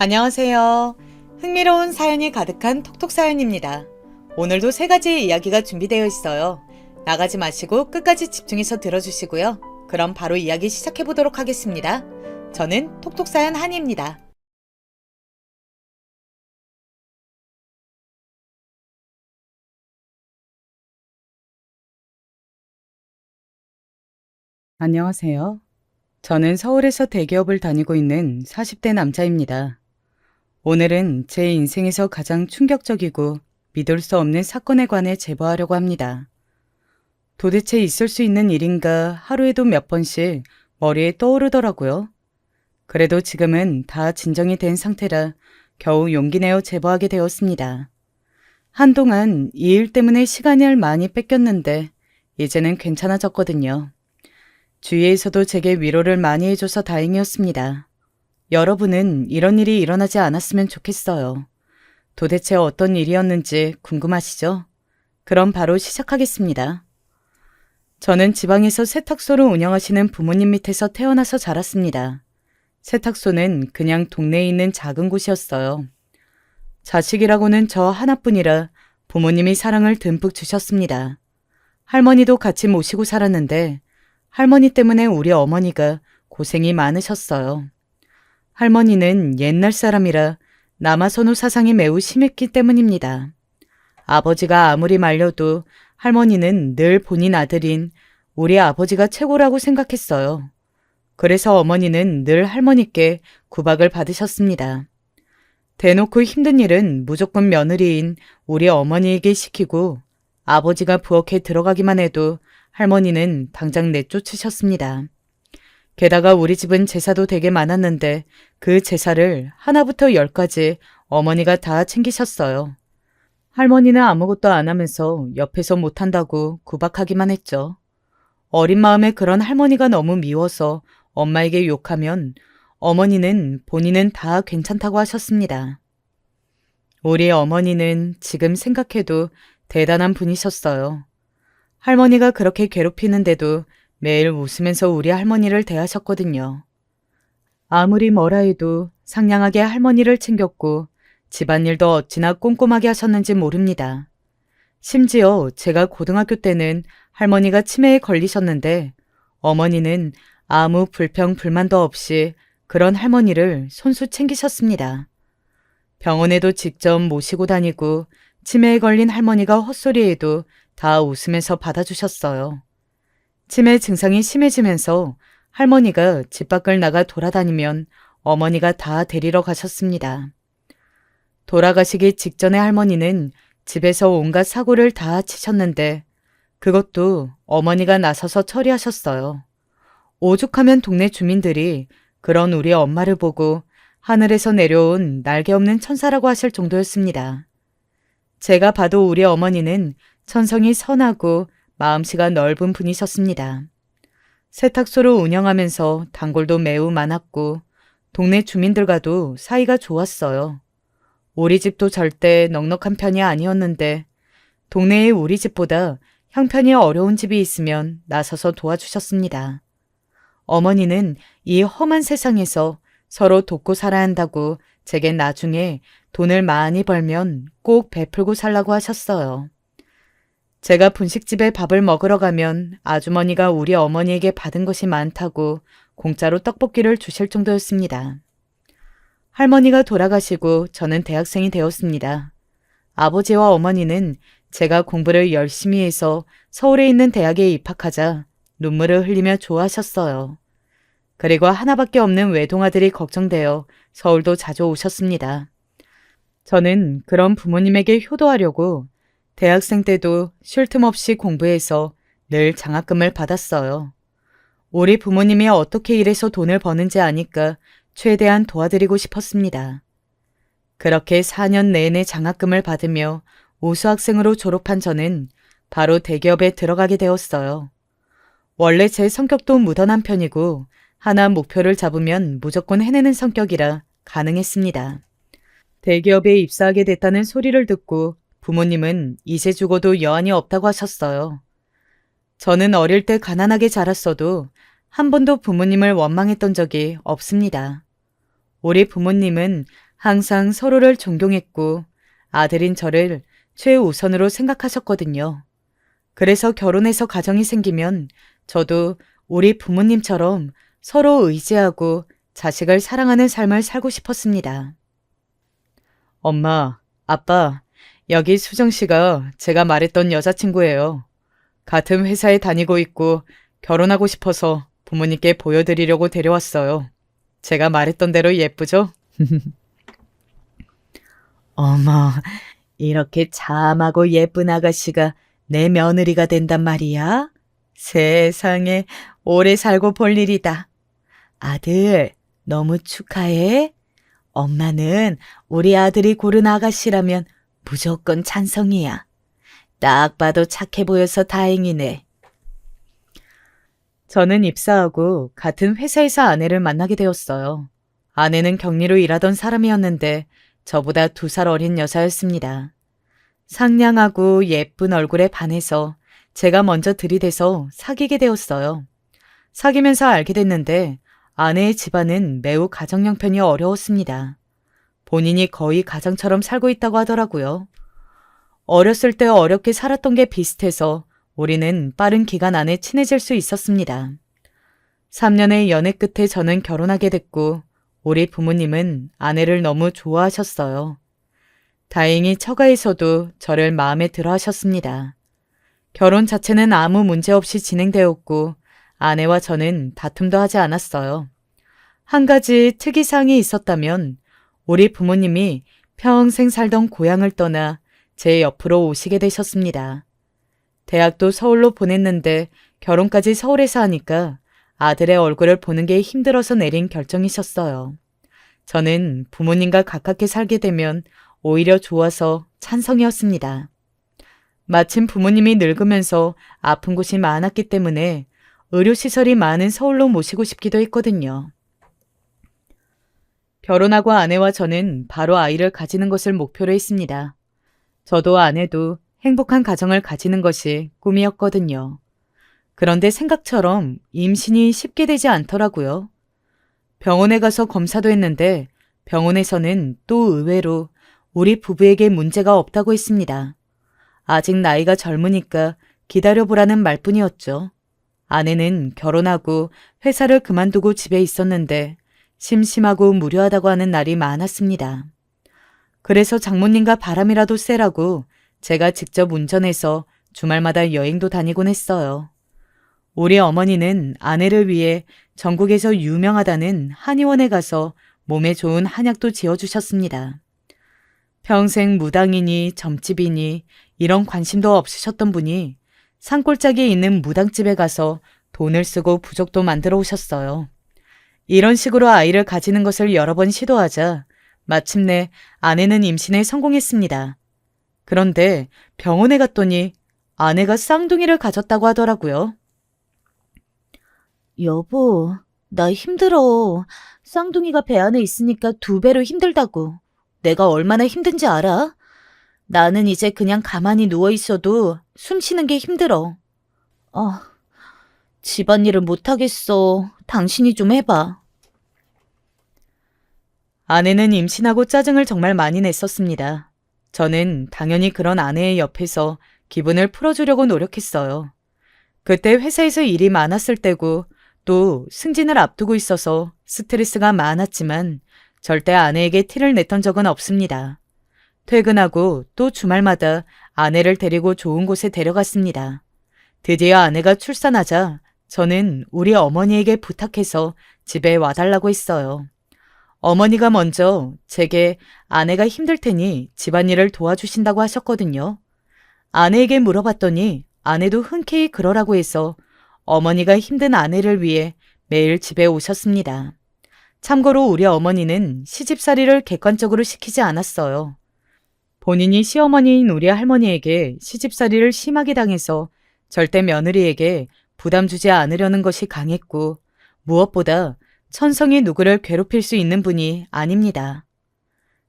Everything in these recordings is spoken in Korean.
안녕하세요. 흥미로운 사연이 가득한 톡톡 사연입니다. 오늘도 세 가지의 이야기가 준비되어 있어요. 나가지 마시고 끝까지 집중해서 들어주시고요. 그럼 바로 이야기 시작해 보도록 하겠습니다. 저는 톡톡 사연 한이입니다. 안녕하세요. 저는 서울에서 대기업을 다니고 있는 40대 남자입니다. 오늘은 제 인생에서 가장 충격적이고 믿을 수 없는 사건에 관해 제보하려고 합니다. 도대체 있을 수 있는 일인가 하루에도 몇 번씩 머리에 떠오르더라고요. 그래도 지금은 다 진정이 된 상태라 겨우 용기 내어 제보하게 되었습니다. 한동안 이 일 때문에 시간을 많이 뺏겼는데 이제는 괜찮아졌거든요. 주위에서도 제게 위로를 많이 해줘서 다행이었습니다. 여러분은 이런 일이 일어나지 않았으면 좋겠어요. 도대체 어떤 일이었는지 궁금하시죠? 그럼 바로 시작하겠습니다. 저는 지방에서 세탁소를 운영하시는 부모님 밑에서 태어나서 자랐습니다. 세탁소는 그냥 동네에 있는 작은 곳이었어요. 자식이라고는 저 하나뿐이라 부모님이 사랑을 듬뿍 주셨습니다. 할머니도 같이 모시고 살았는데 할머니 때문에 우리 어머니가 고생이 많으셨어요. 할머니는 옛날 사람이라 남아선호 사상이 매우 심했기 때문입니다. 아버지가 아무리 말려도 할머니는 늘 본인 아들인 우리 아버지가 최고라고 생각했어요. 그래서 어머니는 늘 할머니께 구박을 받으셨습니다. 대놓고 힘든 일은 무조건 며느리인 우리 어머니에게 시키고 아버지가 부엌에 들어가기만 해도 할머니는 당장 내쫓으셨습니다. 게다가 우리 집은 제사도 되게 많았는데 그 제사를 하나부터 열까지 어머니가 다 챙기셨어요. 할머니는 아무것도 안 하면서 옆에서 못한다고 구박하기만 했죠. 어린 마음에 그런 할머니가 너무 미워서 엄마에게 욕하면 어머니는 본인은 다 괜찮다고 하셨습니다. 우리 어머니는 지금 생각해도 대단한 분이셨어요. 할머니가 그렇게 괴롭히는데도 매일 웃으면서 우리 할머니를 대하셨거든요. 아무리 뭐라 해도 상냥하게 할머니를 챙겼고 집안일도 어찌나 꼼꼼하게 하셨는지 모릅니다. 심지어 제가 고등학교 때는 할머니가 치매에 걸리셨는데 어머니는 아무 불평 불만도 없이 그런 할머니를 손수 챙기셨습니다. 병원에도 직접 모시고 다니고 치매에 걸린 할머니가 헛소리해도 다 웃으면서 받아주셨어요. 치매 증상이 심해지면서 할머니가 집 밖을 나가 돌아다니면 어머니가 다 데리러 가셨습니다. 돌아가시기 직전에 할머니는 집에서 온갖 사고를 다 치셨는데 그것도 어머니가 나서서 처리하셨어요. 오죽하면 동네 주민들이 그런 우리 엄마를 보고 하늘에서 내려온 날개 없는 천사라고 하실 정도였습니다. 제가 봐도 우리 어머니는 천성이 선하고 마음씨가 넓은 분이셨습니다. 세탁소를 운영하면서 단골도 매우 많았고 동네 주민들과도 사이가 좋았어요. 우리 집도 절대 넉넉한 편이 아니었는데 동네에 우리 집보다 형편이 어려운 집이 있으면 나서서 도와주셨습니다. 어머니는 이 험한 세상에서 서로 돕고 살아야 한다고 제게 나중에 돈을 많이 벌면 꼭 베풀고 살라고 하셨어요. 제가 분식집에 밥을 먹으러 가면 아주머니가 우리 어머니에게 받은 것이 많다고 공짜로 떡볶이를 주실 정도였습니다. 할머니가 돌아가시고 저는 대학생이 되었습니다. 아버지와 어머니는 제가 공부를 열심히 해서 서울에 있는 대학에 입학하자 눈물을 흘리며 좋아하셨어요. 그리고 하나밖에 없는 외동아들이 걱정되어 서울도 자주 오셨습니다. 저는 그런 부모님에게 효도하려고 대학생 때도 쉴 틈 없이 공부해서 늘 장학금을 받았어요. 우리 부모님이 어떻게 일해서 돈을 버는지 아니까 최대한 도와드리고 싶었습니다. 그렇게 4년 내내 장학금을 받으며 우수학생으로 졸업한 저는 바로 대기업에 들어가게 되었어요. 원래 제 성격도 무던한 편이고 하나 목표를 잡으면 무조건 해내는 성격이라 가능했습니다. 대기업에 입사하게 됐다는 소리를 듣고 부모님은 이제 죽어도 여한이 없다고 하셨어요. 저는 어릴 때 가난하게 자랐어도 한 번도 부모님을 원망했던 적이 없습니다. 우리 부모님은 항상 서로를 존경했고 아들인 저를 최우선으로 생각하셨거든요. 그래서 결혼해서 가정이 생기면 저도 우리 부모님처럼 서로 의지하고 자식을 사랑하는 삶을 살고 싶었습니다. 엄마, 아빠, 여기 수정 씨가 제가 말했던 여자친구예요. 같은 회사에 다니고 있고 결혼하고 싶어서 부모님께 보여드리려고 데려왔어요. 제가 말했던 대로 예쁘죠? 어머, 이렇게 참하고 예쁜 아가씨가 내 며느리가 된단 말이야? 세상에, 오래 살고 볼 일이다. 아들, 너무 축하해. 엄마는 우리 아들이 고른 아가씨라면 무조건 찬성이야. 딱 봐도 착해 보여서 다행이네. 저는 입사하고 같은 회사에서 아내를 만나게 되었어요. 아내는 격리로 일하던 사람이었는데 저보다 2살 어린 여자였습니다. 상냥하고 예쁜 얼굴에 반해서 제가 먼저 들이대서 사귀게 되었어요. 사귀면서 알게 됐는데 아내의 집안은 매우 가정 형편이 어려웠습니다. 본인이 거의 가장처럼 살고 있다고 하더라고요. 어렸을 때 어렵게 살았던 게 비슷해서 우리는 빠른 기간 안에 친해질 수 있었습니다. 3년의 연애 끝에 저는 결혼하게 됐고 우리 부모님은 아내를 너무 좋아하셨어요. 다행히 처가에서도 저를 마음에 들어 하셨습니다. 결혼 자체는 아무 문제 없이 진행되었고 아내와 저는 다툼도 하지 않았어요. 한 가지 특이사항이 있었다면 우리 부모님이 평생 살던 고향을 떠나 제 옆으로 오시게 되셨습니다. 대학도 서울로 보냈는데 결혼까지 서울에서 하니까 아들의 얼굴을 보는 게 힘들어서 내린 결정이셨어요. 저는 부모님과 가깝게 살게 되면 오히려 좋아서 찬성이었습니다. 마침 부모님이 늙으면서 아픈 곳이 많았기 때문에 의료시설이 많은 서울로 모시고 싶기도 했거든요. 결혼하고 아내와 저는 바로 아이를 가지는 것을 목표로 했습니다. 저도 아내도 행복한 가정을 가지는 것이 꿈이었거든요. 그런데 생각처럼 임신이 쉽게 되지 않더라고요. 병원에 가서 검사도 했는데 병원에서는 또 의외로 우리 부부에게 문제가 없다고 했습니다. 아직 나이가 젊으니까 기다려보라는 말뿐이었죠. 아내는 결혼하고 회사를 그만두고 집에 있었는데 심심하고 무료하다고 하는 날이 많았습니다. 그래서 장모님과 바람이라도 쐬라고 제가 직접 운전해서 주말마다 여행도 다니곤 했어요. 우리 어머니는 아내를 위해 전국에서 유명하다는 한의원에 가서 몸에 좋은 한약도 지어주셨습니다. 평생 무당이니 점집이니 이런 관심도 없으셨던 분이 산골짜기에 있는 무당집에 가서 돈을 쓰고 부족도 만들어 오셨어요. 이런 식으로 아이를 가지는 것을 여러 번 시도하자 마침내 아내는 임신에 성공했습니다. 그런데 병원에 갔더니 아내가 쌍둥이를 가졌다고 하더라고요. 여보, 나 힘들어. 쌍둥이가 배 안에 있으니까 2배로 힘들다고. 내가 얼마나 힘든지 알아? 나는 이제 그냥 가만히 누워있어도 숨 쉬는 게 힘들어. 집안일을 못하겠어. 당신이 좀 해봐. 아내는 임신하고 짜증을 정말 많이 냈었습니다. 저는 당연히 그런 아내의 옆에서 기분을 풀어주려고 노력했어요. 그때 회사에서 일이 많았을 때고 또 승진을 앞두고 있어서 스트레스가 많았지만 절대 아내에게 티를 냈던 적은 없습니다. 퇴근하고 또 주말마다 아내를 데리고 좋은 곳에 데려갔습니다. 드디어 아내가 출산하자 저는 우리 어머니에게 부탁해서 집에 와달라고 했어요. 어머니가 먼저 제게 아내가 힘들 테니 집안일을 도와주신다고 하셨거든요. 아내에게 물어봤더니 아내도 흔쾌히 그러라고 해서 어머니가 힘든 아내를 위해 매일 집에 오셨습니다. 참고로 우리 어머니는 시집살이를 객관적으로 시키지 않았어요. 본인이 시어머니인 우리 할머니에게 시집살이를 심하게 당해서 절대 며느리에게 부담 주지 않으려는 것이 강했고 무엇보다 천성이 누구를 괴롭힐 수 있는 분이 아닙니다.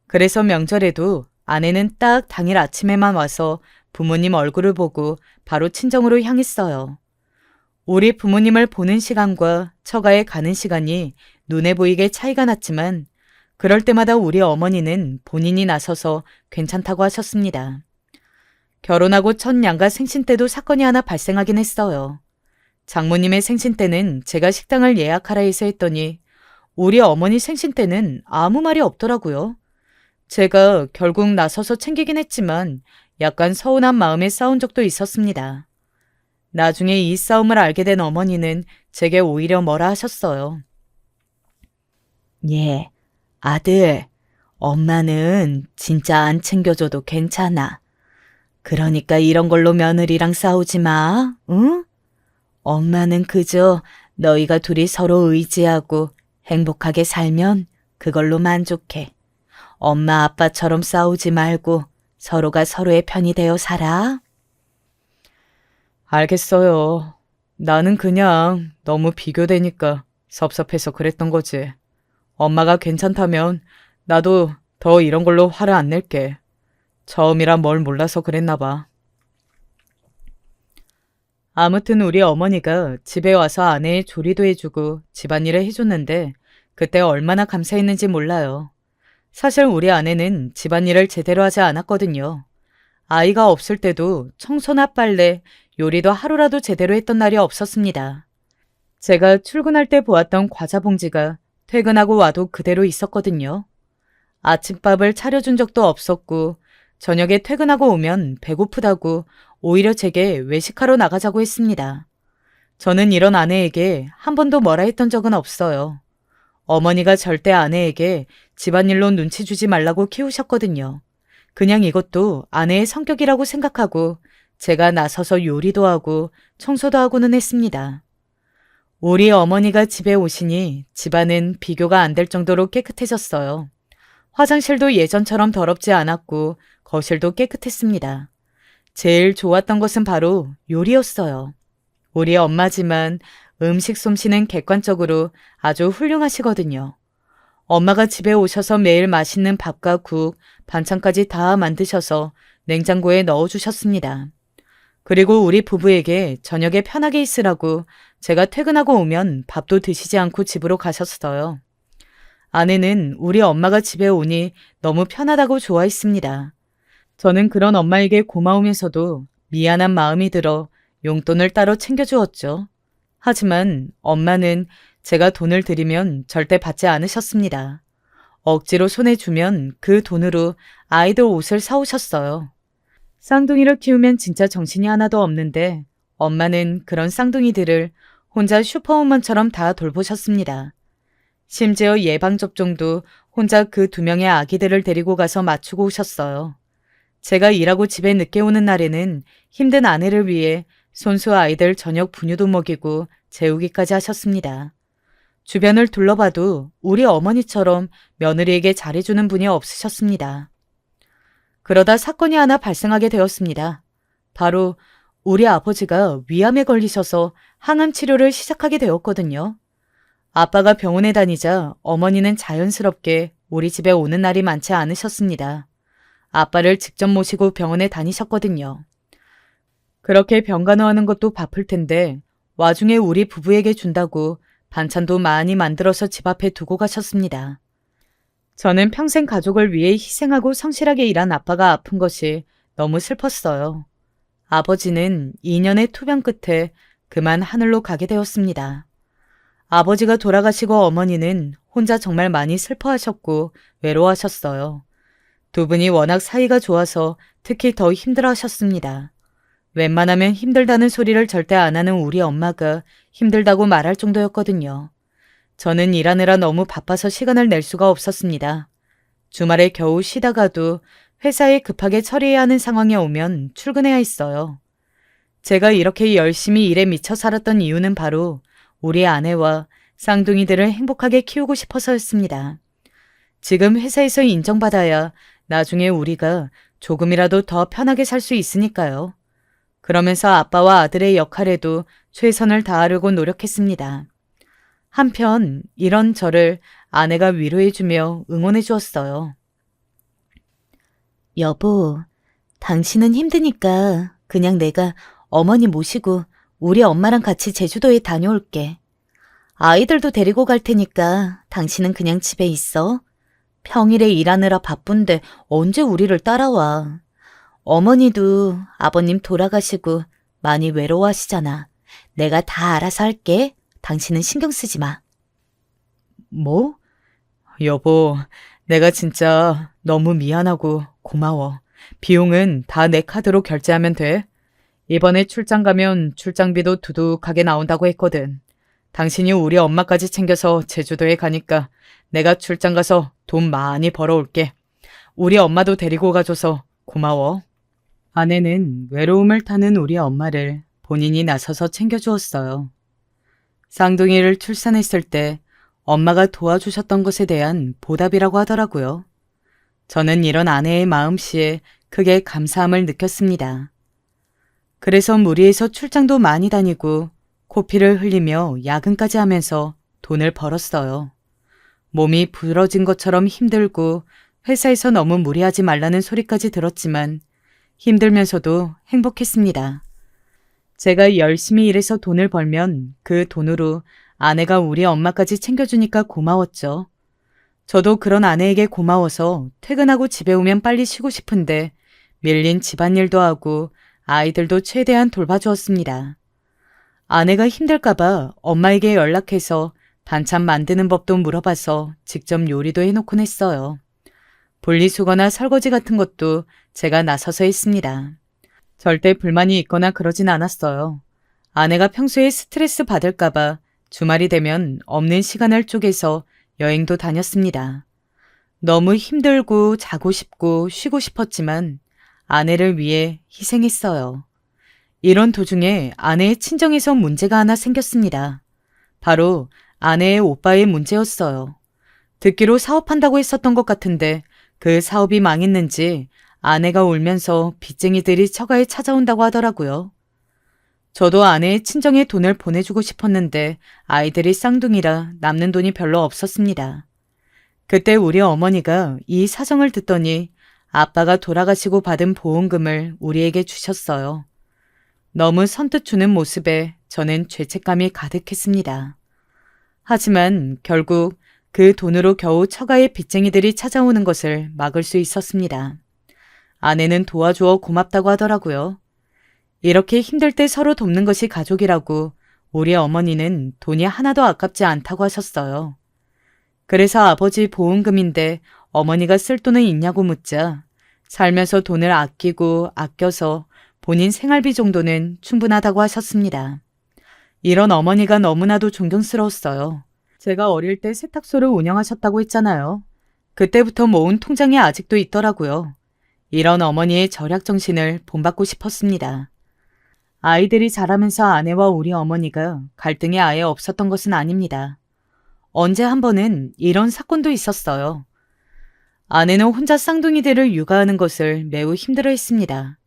그래서 명절에도 아내는 딱 당일 아침에만 와서 부모님 얼굴을 보고 바로 친정으로 향했어요. 우리 부모님을 보는 시간과 처가에 가는 시간이 눈에 보이게 차이가 났지만 그럴 때마다 우리 어머니는 본인이 나서서 괜찮다고 하셨습니다. 결혼하고 첫 양가 생신 때도 사건이 하나 발생하긴 했어요. 장모님의 생신 때는 제가 식당을 예약하라 해서 했더니 우리 어머니 생신 때는 아무 말이 없더라고요. 제가 결국 나서서 챙기긴 했지만 약간 서운한 마음에 싸운 적도 있었습니다. 나중에 이 싸움을 알게 된 어머니는 제게 오히려 뭐라 하셨어요. 예, 아들, 엄마는 진짜 안 챙겨줘도 괜찮아. 그러니까 이런 걸로 며느리랑 싸우지 마, 응? 엄마는 그저 너희가 둘이 서로 의지하고 행복하게 살면 그걸로 만족해. 엄마 아빠처럼 싸우지 말고 서로가 서로의 편이 되어 살아. 알겠어요. 나는 그냥 너무 비교되니까 섭섭해서 그랬던 거지. 엄마가 괜찮다면 나도 더 이런 걸로 화를 안 낼게. 처음이라 뭘 몰라서 그랬나 봐. 아무튼 우리 어머니가 집에 와서 아내의 조리도 해주고 집안일을 해줬는데 그때 얼마나 감사했는지 몰라요. 사실 우리 아내는 집안일을 제대로 하지 않았거든요. 아이가 없을 때도 청소나 빨래, 요리도 하루라도 제대로 했던 날이 없었습니다. 제가 출근할 때 보았던 과자 봉지가 퇴근하고 와도 그대로 있었거든요. 아침밥을 차려준 적도 없었고 저녁에 퇴근하고 오면 배고프다고 오히려 제게 외식하러 나가자고 했습니다. 저는 이런 아내에게 한 번도 뭐라 했던 적은 없어요. 어머니가 절대 아내에게 집안일로 눈치 주지 말라고 키우셨거든요. 그냥 이것도 아내의 성격이라고 생각하고 제가 나서서 요리도 하고 청소도 하고는 했습니다. 우리 어머니가 집에 오시니 집안은 비교가 안 될 정도로 깨끗해졌어요. 화장실도 예전처럼 더럽지 않았고 거실도 깨끗했습니다. 제일 좋았던 것은 바로 요리였어요. 우리 엄마지만 음식 솜씨는 객관적으로 아주 훌륭하시거든요. 엄마가 집에 오셔서 매일 맛있는 밥과 국, 반찬까지 다 만드셔서 냉장고에 넣어주셨습니다. 그리고 우리 부부에게 저녁에 편하게 있으라고 제가 퇴근하고 오면 밥도 드시지 않고 집으로 가셨어요. 아내는 우리 엄마가 집에 오니 너무 편하다고 좋아했습니다. 저는 그런 엄마에게 고마우면서도 미안한 마음이 들어 용돈을 따로 챙겨주었죠. 하지만 엄마는 제가 돈을 드리면 절대 받지 않으셨습니다. 억지로 손에 주면 그 돈으로 아이들 옷을 사오셨어요. 쌍둥이를 키우면 진짜 정신이 하나도 없는데 엄마는 그런 쌍둥이들을 혼자 슈퍼우먼처럼 다 돌보셨습니다. 심지어 예방접종도 혼자 그 2명의 아기들을 데리고 가서 맞추고 오셨어요. 제가 일하고 집에 늦게 오는 날에는 힘든 아내를 위해 손수 아이들 저녁 분유도 먹이고 재우기까지 하셨습니다. 주변을 둘러봐도 우리 어머니처럼 며느리에게 잘해주는 분이 없으셨습니다. 그러다 사건이 하나 발생하게 되었습니다. 바로 우리 아버지가 위암에 걸리셔서 항암 치료를 시작하게 되었거든요. 아빠가 병원에 다니자 어머니는 자연스럽게 우리 집에 오는 날이 많지 않으셨습니다. 아빠를 직접 모시고 병원에 다니셨거든요. 그렇게 병간호하는 것도 바쁠 텐데 와중에 우리 부부에게 준다고 반찬도 많이 만들어서 집 앞에 두고 가셨습니다. 저는 평생 가족을 위해 희생하고 성실하게 일한 아빠가 아픈 것이 너무 슬펐어요. 아버지는 2년의 투병 끝에 그만 하늘로 가게 되었습니다. 아버지가 돌아가시고 어머니는 혼자 정말 많이 슬퍼하셨고 외로워하셨어요. 두 분이 워낙 사이가 좋아서 특히 더 힘들어하셨습니다. 웬만하면 힘들다는 소리를 절대 안 하는 우리 엄마가 힘들다고 말할 정도였거든요. 저는 일하느라 너무 바빠서 시간을 낼 수가 없었습니다. 주말에 겨우 쉬다가도 회사에 급하게 처리해야 하는 상황이 오면 출근해야 했어요. 제가 이렇게 열심히 일에 미쳐 살았던 이유는 바로 우리 아내와 쌍둥이들을 행복하게 키우고 싶어서였습니다. 지금 회사에서 인정받아야 나중에 우리가 조금이라도 더 편하게 살 수 있으니까요. 그러면서 아빠와 아들의 역할에도 최선을 다하려고 노력했습니다. 한편 이런 저를 아내가 위로해주며 응원해 주었어요. 여보, 당신은 힘드니까 그냥 내가 어머니 모시고 우리 엄마랑 같이 제주도에 다녀올게. 아이들도 데리고 갈 테니까 당신은 그냥 집에 있어. 평일에 일하느라 바쁜데 언제 우리를 따라와. 어머니도 아버님 돌아가시고 많이 외로워하시잖아. 내가 다 알아서 할게. 당신은 신경 쓰지 마. 뭐? 여보, 내가 진짜 너무 미안하고 고마워. 비용은 다 내 카드로 결제하면 돼. 이번에 출장 가면 출장비도 두둑하게 나온다고 했거든. 당신이 우리 엄마까지 챙겨서 제주도에 가니까 내가 출장 가서 돈 많이 벌어올게. 우리 엄마도 데리고 가줘서 고마워. 아내는 외로움을 타는 우리 엄마를 본인이 나서서 챙겨주었어요. 쌍둥이를 출산했을 때 엄마가 도와주셨던 것에 대한 보답이라고 하더라고요. 저는 이런 아내의 마음씨에 크게 감사함을 느꼈습니다. 그래서 무리해서 출장도 많이 다니고 코피를 흘리며 야근까지 하면서 돈을 벌었어요. 몸이 부러진 것처럼 힘들고 회사에서 너무 무리하지 말라는 소리까지 들었지만 힘들면서도 행복했습니다. 제가 열심히 일해서 돈을 벌면 그 돈으로 아내가 우리 엄마까지 챙겨주니까 고마웠죠. 저도 그런 아내에게 고마워서 퇴근하고 집에 오면 빨리 쉬고 싶은데 밀린 집안일도 하고 아이들도 최대한 돌봐주었습니다. 아내가 힘들까봐 엄마에게 연락해서 반찬 만드는 법도 물어봐서 직접 요리도 해놓곤 했어요. 분리수거나 설거지 같은 것도 제가 나서서 했습니다. 절대 불만이 있거나 그러진 않았어요. 아내가 평소에 스트레스 받을까봐 주말이 되면 없는 시간을 쪼개서 여행도 다녔습니다. 너무 힘들고 자고 싶고 쉬고 싶었지만 아내를 위해 희생했어요. 이런 도중에 아내의 친정에서 문제가 하나 생겼습니다. 바로 아내의 오빠의 문제였어요. 듣기로 사업한다고 했었던 것 같은데 그 사업이 망했는지 아내가 울면서 빚쟁이들이 처가에 찾아온다고 하더라고요. 저도 아내의 친정에 돈을 보내주고 싶었는데 아이들이 쌍둥이라 남는 돈이 별로 없었습니다. 그때 우리 어머니가 이 사정을 듣더니 아빠가 돌아가시고 받은 보험금을 우리에게 주셨어요. 너무 선뜻 주는 모습에 저는 죄책감이 가득했습니다. 하지만 결국 그 돈으로 겨우 처가의 빚쟁이들이 찾아오는 것을 막을 수 있었습니다. 아내는 도와주어 고맙다고 하더라고요. 이렇게 힘들 때 서로 돕는 것이 가족이라고 우리 어머니는 돈이 하나도 아깝지 않다고 하셨어요. 그래서 아버지 보험금인데 어머니가 쓸 돈은 있냐고 묻자 살면서 돈을 아끼고 아껴서 본인 생활비 정도는 충분하다고 하셨습니다. 이런 어머니가 너무나도 존경스러웠어요. 제가 어릴 때 세탁소를 운영하셨다고 했잖아요. 그때부터 모은 통장이 아직도 있더라고요. 이런 어머니의 절약 정신을 본받고 싶었습니다. 아이들이 자라면서 아내와 우리 어머니가 갈등이 아예 없었던 것은 아닙니다. 언제 한 번은 이런 사건도 있었어요. 아내는 혼자 쌍둥이들을 육아하는 것을 매우 힘들어했습니다.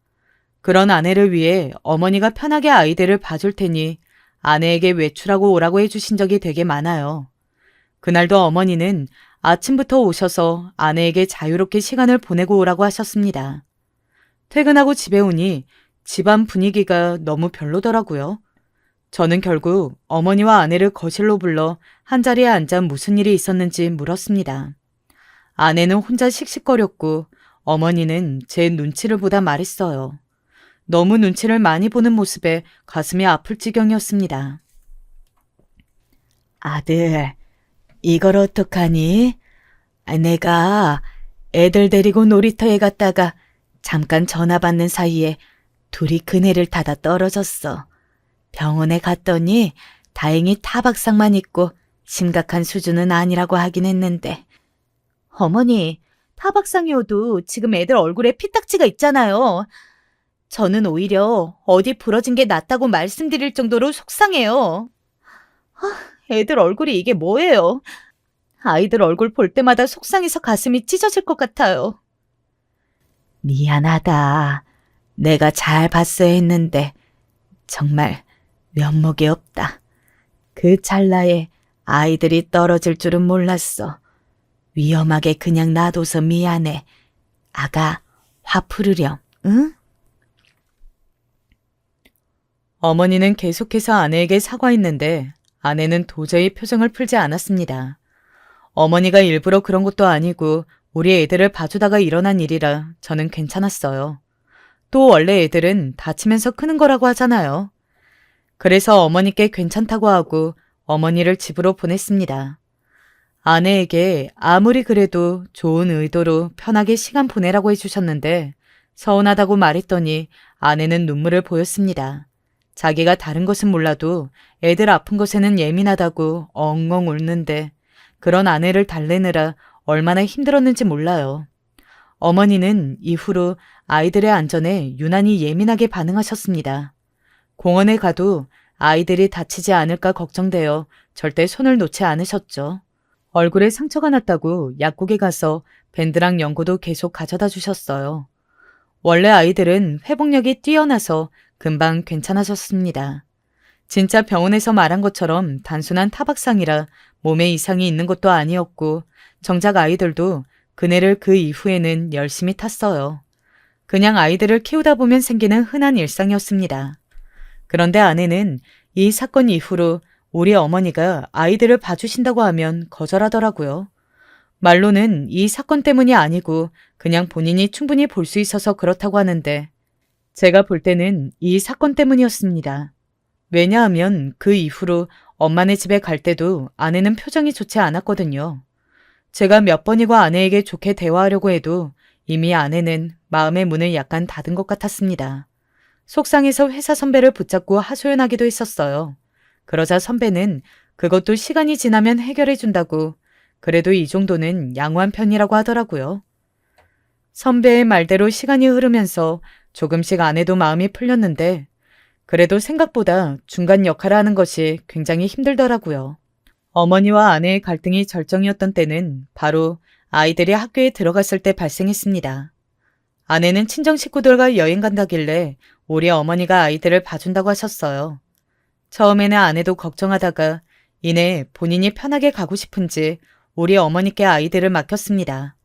그런 아내를 위해 어머니가 편하게 아이들을 봐줄 테니 아내에게 외출하고 오라고 해주신 적이 되게 많아요. 그날도 어머니는 아침부터 오셔서 아내에게 자유롭게 시간을 보내고 오라고 하셨습니다. 퇴근하고 집에 오니 집안 분위기가 너무 별로더라고요. 저는 결국 어머니와 아내를 거실로 불러 한자리에 앉아 무슨 일이 있었는지 물었습니다. 아내는 혼자 씩씩거렸고 어머니는 제 눈치를 보다 말했어요. 너무 눈치를 많이 보는 모습에 가슴이 아플 지경이었습니다. 아들, 이걸 어떡하니? 내가 애들 데리고 놀이터에 갔다가 잠깐 전화 받는 사이에 둘이 그네를 타다 떨어졌어. 병원에 갔더니 다행히 타박상만 있고 심각한 수준은 아니라고 하긴 했는데. 어머니, 타박상이어도 지금 애들 얼굴에 피딱지가 있잖아요. 저는 오히려 어디 부러진 게 낫다고 말씀드릴 정도로 속상해요. 애들 얼굴이 이게 뭐예요? 아이들 얼굴 볼 때마다 속상해서 가슴이 찢어질 것 같아요. 미안하다. 내가 잘 봤어야 했는데 정말 면목이 없다. 그 찰나에 아이들이 떨어질 줄은 몰랐어. 위험하게 그냥 놔둬서 미안해. 아가, 화 풀으렴, 응? 어머니는 계속해서 아내에게 사과했는데 아내는 도저히 표정을 풀지 않았습니다. 어머니가 일부러 그런 것도 아니고 우리 애들을 봐주다가 일어난 일이라 저는 괜찮았어요. 또 원래 애들은 다치면서 크는 거라고 하잖아요. 그래서 어머니께 괜찮다고 하고 어머니를 집으로 보냈습니다. 아내에게 아무리 그래도 좋은 의도로 편하게 시간 보내라고 해주셨는데 서운하다고 말했더니 아내는 눈물을 보였습니다. 자기가 다른 것은 몰라도 애들 아픈 것에는 예민하다고 엉엉 울는데 그런 아내를 달래느라 얼마나 힘들었는지 몰라요. 어머니는 이후로 아이들의 안전에 유난히 예민하게 반응하셨습니다. 공원에 가도 아이들이 다치지 않을까 걱정되어 절대 손을 놓지 않으셨죠. 얼굴에 상처가 났다고 약국에 가서 밴드랑 연고도 계속 가져다 주셨어요. 원래 아이들은 회복력이 뛰어나서 금방 괜찮아졌습니다. 진짜 병원에서 말한 것처럼 단순한 타박상이라 몸에 이상이 있는 것도 아니었고 정작 아이들도 그네를 그 이후에는 열심히 탔어요. 그냥 아이들을 키우다 보면 생기는 흔한 일상이었습니다. 그런데 아내는 이 사건 이후로 우리 어머니가 아이들을 봐주신다고 하면 거절하더라고요. 말로는 이 사건 때문이 아니고 그냥 본인이 충분히 볼 수 있어서 그렇다고 하는데 제가 볼 때는 이 사건 때문이었습니다. 왜냐하면 그 이후로 엄마네 집에 갈 때도 아내는 표정이 좋지 않았거든요. 제가 몇 번이고 아내에게 좋게 대화하려고 해도 이미 아내는 마음의 문을 약간 닫은 것 같았습니다. 속상해서 회사 선배를 붙잡고 하소연하기도 했었어요. 그러자 선배는 그것도 시간이 지나면 해결해 준다고 그래도 이 정도는 양호한 편이라고 하더라고요. 선배의 말대로 시간이 흐르면서 조금씩 아내도 마음이 풀렸는데 그래도 생각보다 중간 역할을 하는 것이 굉장히 힘들더라고요. 어머니와 아내의 갈등이 절정이었던 때는 바로 아이들이 학교에 들어갔을 때 발생했습니다. 아내는 친정 식구들과 여행 간다길래 우리 어머니가 아이들을 봐준다고 하셨어요. 처음에는 아내도 걱정하다가 이내 본인이 편하게 가고 싶은지 우리 어머니께 아이들을 맡겼습니다.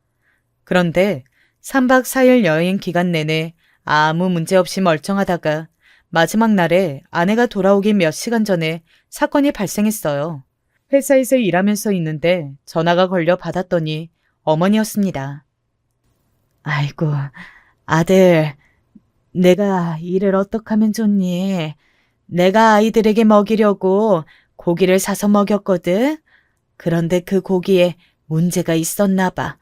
그런데 3박 4일 여행 기간 내내 아무 문제 없이 멀쩡하다가 마지막 날에 아내가 돌아오기 몇 시간 전에 사건이 발생했어요. 회사에서 일하면서 있는데 전화가 걸려 받았더니 어머니였습니다. 아이고, 아들, 내가 일을 어떻게 하면 좋니? 내가 아이들에게 먹이려고 고기를 사서 먹였거든? 그런데 그 고기에 문제가 있었나 봐.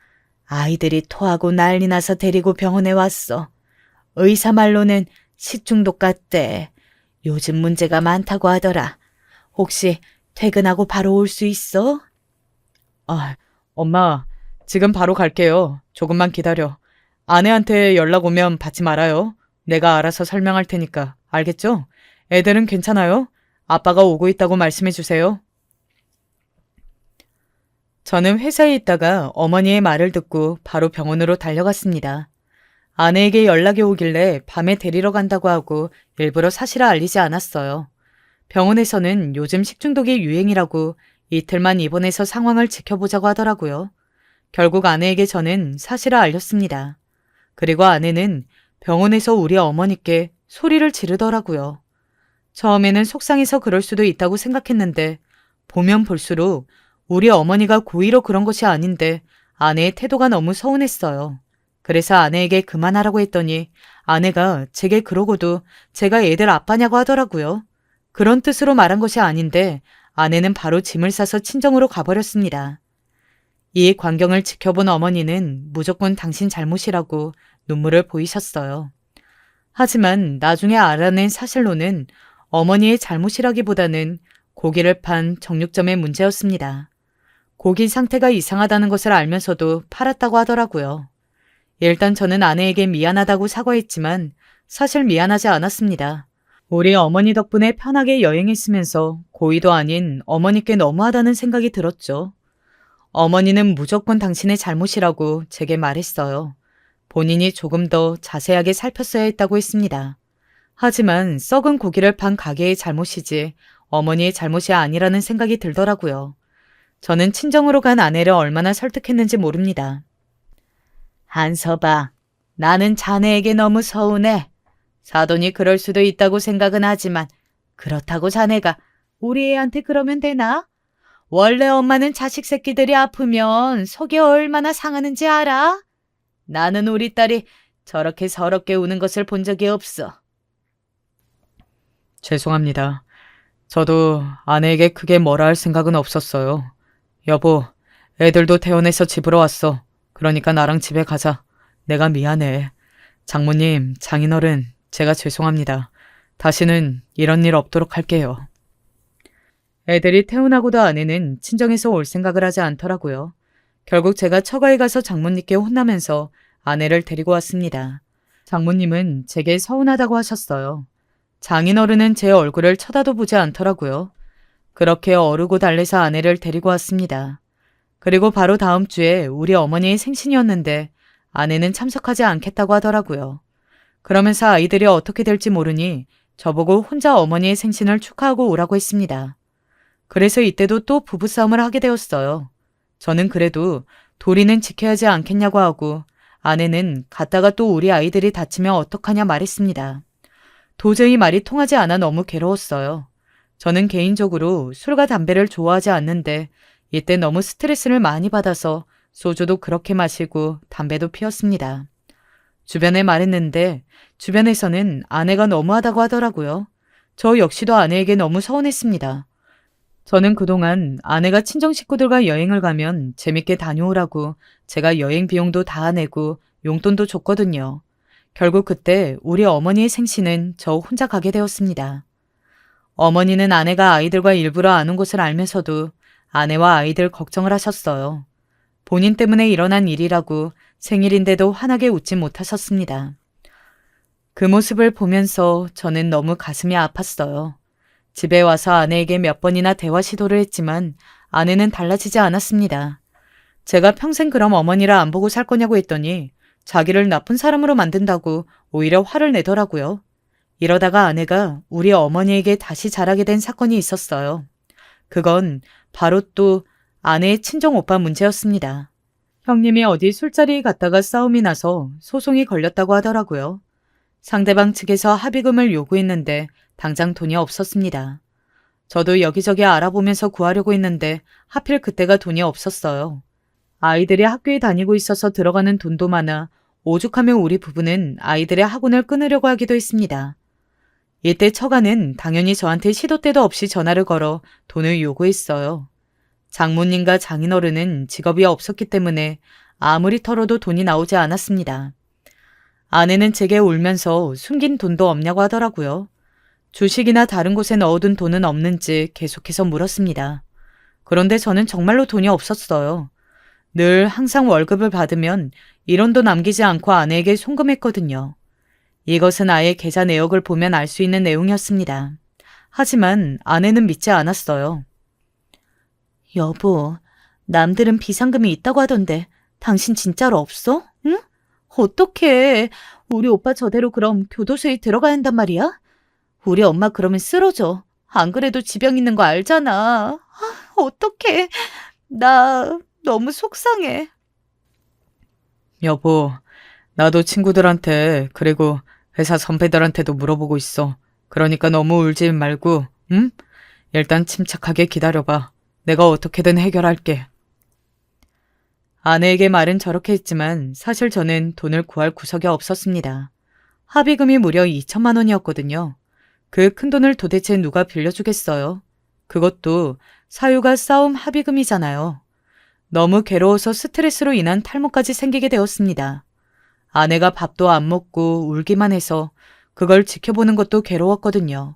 아이들이 토하고 난리 나서 데리고 병원에 왔어. 의사 말로는 식중독 같대. 요즘 문제가 많다고 하더라. 혹시 퇴근하고 바로 올 수 있어? 엄마, 지금 바로 갈게요. 조금만 기다려. 아내한테 연락 오면 받지 말아요. 내가 알아서 설명할 테니까. 알겠죠? 애들은 괜찮아요? 아빠가 오고 있다고 말씀해 주세요. 저는 회사에 있다가 어머니의 말을 듣고 바로 병원으로 달려갔습니다. 아내에게 연락이 오길래 밤에 데리러 간다고 하고 일부러 사실을 알리지 않았어요. 병원에서는 요즘 식중독이 유행이라고 이틀만 입원해서 상황을 지켜보자고 하더라고요. 결국 아내에게 저는 사실을 알렸습니다. 그리고 아내는 병원에서 우리 어머니께 소리를 지르더라고요. 처음에는 속상해서 그럴 수도 있다고 생각했는데 보면 볼수록 우리 어머니가 고의로 그런 것이 아닌데 아내의 태도가 너무 서운했어요. 그래서 아내에게 그만하라고 했더니 아내가 제게 그러고도 제가 애들 아빠냐고 하더라고요. 그런 뜻으로 말한 것이 아닌데 아내는 바로 짐을 싸서 친정으로 가버렸습니다. 이 광경을 지켜본 어머니는 무조건 당신 잘못이라고 눈물을 보이셨어요. 하지만 나중에 알아낸 사실로는 어머니의 잘못이라기보다는 고기를 판 정육점의 문제였습니다. 고기 상태가 이상하다는 것을 알면서도 팔았다고 하더라고요. 일단 저는 아내에게 미안하다고 사과했지만 사실 미안하지 않았습니다. 우리 어머니 덕분에 편하게 여행했으면서 고의도 아닌 어머니께 너무하다는 생각이 들었죠. 어머니는 무조건 당신의 잘못이라고 제게 말했어요. 본인이 조금 더 자세하게 살폈어야 했다고 했습니다. 하지만 썩은 고기를 판 가게의 잘못이지 어머니의 잘못이 아니라는 생각이 들더라고요. 저는 친정으로 간 아내를 얼마나 설득했는지 모릅니다. 한서봐, 나는 자네에게 너무 서운해. 사돈이 그럴 수도 있다고 생각은 하지만 그렇다고 자네가 우리 애한테 그러면 되나? 원래 엄마는 자식 새끼들이 아프면 속이 얼마나 상하는지 알아? 나는 우리 딸이 저렇게 서럽게 우는 것을 본 적이 없어. 죄송합니다. 저도 아내에게 크게 뭐라 할 생각은 없었어요. 여보, 애들도 퇴원해서 집으로 왔어. 그러니까 나랑 집에 가자. 내가 미안해. 장모님, 장인어른, 제가 죄송합니다. 다시는 이런 일 없도록 할게요. 애들이 퇴원하고도 아내는 친정에서 올 생각을 하지 않더라고요. 결국 제가 처가에 가서 장모님께 혼나면서 아내를 데리고 왔습니다. 장모님은 제게 서운하다고 하셨어요. 장인어른은 제 얼굴을 쳐다도 보지 않더라고요. 그렇게 어르고 달래서 아내를 데리고 왔습니다. 그리고 바로 다음 주에 우리 어머니의 생신이었는데 아내는 참석하지 않겠다고 하더라고요. 그러면서 아이들이 어떻게 될지 모르니 저보고 혼자 어머니의 생신을 축하하고 오라고 했습니다. 그래서 이때도 또 부부싸움을 하게 되었어요. 저는 그래도 도리는 지켜야 하지 않겠냐고 하고 아내는 갔다가 또 우리 아이들이 다치면 어떡하냐 말했습니다. 도저히 말이 통하지 않아 너무 괴로웠어요. 저는 개인적으로 술과 담배를 좋아하지 않는데 이때 너무 스트레스를 많이 받아서 소주도 그렇게 마시고 담배도 피웠습니다. 주변에 말했는데 주변에서는 아내가 너무하다고 하더라고요. 저 역시도 아내에게 너무 서운했습니다. 저는 그동안 아내가 친정 식구들과 여행을 가면 재밌게 다녀오라고 제가 여행 비용도 다 내고 용돈도 줬거든요. 결국 그때 우리 어머니의 생신은 저 혼자 가게 되었습니다. 어머니는 아내가 아이들과 일부러 안 온 것을 알면서도 아내와 아이들 걱정을 하셨어요. 본인 때문에 일어난 일이라고 생일인데도 환하게 웃지 못하셨습니다. 그 모습을 보면서 저는 너무 가슴이 아팠어요. 집에 와서 아내에게 몇 번이나 대화 시도를 했지만 아내는 달라지지 않았습니다. 제가 평생 그럼 어머니를 안 보고 살 거냐고 했더니 자기를 나쁜 사람으로 만든다고 오히려 화를 내더라고요. 이러다가 아내가 우리 어머니에게 다시 잘하게 된 사건이 있었어요. 그건 바로 또 아내의 친정 오빠 문제였습니다. 형님이 어디 술자리에 갔다가 싸움이 나서 소송이 걸렸다고 하더라고요. 상대방 측에서 합의금을 요구했는데 당장 돈이 없었습니다. 저도 여기저기 알아보면서 구하려고 했는데 하필 그때가 돈이 없었어요. 아이들이 학교에 다니고 있어서 들어가는 돈도 많아 오죽하면 우리 부부는 아이들의 학원을 끊으려고 하기도 했습니다. 이때 처가는 당연히 저한테 시도 때도 없이 전화를 걸어 돈을 요구했어요. 장모님과 장인어른은 직업이 없었기 때문에 아무리 털어도 돈이 나오지 않았습니다. 아내는 제게 울면서 숨긴 돈도 없냐고 하더라고요. 주식이나 다른 곳에 넣어둔 돈은 없는지 계속해서 물었습니다. 그런데 저는 정말로 돈이 없었어요. 늘 항상 월급을 받으면 1원도 남기지 않고 아내에게 송금했거든요. 이것은 아예 계좌 내역을 보면 알 수 있는 내용이었습니다. 하지만 아내는 믿지 않았어요. 여보, 남들은 비상금이 있다고 하던데 당신 진짜로 없어? 응? 어떡해. 우리 오빠 저대로 그럼 교도소에 들어가야 한단 말이야? 우리 엄마 그러면 쓰러져. 안 그래도 지병 있는 거 알잖아. 어떡해. 나 너무 속상해. 여보, 나도 친구들한테 그리고 회사 선배들한테도 물어보고 있어. 그러니까 너무 울지 말고, 응? 일단 침착하게 기다려봐. 내가 어떻게든 해결할게. 아내에게 말은 저렇게 했지만 사실 저는 돈을 구할 구석이 없었습니다. 합의금이 무려 2천만 원이었거든요. 그 큰 돈을 도대체 누가 빌려주겠어요? 그것도 사유가 싸움 합의금이잖아요. 너무 괴로워서 스트레스로 인한 탈모까지 생기게 되었습니다. 아내가 밥도 안 먹고 울기만 해서 그걸 지켜보는 것도 괴로웠거든요.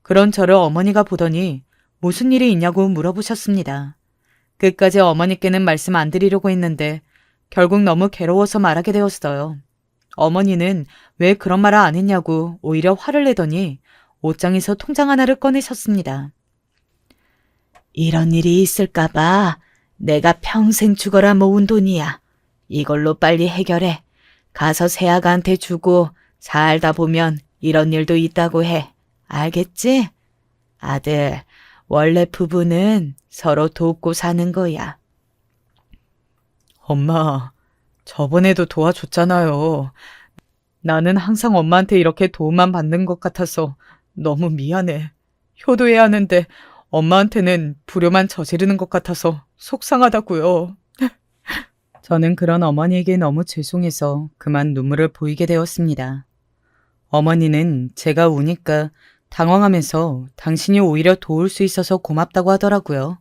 그런 저를 어머니가 보더니 무슨 일이 있냐고 물어보셨습니다. 끝까지 어머니께는 말씀 안 드리려고 했는데 결국 너무 괴로워서 말하게 되었어요. 어머니는 왜 그런 말을 안 했냐고 오히려 화를 내더니 옷장에서 통장 하나를 꺼내셨습니다. 이런 일이 있을까봐 내가 평생 죽어라 모은 돈이야. 이걸로 빨리 해결해. 가서 새아가한테 주고 살다 보면 이런 일도 있다고 해. 알겠지? 아들, 원래 부부는 서로 돕고 사는 거야. 엄마, 저번에도 도와줬잖아요. 나는 항상 엄마한테 이렇게 도움만 받는 것 같아서 너무 미안해. 효도해야 하는데 엄마한테는 불효만 저지르는 것 같아서 속상하다고요. 저는 그런 어머니에게 너무 죄송해서 그만 눈물을 보이게 되었습니다. 어머니는 제가 우니까 당황하면서 당신이 오히려 도울 수 있어서 고맙다고 하더라고요.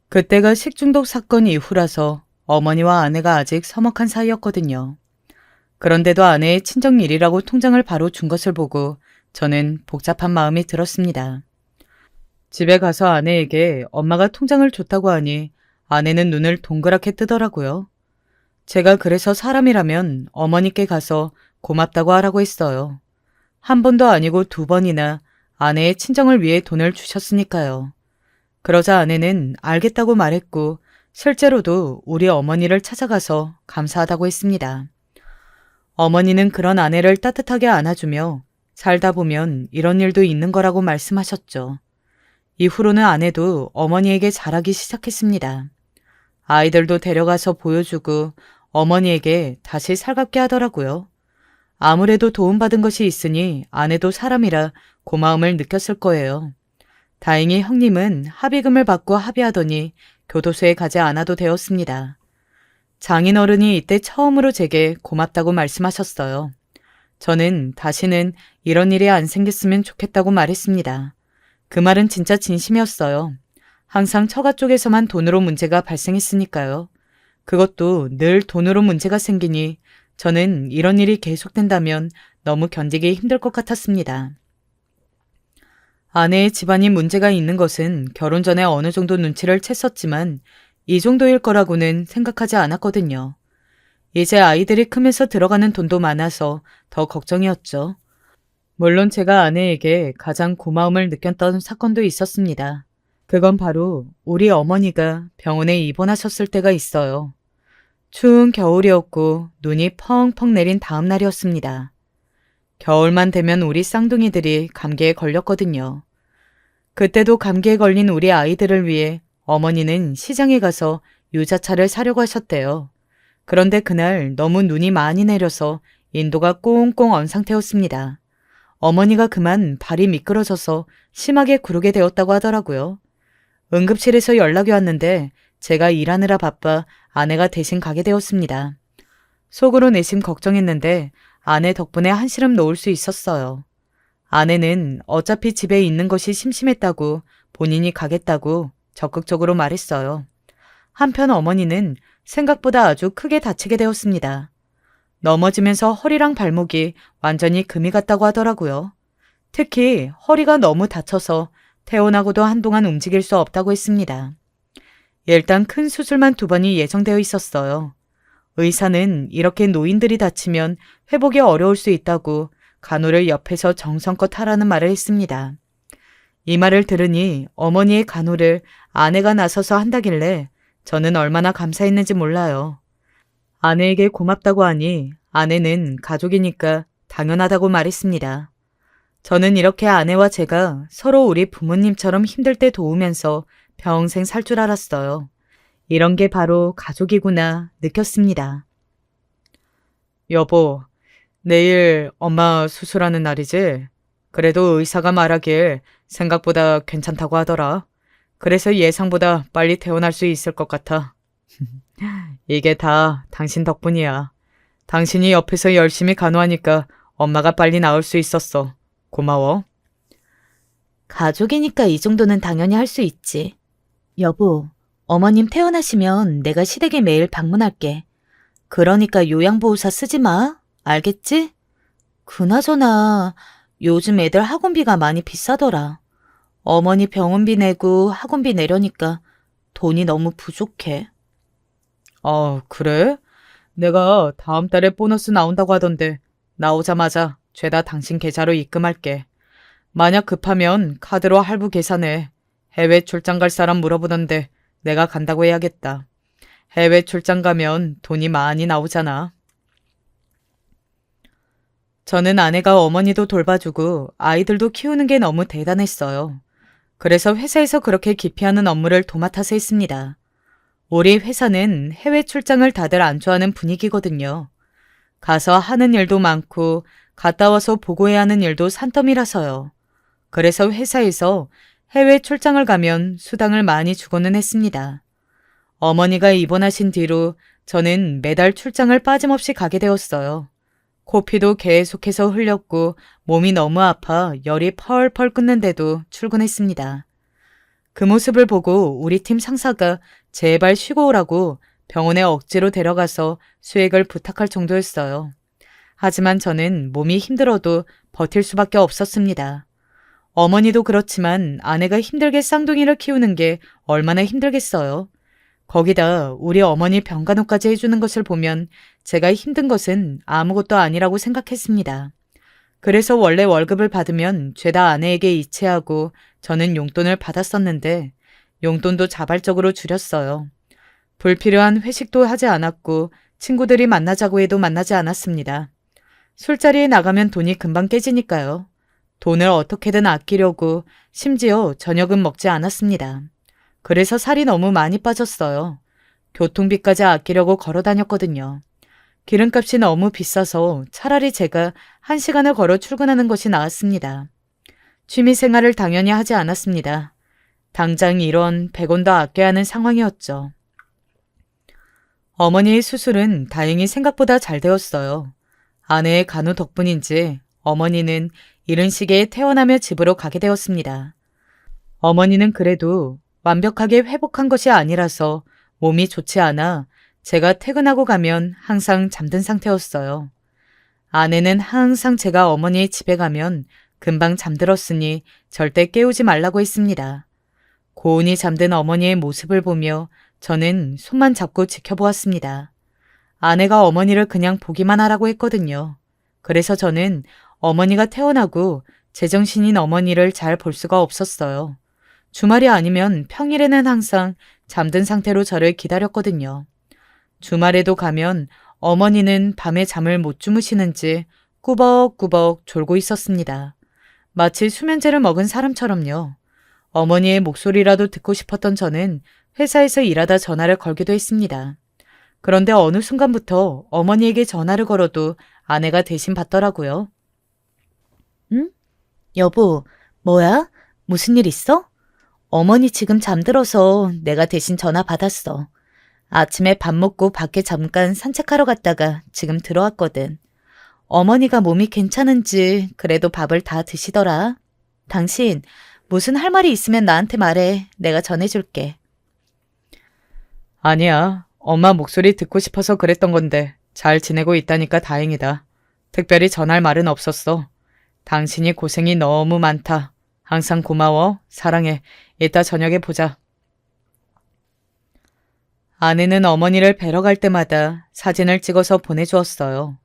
그때가 식중독 사건 이후라서 어머니와 아내가 아직 서먹한 사이였거든요. 그런데도 아내의 친정일이라고 통장을 바로 준 것을 보고 저는 복잡한 마음이 들었습니다. 집에 가서 아내에게 엄마가 통장을 줬다고 하니 아내는 눈을 동그랗게 뜨더라고요. 제가 그래서 사람이라면 어머니께 가서 고맙다고 하라고 했어요. 한 번도 아니고 2번이나 아내의 친정을 위해 돈을 주셨으니까요. 그러자 아내는 알겠다고 말했고 실제로도 우리 어머니를 찾아가서 감사하다고 했습니다. 어머니는 그런 아내를 따뜻하게 안아주며 살다 보면 이런 일도 있는 거라고 말씀하셨죠. 이후로는 아내도 어머니에게 잘하기 시작했습니다. 아이들도 데려가서 보여주고 어머니에게 다시 살갑게 하더라고요. 아무래도 도움받은 것이 있으니 아내도 사람이라 고마움을 느꼈을 거예요. 다행히 형님은 합의금을 받고 합의하더니 교도소에 가지 않아도 되었습니다. 장인어른이 이때 처음으로 제게 고맙다고 말씀하셨어요. 저는 다시는 이런 일이 안 생겼으면 좋겠다고 말했습니다. 그 말은 진짜 진심이었어요. 항상 처가 쪽에서만 돈으로 문제가 발생했으니까요. 그것도 늘 돈으로 문제가 생기니 저는 이런 일이 계속된다면 너무 견디기 힘들 것 같았습니다. 아내의 집안이 문제가 있는 것은 결혼 전에 어느 정도 눈치를 챘었지만 이 정도일 거라고는 생각하지 않았거든요. 이제 아이들이 크면서 들어가는 돈도 많아서 더 걱정이었죠. 물론 제가 아내에게 가장 고마움을 느꼈던 사건도 있었습니다. 그건 바로 우리 어머니가 병원에 입원하셨을 때가 있어요. 추운 겨울이었고 눈이 펑펑 내린 다음 날이었습니다. 겨울만 되면 우리 쌍둥이들이 감기에 걸렸거든요. 그때도 감기에 걸린 우리 아이들을 위해 어머니는 시장에 가서 유자차를 사려고 하셨대요. 그런데 그날 너무 눈이 많이 내려서 인도가 꽁꽁 언 상태였습니다. 어머니가 그만 발이 미끄러져서 심하게 구르게 되었다고 하더라고요. 응급실에서 연락이 왔는데 제가 일하느라 바빠 아내가 대신 가게 되었습니다. 속으로 내심 걱정했는데 아내 덕분에 한시름 놓을 수 있었어요. 아내는 어차피 집에 있는 것이 심심했다고 본인이 가겠다고 적극적으로 말했어요. 한편 어머니는 생각보다 아주 크게 다치게 되었습니다. 넘어지면서 허리랑 발목이 완전히 금이 갔다고 하더라고요. 특히 허리가 너무 다쳐서 태어나고도 한동안 움직일 수 없다고 했습니다. 일단 큰 수술만 2번이 예정되어 있었어요. 의사는 이렇게 노인들이 다치면 회복이 어려울 수 있다고 간호를 옆에서 정성껏 하라는 말을 했습니다. 이 말을 들으니 어머니의 간호를 아내가 나서서 한다길래 저는 얼마나 감사했는지 몰라요. 아내에게 고맙다고 하니 아내는 가족이니까 당연하다고 말했습니다. 저는 이렇게 아내와 제가 서로 우리 부모님처럼 힘들 때 도우면서 평생 살 줄 알았어요. 이런 게 바로 가족이구나 느꼈습니다. 여보, 내일 엄마 수술하는 날이지? 그래도 의사가 말하길 생각보다 괜찮다고 하더라. 그래서 예상보다 빨리 퇴원할 수 있을 것 같아. 이게 다 당신 덕분이야. 당신이 옆에서 열심히 간호하니까 엄마가 빨리 나을 수 있었어. 고마워. 가족이니까 이 정도는 당연히 할 수 있지. 여보, 어머님 퇴원하시면 내가 시댁에 매일 방문할게. 그러니까 요양보호사 쓰지 마. 알겠지? 그나저나 요즘 애들 학원비가 많이 비싸더라. 어머니 병원비 내고 학원비 내려니까 돈이 너무 부족해. 그래? 내가 다음 달에 보너스 나온다고 하던데 나오자마자 죄다 당신 계좌로 입금할게. 만약 급하면 카드로 할부 계산해. 해외 출장 갈 사람 물어보던데 내가 간다고 해야겠다. 해외 출장 가면 돈이 많이 나오잖아. 저는 아내가 어머니도 돌봐주고 아이들도 키우는 게 너무 대단했어요. 그래서 회사에서 그렇게 기피하는 업무를 도맡아서 했습니다. 우리 회사는 해외 출장을 다들 안 좋아하는 분위기거든요. 가서 하는 일도 많고 갔다 와서 보고해야 하는 일도 산더미라서요. 그래서 회사에서 해외 출장을 가면 수당을 많이 주고는 했습니다. 어머니가 입원하신 뒤로 저는 매달 출장을 빠짐없이 가게 되었어요. 코피도 계속해서 흘렸고 몸이 너무 아파 열이 펄펄 끓는데도 출근했습니다. 그 모습을 보고 우리 팀 상사가 제발 쉬고 오라고 병원에 억지로 데려가서 수액을 부탁할 정도였어요. 하지만 저는 몸이 힘들어도 버틸 수밖에 없었습니다. 어머니도 그렇지만 아내가 힘들게 쌍둥이를 키우는 게 얼마나 힘들겠어요. 거기다 우리 어머니 병간호까지 해주는 것을 보면 제가 힘든 것은 아무것도 아니라고 생각했습니다. 그래서 원래 월급을 받으면 죄다 아내에게 이체하고 저는 용돈을 받았었는데 용돈도 자발적으로 줄였어요. 불필요한 회식도 하지 않았고 친구들이 만나자고 해도 만나지 않았습니다. 술자리에 나가면 돈이 금방 깨지니까요. 돈을 어떻게든 아끼려고 심지어 저녁은 먹지 않았습니다. 그래서 살이 너무 많이 빠졌어요. 교통비까지 아끼려고 걸어 다녔거든요. 기름값이 너무 비싸서 차라리 제가 1시간을 걸어 출근하는 것이 나았습니다. 취미생활을 당연히 하지 않았습니다. 당장 이런 100원도 아껴야 하는 상황이었죠. 어머니의 수술은 다행히 생각보다 잘 되었어요. 아내의 간호 덕분인지 어머니는 이른 시기에 퇴원하며 집으로 가게 되었습니다. 어머니는 그래도 완벽하게 회복한 것이 아니라서 몸이 좋지 않아 제가 퇴근하고 가면 항상 잠든 상태였어요. 아내는 항상 제가 어머니의 집에 가면 금방 잠들었으니 절대 깨우지 말라고 했습니다. 고온이 잠든 어머니의 모습을 보며 저는 손만 잡고 지켜보았습니다. 아내가 어머니를 그냥 보기만 하라고 했거든요. 그래서 저는 어머니가 퇴원하고 제정신인 어머니를 잘 볼 수가 없었어요. 주말이 아니면 평일에는 항상 잠든 상태로 저를 기다렸거든요. 주말에도 가면 어머니는 밤에 잠을 못 주무시는지 꾸벅꾸벅 졸고 있었습니다. 마치 수면제를 먹은 사람처럼요. 어머니의 목소리라도 듣고 싶었던 저는 회사에서 일하다 전화를 걸기도 했습니다. 그런데 어느 순간부터 어머니에게 전화를 걸어도 아내가 대신 받더라고요. 응? 여보, 뭐야? 무슨 일 있어? 어머니 지금 잠들어서 내가 대신 전화 받았어. 아침에 밥 먹고 밖에 잠깐 산책하러 갔다가 지금 들어왔거든. 어머니가 몸이 괜찮은지 그래도 밥을 다 드시더라. 당신 무슨 할 말이 있으면 나한테 말해. 내가 전해줄게. 아니야. 엄마 목소리 듣고 싶어서 그랬던 건데 잘 지내고 있다니까 다행이다. 특별히 전할 말은 없었어. 당신이 고생이 너무 많다. 항상 고마워. 사랑해. 이따 저녁에 보자. 아내는 어머니를 뵈러 갈 때마다 사진을 찍어서 보내주었어요.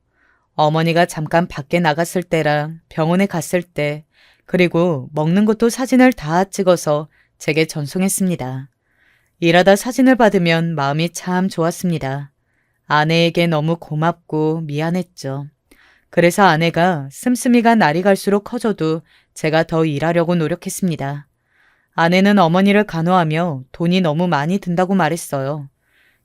어머니가 잠깐 밖에 나갔을 때랑 병원에 갔을 때, 그리고 먹는 것도 사진을 다 찍어서 제게 전송했습니다. 일하다 사진을 받으면 마음이 참 좋았습니다. 아내에게 너무 고맙고 미안했죠. 그래서 아내가 씀씀이가 날이 갈수록 커져도 제가 더 일하려고 노력했습니다. 아내는 어머니를 간호하며 돈이 너무 많이 든다고 말했어요.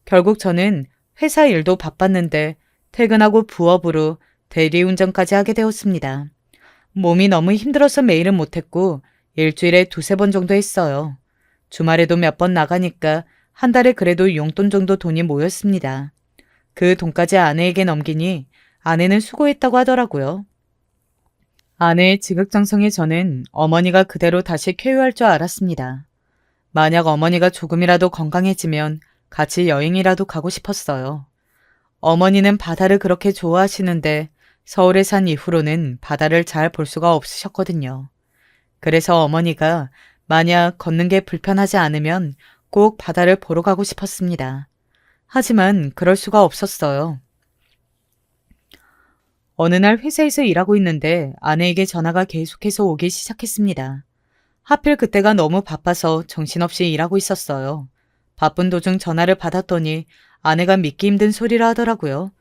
결국 저는 회사 일도 바빴는데 퇴근하고 부업으로 대리운전까지 하게 되었습니다. 몸이 너무 힘들어서 매일은 못했고 일주일에 2-3번 정도 했어요. 주말에도 몇 번 나가니까 한 달에 그래도 용돈 정도 돈이 모였습니다. 그 돈까지 아내에게 넘기니 아내는 수고했다고 하더라고요. 아내의 지극정성에 저는 어머니가 그대로 다시 쾌유할 줄 알았습니다. 만약 어머니가 조금이라도 건강해지면 같이 여행이라도 가고 싶었어요. 어머니는 바다를 그렇게 좋아하시는데 서울에 산 이후로는 바다를 잘 볼 수가 없으셨거든요. 그래서 어머니가 만약 걷는 게 불편하지 않으면 꼭 바다를 보러 가고 싶었습니다. 하지만 그럴 수가 없었어요. 어느 날 회사에서 일하고 있는데 아내에게 전화가 계속해서 오기 시작했습니다. 하필 그때가 너무 바빠서 정신없이 일하고 있었어요. 바쁜 도중 전화를 받았더니 아내가 믿기 힘든 소리를 하더라고요.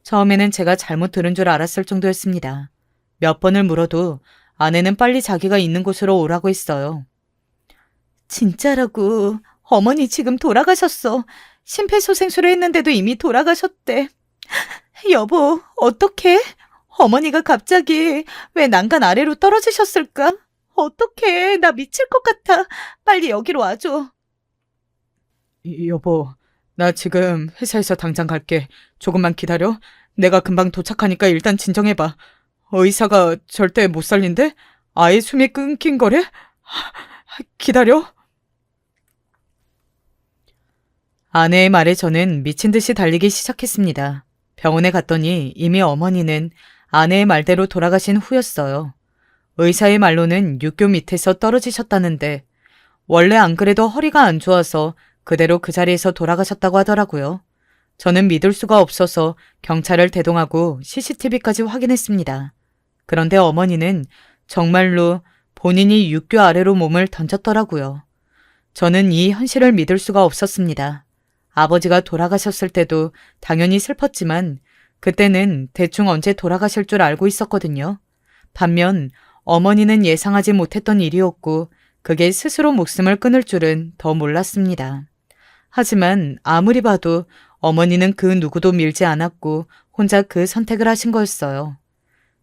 처음에는 제가 잘못 들은 줄 알았을 정도였습니다. 몇 번을 물어도 아내는 빨리 자기가 있는 곳으로 오라고 했어요. 진짜라고. 어머니 지금 돌아가셨어. 심폐소생술을 했는데도 이미 돌아가셨대. 여보, 어떡해? 어머니가 갑자기 왜 난간 아래로 떨어지셨을까? 어떡해. 나 미칠 것 같아. 빨리 여기로 와줘. 여보, 나 지금 회사에서 당장 갈게. 조금만 기다려. 내가 금방 도착하니까 일단 진정해봐. 의사가 절대 못 살린대? 아예 숨이 끊긴 거래? 기다려. 아내의 말에 저는 미친 듯이 달리기 시작했습니다. 병원에 갔더니 이미 어머니는 아내의 말대로 돌아가신 후였어요. 의사의 말로는 육교 밑에서 떨어지셨다는데 원래 안 그래도 허리가 안 좋아서 그대로 그 자리에서 돌아가셨다고 하더라고요. 저는 믿을 수가 없어서 경찰을 대동하고 CCTV까지 확인했습니다. 그런데 어머니는 정말로 본인이 육교 아래로 몸을 던졌더라고요. 저는 이 현실을 믿을 수가 없었습니다. 아버지가 돌아가셨을 때도 당연히 슬펐지만 그때는 대충 언제 돌아가실 줄 알고 있었거든요. 반면 어머니는 예상하지 못했던 일이었고 그게 스스로 목숨을 끊을 줄은 더 몰랐습니다. 하지만 아무리 봐도 어머니는 그 누구도 밀지 않았고 혼자 그 선택을 하신 거였어요.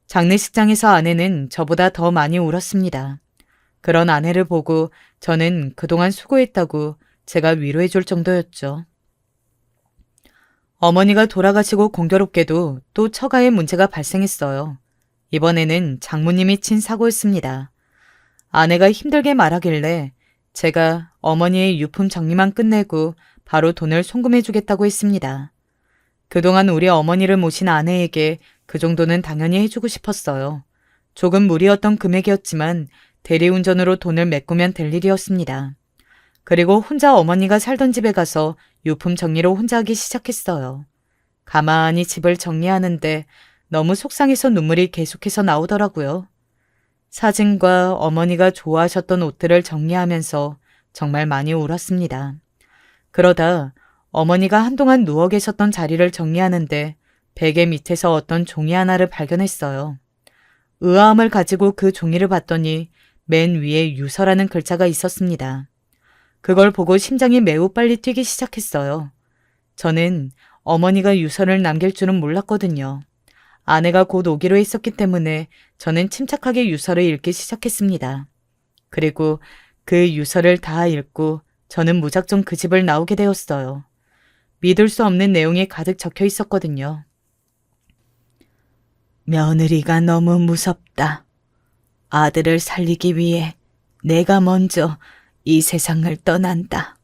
장례식장에서 아내는 저보다 더 많이 울었습니다. 그런 아내를 보고 저는 그동안 수고했다고 제가 위로해 줄 정도였죠. 어머니가 돌아가시고 공교롭게도 또 처가에 문제가 발생했어요. 이번에는 장모님이 친 사고였습니다. 아내가 힘들게 말하길래 제가 어머니의 유품 정리만 끝내고 바로 돈을 송금해 주겠다고 했습니다. 그동안 우리 어머니를 모신 아내에게 그 정도는 당연히 해주고 싶었어요. 조금 무리였던 금액이었지만 대리운전으로 돈을 메꾸면 될 일이었습니다. 그리고 혼자 어머니가 살던 집에 가서 유품 정리를 혼자 하기 시작했어요. 가만히 집을 정리하는데 너무 속상해서 눈물이 계속해서 나오더라고요. 사진과 어머니가 좋아하셨던 옷들을 정리하면서 정말 많이 울었습니다. 그러다 어머니가 한동안 누워 계셨던 자리를 정리하는데 베개 밑에서 어떤 종이 하나를 발견했어요. 의아함을 가지고 그 종이를 봤더니 맨 위에 유서라는 글자가 있었습니다. 그걸 보고 심장이 매우 빨리 뛰기 시작했어요. 저는 어머니가 유서를 남길 줄은 몰랐거든요. 아내가 곧 오기로 했었기 때문에 저는 침착하게 유서를 읽기 시작했습니다. 그리고 그 유서를 다 읽고 저는 무작정 그 집을 나오게 되었어요. 믿을 수 없는 내용이 가득 적혀 있었거든요. 며느리가 너무 무섭다. 아들을 살리기 위해 내가 먼저 이 세상을 떠난다.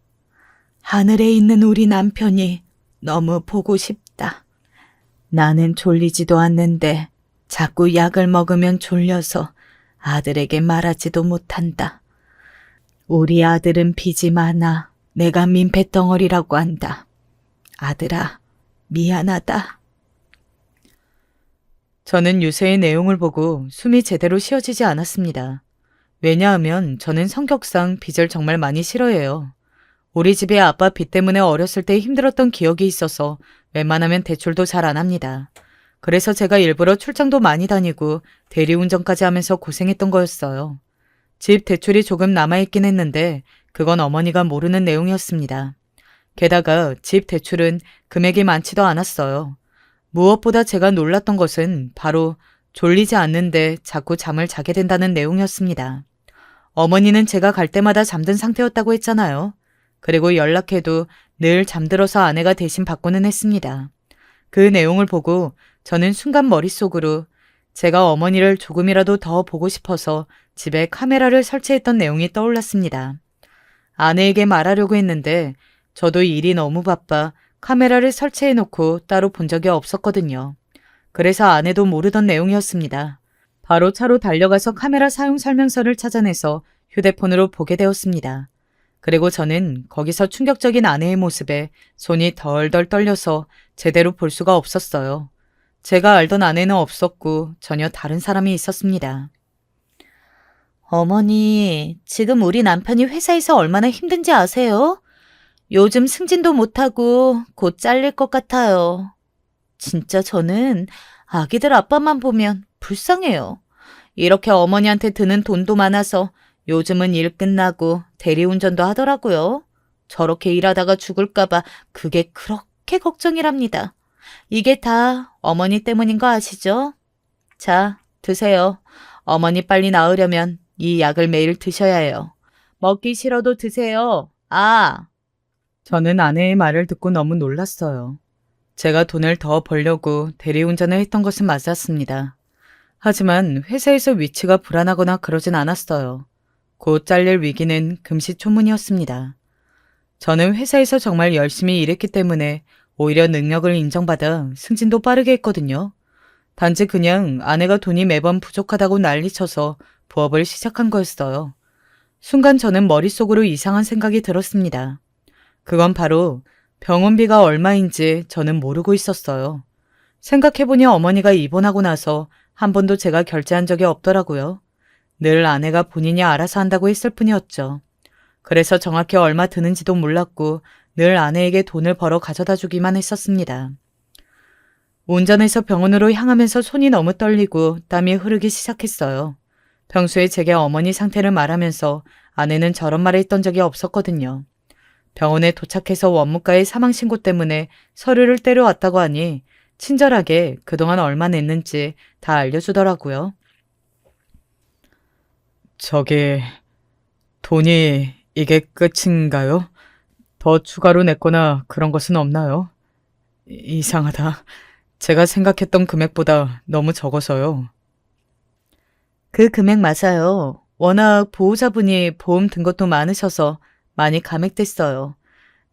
하늘에 있는 우리 남편이 너무 보고 싶다. 나는 졸리지도 않는데 자꾸 약을 먹으면 졸려서 아들에게 말하지도 못한다. 우리 아들은 빚이 많아 내가 민폐덩어리라고 한다. 아들아, 미안하다. 저는 유서의 내용을 보고 숨이 제대로 쉬어지지 않았습니다. 왜냐하면 저는 성격상 빚을 정말 많이 싫어해요. 우리 집에 아빠 빚 때문에 어렸을 때 힘들었던 기억이 있어서 웬만하면 대출도 잘 안 합니다. 그래서 제가 일부러 출장도 많이 다니고 대리운전까지 하면서 고생했던 거였어요. 집 대출이 조금 남아있긴 했는데 그건 어머니가 모르는 내용이었습니다. 게다가 집 대출은 금액이 많지도 않았어요. 무엇보다 제가 놀랐던 것은 바로 졸리지 않는데 자꾸 잠을 자게 된다는 내용이었습니다. 어머니는 제가 갈 때마다 잠든 상태였다고 했잖아요. 그리고 연락해도 늘 잠들어서 아내가 대신 받고는 했습니다. 그 내용을 보고 저는 순간 머릿속으로 제가 어머니를 조금이라도 더 보고 싶어서 집에 카메라를 설치했던 내용이 떠올랐습니다. 아내에게 말하려고 했는데 저도 일이 너무 바빠 카메라를 설치해놓고 따로 본 적이 없었거든요. 그래서 아내도 모르던 내용이었습니다. 바로 차로 달려가서 카메라 사용 설명서를 찾아내서 휴대폰으로 보게 되었습니다. 그리고 저는 거기서 충격적인 아내의 모습에 손이 덜덜 떨려서 제대로 볼 수가 없었어요. 제가 알던 아내는 없었고 전혀 다른 사람이 있었습니다. 어머니, 지금 우리 남편이 회사에서 얼마나 힘든지 아세요? 요즘 승진도 못하고 곧 잘릴 것 같아요. 진짜 저는 아기들 아빠만 보면 불쌍해요. 이렇게 어머니한테 드는 돈도 많아서 요즘은 일 끝나고 대리운전도 하더라고요. 저렇게 일하다가 죽을까봐 그게 그렇게 걱정이랍니다. 이게 다 어머니 때문인 거 아시죠? 자, 드세요. 어머니 빨리 나으려면 이 약을 매일 드셔야 해요. 먹기 싫어도 드세요. 저는 아내의 말을 듣고 너무 놀랐어요. 제가 돈을 더 벌려고 대리운전을 했던 것은 맞았습니다. 하지만 회사에서 위치가 불안하거나 그러진 않았어요. 곧 잘릴 위기는 금시초문이었습니다. 저는 회사에서 정말 열심히 일했기 때문에 오히려 능력을 인정받아 승진도 빠르게 했거든요. 단지 그냥 아내가 돈이 매번 부족하다고 난리쳐서 부업을 시작한 거였어요. 순간 저는 머릿속으로 이상한 생각이 들었습니다. 그건 바로 병원비가 얼마인지 저는 모르고 있었어요. 생각해보니 어머니가 입원하고 나서 한 번도 제가 결제한 적이 없더라고요. 늘 아내가 본인이 알아서 한다고 했을 뿐이었죠. 그래서 정확히 얼마 드는지도 몰랐고 늘 아내에게 돈을 벌어 가져다 주기만 했었습니다. 운전해서 병원으로 향하면서 손이 너무 떨리고 땀이 흐르기 시작했어요. 평소에 제게 어머니 상태를 말하면서 아내는 저런 말을 했던 적이 없었거든요. 병원에 도착해서 원무과의 사망신고 때문에 서류를 떼려왔다고 하니 친절하게 그동안 얼마 냈는지 다 알려주더라고요. 저기, 돈이 이게 끝인가요? 더 추가로 냈거나 그런 것은 없나요? 이상하다. 제가 생각했던 금액보다 너무 적어서요. 그 금액 맞아요. 워낙 보호자분이 보험 든 것도 많으셔서 많이 감액됐어요.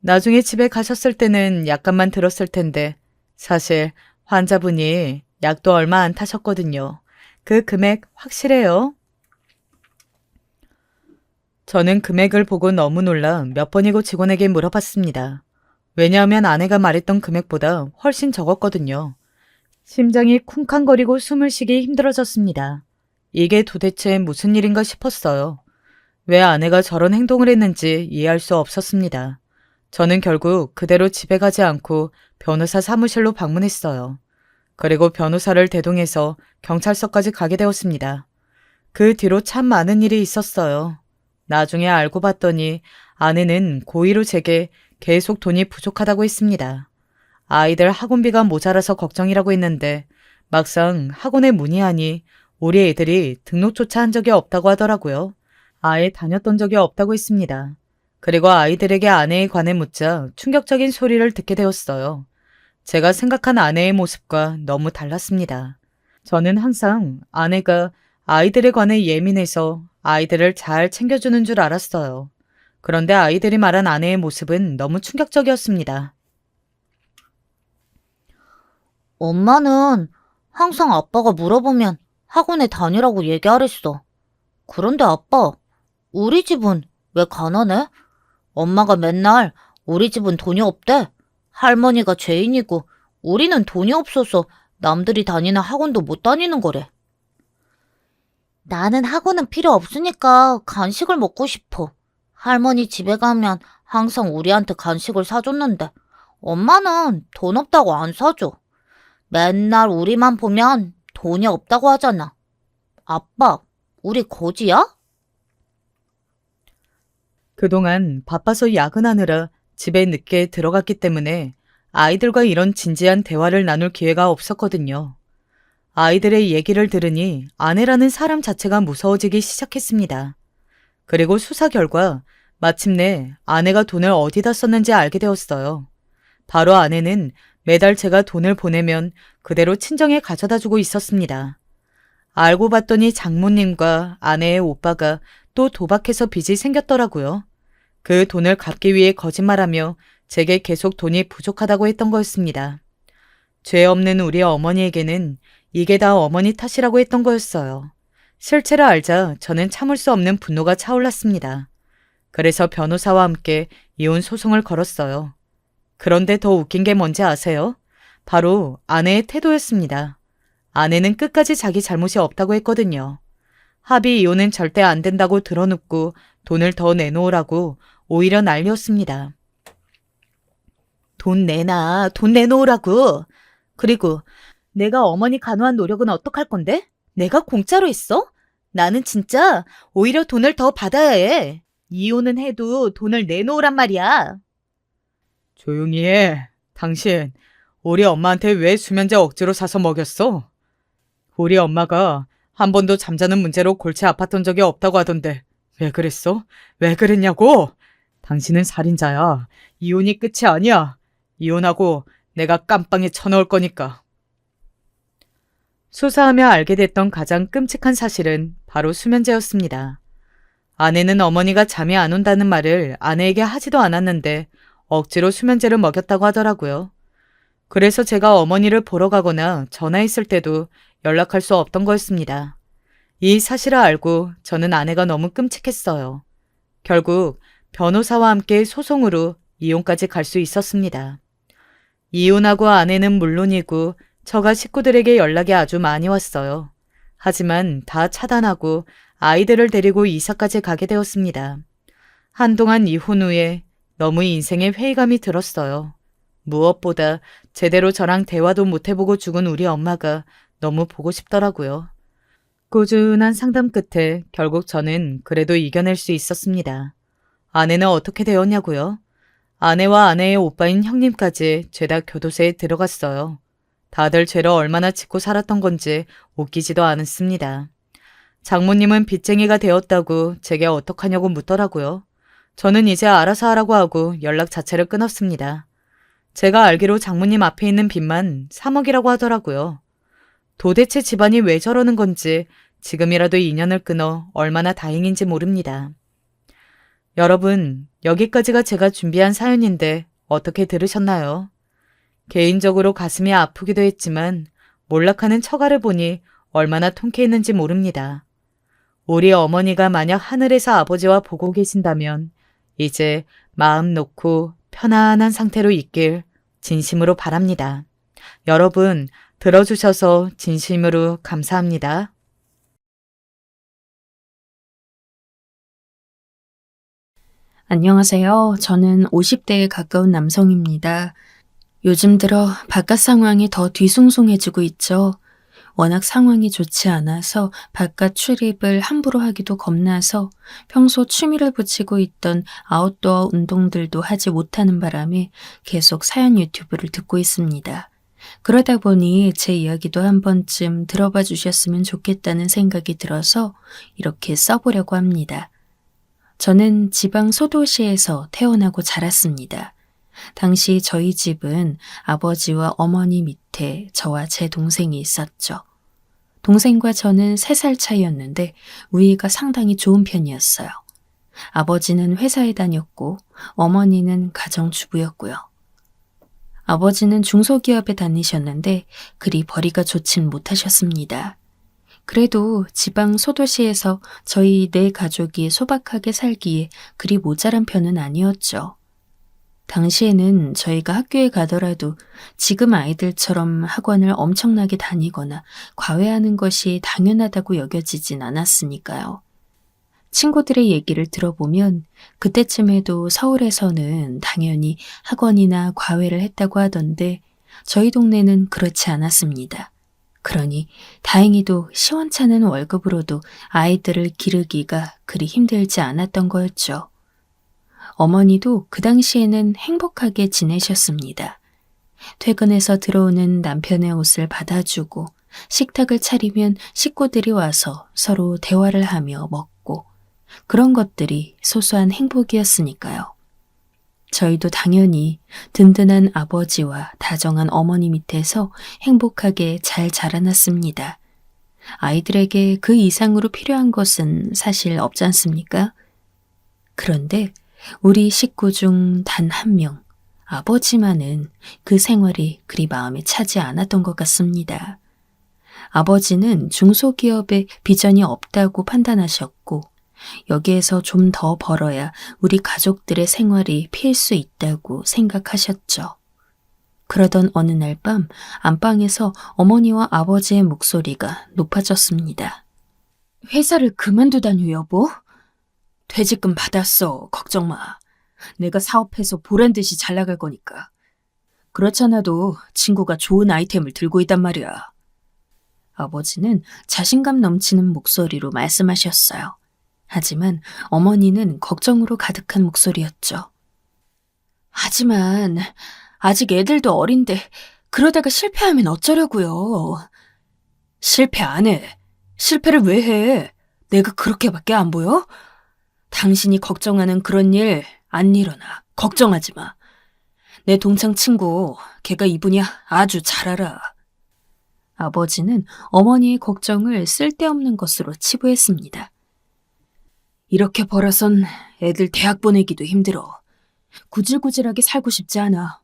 나중에 집에 가셨을 때는 약간만 들었을 텐데 사실 환자분이 약도 얼마 안 타셨거든요. 그 금액 확실해요? 저는 금액을 보고 너무 놀라 몇 번이고 직원에게 물어봤습니다. 왜냐하면 아내가 말했던 금액보다 훨씬 적었거든요. 심장이 쿵쾅거리고 숨을 쉬기 힘들어졌습니다. 이게 도대체 무슨 일인가 싶었어요. 왜 아내가 저런 행동을 했는지 이해할 수 없었습니다. 저는 결국 그대로 집에 가지 않고 변호사 사무실로 방문했어요. 그리고 변호사를 대동해서 경찰서까지 가게 되었습니다. 그 뒤로 참 많은 일이 있었어요. 나중에 알고 봤더니 아내는 고의로 제게 계속 돈이 부족하다고 했습니다. 아이들 학원비가 모자라서 걱정이라고 했는데 막상 학원에 문의하니 우리 애들이 등록조차 한 적이 없다고 하더라고요. 아예 다녔던 적이 없다고 했습니다. 그리고 아이들에게 아내에 관해 묻자 충격적인 소리를 듣게 되었어요. 제가 생각한 아내의 모습과 너무 달랐습니다. 저는 항상 아내가 아이들에 관해 예민해서 아이들을 잘 챙겨주는 줄 알았어요. 그런데 아이들이 말한 아내의 모습은 너무 충격적이었습니다. 엄마는 항상 아빠가 물어보면 학원에 다니라고 얘기하랬어. 그런데 아빠, 우리 집은 왜 가난해? 엄마가 맨날 우리 집은 돈이 없대. 할머니가 죄인이고 우리는 돈이 없어서 남들이 다니는 학원도 못 다니는 거래. 나는 학원은 필요 없으니까 간식을 먹고 싶어. 할머니 집에 가면 항상 우리한테 간식을 사줬는데 엄마는 돈 없다고 안 사줘. 맨날 우리만 보면 돈이 없다고 하잖아. 아빠, 우리 거지야? 그동안 바빠서 야근하느라 집에 늦게 들어갔기 때문에 아이들과 이런 진지한 대화를 나눌 기회가 없었거든요. 아이들의 얘기를 들으니 아내라는 사람 자체가 무서워지기 시작했습니다. 그리고 수사 결과 마침내 아내가 돈을 어디다 썼는지 알게 되었어요. 바로 아내는 매달 제가 돈을 보내면 그대로 친정에 가져다 주고 있었습니다. 알고 봤더니 장모님과 아내의 오빠가 또 도박해서 빚이 생겼더라고요. 그 돈을 갚기 위해 거짓말하며 제게 계속 돈이 부족하다고 했던 거였습니다. 죄 없는 우리 어머니에게는 이게 다 어머니 탓이라고 했던 거였어요. 실체를 알자 저는 참을 수 없는 분노가 차올랐습니다. 그래서 변호사와 함께 이혼 소송을 걸었어요. 그런데 더 웃긴 게 뭔지 아세요? 바로 아내의 태도였습니다. 아내는 끝까지 자기 잘못이 없다고 했거든요. 합의 이혼은 절대 안 된다고 드러눕고 돈을 더 내놓으라고 오히려 난리였습니다. 돈 내놔, 돈 내놓으라고. 그리고 내가 어머니 간호한 노력은 어떡할 건데? 내가 공짜로 했어? 나는 진짜 오히려 돈을 더 받아야 해. 이혼은 해도 돈을 내놓으란 말이야. 조용히 해. 당신, 우리 엄마한테 왜 수면제 억지로 사서 먹였어? 우리 엄마가 한 번도 잠자는 문제로 골치 아팠던 적이 없다고 하던데 왜 그랬어? 왜 그랬냐고? 당신은 살인자야. 이혼이 끝이 아니야. 이혼하고 내가 깜빵에 쳐넣을 거니까. 수사하며 알게 됐던 가장 끔찍한 사실은 바로 수면제였습니다. 아내는 어머니가 잠이 안 온다는 말을 아내에게 하지도 않았는데 억지로 수면제를 먹였다고 하더라고요. 그래서 제가 어머니를 보러 가거나 전화했을 때도 연락할 수 없던 거였습니다. 이 사실을 알고 저는 아내가 너무 끔찍했어요. 결국 변호사와 함께 소송으로 이혼까지 갈 수 있었습니다. 이혼하고 아내는 물론이고 저가 식구들에게 연락이 아주 많이 왔어요. 하지만 다 차단하고 아이들을 데리고 이사까지 가게 되었습니다. 한동안 이혼 후에 너무 인생에 회의감이 들었어요. 무엇보다 제대로 저랑 대화도 못 해보고 죽은 우리 엄마가 너무 보고 싶더라고요. 꾸준한 상담 끝에 결국 저는 그래도 이겨낼 수 있었습니다. 아내는 어떻게 되었냐고요? 아내와 아내의 오빠인 형님까지 죄다 교도소에 들어갔어요. 다들 죄를 얼마나 짓고 살았던 건지 웃기지도 않았습니다. 장모님은 빚쟁이가 되었다고 제게 어떡하냐고 묻더라고요. 저는 이제 알아서 하라고 하고 연락 자체를 끊었습니다. 제가 알기로 장모님 앞에 있는 빚만 3억이라고 하더라고요. 도대체 집안이 왜 저러는 건지 지금이라도 인연을 끊어 얼마나 다행인지 모릅니다. 여러분, 여기까지가 제가 준비한 사연인데 어떻게 들으셨나요? 개인적으로 가슴이 아프기도 했지만 몰락하는 처가를 보니 얼마나 통쾌했는지 모릅니다. 우리 어머니가 만약 하늘에서 아버지와 보고 계신다면 이제 마음 놓고 편안한 상태로 있길 진심으로 바랍니다. 여러분, 들어주셔서 진심으로 감사합니다. 안녕하세요. 저는 50대에 가까운 남성입니다. 요즘 들어 바깥 상황이 더 뒤숭숭해지고 있죠. 워낙 상황이 좋지 않아서 바깥 출입을 함부로 하기도 겁나서 평소 취미를 붙이고 있던 아웃도어 운동들도 하지 못하는 바람에 계속 사연 유튜브를 듣고 있습니다. 그러다 보니 제 이야기도 한 번쯤 들어봐 주셨으면 좋겠다는 생각이 들어서 이렇게 써보려고 합니다. 저는 지방 소도시에서 태어나고 자랐습니다. 당시 저희 집은 아버지와 어머니 밑에 저와 제 동생이 있었죠. 동생과 저는 3살 차이였는데 우위가 상당히 좋은 편이었어요. 아버지는 회사에 다녔고 어머니는 가정주부였고요. 아버지는 중소기업에 다니셨는데 그리 벌이가 좋진 못하셨습니다. 그래도 지방 소도시에서 저희 4가족이 소박하게 살기에 그리 모자란 편은 아니었죠. 당시에는 저희가 학교에 가더라도 지금 아이들처럼 학원을 엄청나게 다니거나 과외하는 것이 당연하다고 여겨지진 않았으니까요. 친구들의 얘기를 들어보면 그때쯤에도 서울에서는 당연히 학원이나 과외를 했다고 하던데 저희 동네는 그렇지 않았습니다. 그러니 다행히도 시원찮은 월급으로도 아이들을 기르기가 그리 힘들지 않았던 거였죠. 어머니도 그 당시에는 행복하게 지내셨습니다. 퇴근해서 들어오는 남편의 옷을 받아주고 식탁을 차리면 식구들이 와서 서로 대화를 하며 먹고 그런 것들이 소소한 행복이었으니까요. 저희도 당연히 든든한 아버지와 다정한 어머니 밑에서 행복하게 잘 자라났습니다. 아이들에게 그 이상으로 필요한 것은 사실 없지 않습니까? 그런데 우리 식구 중 단 한 명, 아버지만은 그 생활이 그리 마음에 차지 않았던 것 같습니다. 아버지는 중소기업에 비전이 없다고 판단하셨고 여기에서 좀 더 벌어야 우리 가족들의 생활이 피할 수 있다고 생각하셨죠. 그러던 어느 날 밤 안방에서 어머니와 아버지의 목소리가 높아졌습니다. 회사를 그만두다니 여보? 퇴직금 받았어. 걱정 마. 내가 사업해서 보란 듯이 잘 나갈 거니까. 그렇잖아도 친구가 좋은 아이템을 들고 있단 말이야. 아버지는 자신감 넘치는 목소리로 말씀하셨어요. 하지만 어머니는 걱정으로 가득한 목소리였죠. 하지만 아직 애들도 어린데 그러다가 실패하면 어쩌려고요. 실패 안 해. 실패를 왜 해? 내가 그렇게밖에 안 보여? 당신이 걱정하는 그런 일 안 일어나. 걱정하지 마. 내 동창 친구, 걔가 이분이야 아주 잘 알아. 아버지는 어머니의 걱정을 쓸데없는 것으로 치부했습니다. 이렇게 벌어선 애들 대학 보내기도 힘들어. 구질구질하게 살고 싶지 않아.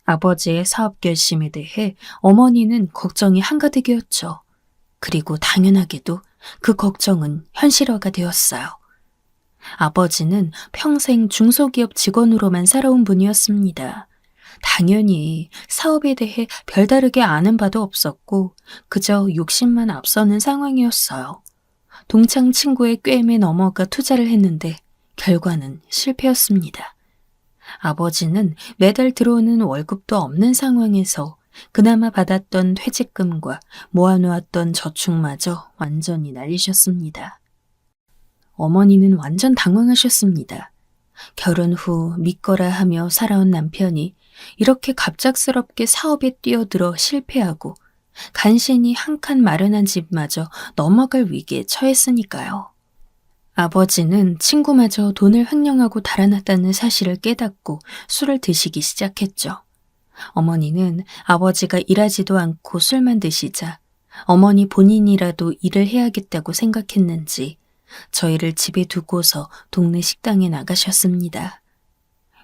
아버지의 사업 결심에 대해 어머니는 걱정이 한가득이었죠. 그리고 당연하게도 그 걱정은 현실화가 되었어요. 아버지는 평생 중소기업 직원으로만 살아온 분이었습니다. 당연히 사업에 대해 별다르게 아는 바도 없었고 그저 욕심만 앞서는 상황이었어요. 동창 친구의 꿰매에 넘어가 투자를 했는데 결과는 실패였습니다. 아버지는 매달 들어오는 월급도 없는 상황에서 그나마 받았던 퇴직금과 모아놓았던 저축마저 완전히 날리셨습니다. 어머니는 완전 당황하셨습니다. 결혼 후 믿거라 하며 살아온 남편이 이렇게 갑작스럽게 사업에 뛰어들어 실패하고 간신히 한 칸 마련한 집마저 넘어갈 위기에 처했으니까요. 아버지는 친구마저 돈을 횡령하고 달아났다는 사실을 깨닫고 술을 드시기 시작했죠. 어머니는 아버지가 일하지도 않고 술만 드시자 어머니 본인이라도 일을 해야겠다고 생각했는지 저희를 집에 두고서 동네 식당에 나가셨습니다.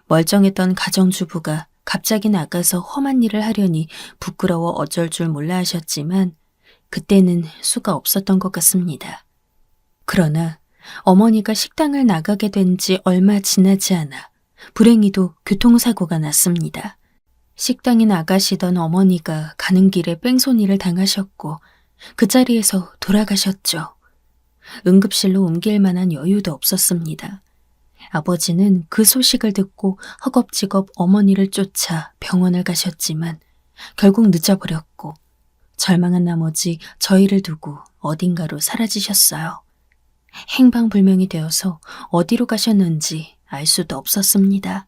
멀쩡했던 가정주부가 갑자기 나가서 험한 일을 하려니 부끄러워 어쩔 줄 몰라 하셨지만 그때는 수가 없었던 것 같습니다. 그러나 어머니가 식당을 나가게 된 지 얼마 지나지 않아 불행히도 교통사고가 났습니다. 식당에 나가시던 어머니가 가는 길에 뺑소니를 당하셨고 그 자리에서 돌아가셨죠. 응급실로 옮길 만한 여유도 없었습니다. 아버지는 그 소식을 듣고 허겁지겁 어머니를 쫓아 병원을 가셨지만 결국 늦어버렸고 절망한 나머지 저희를 두고 어딘가로 사라지셨어요. 행방불명이 되어서 어디로 가셨는지 알 수도 없었습니다.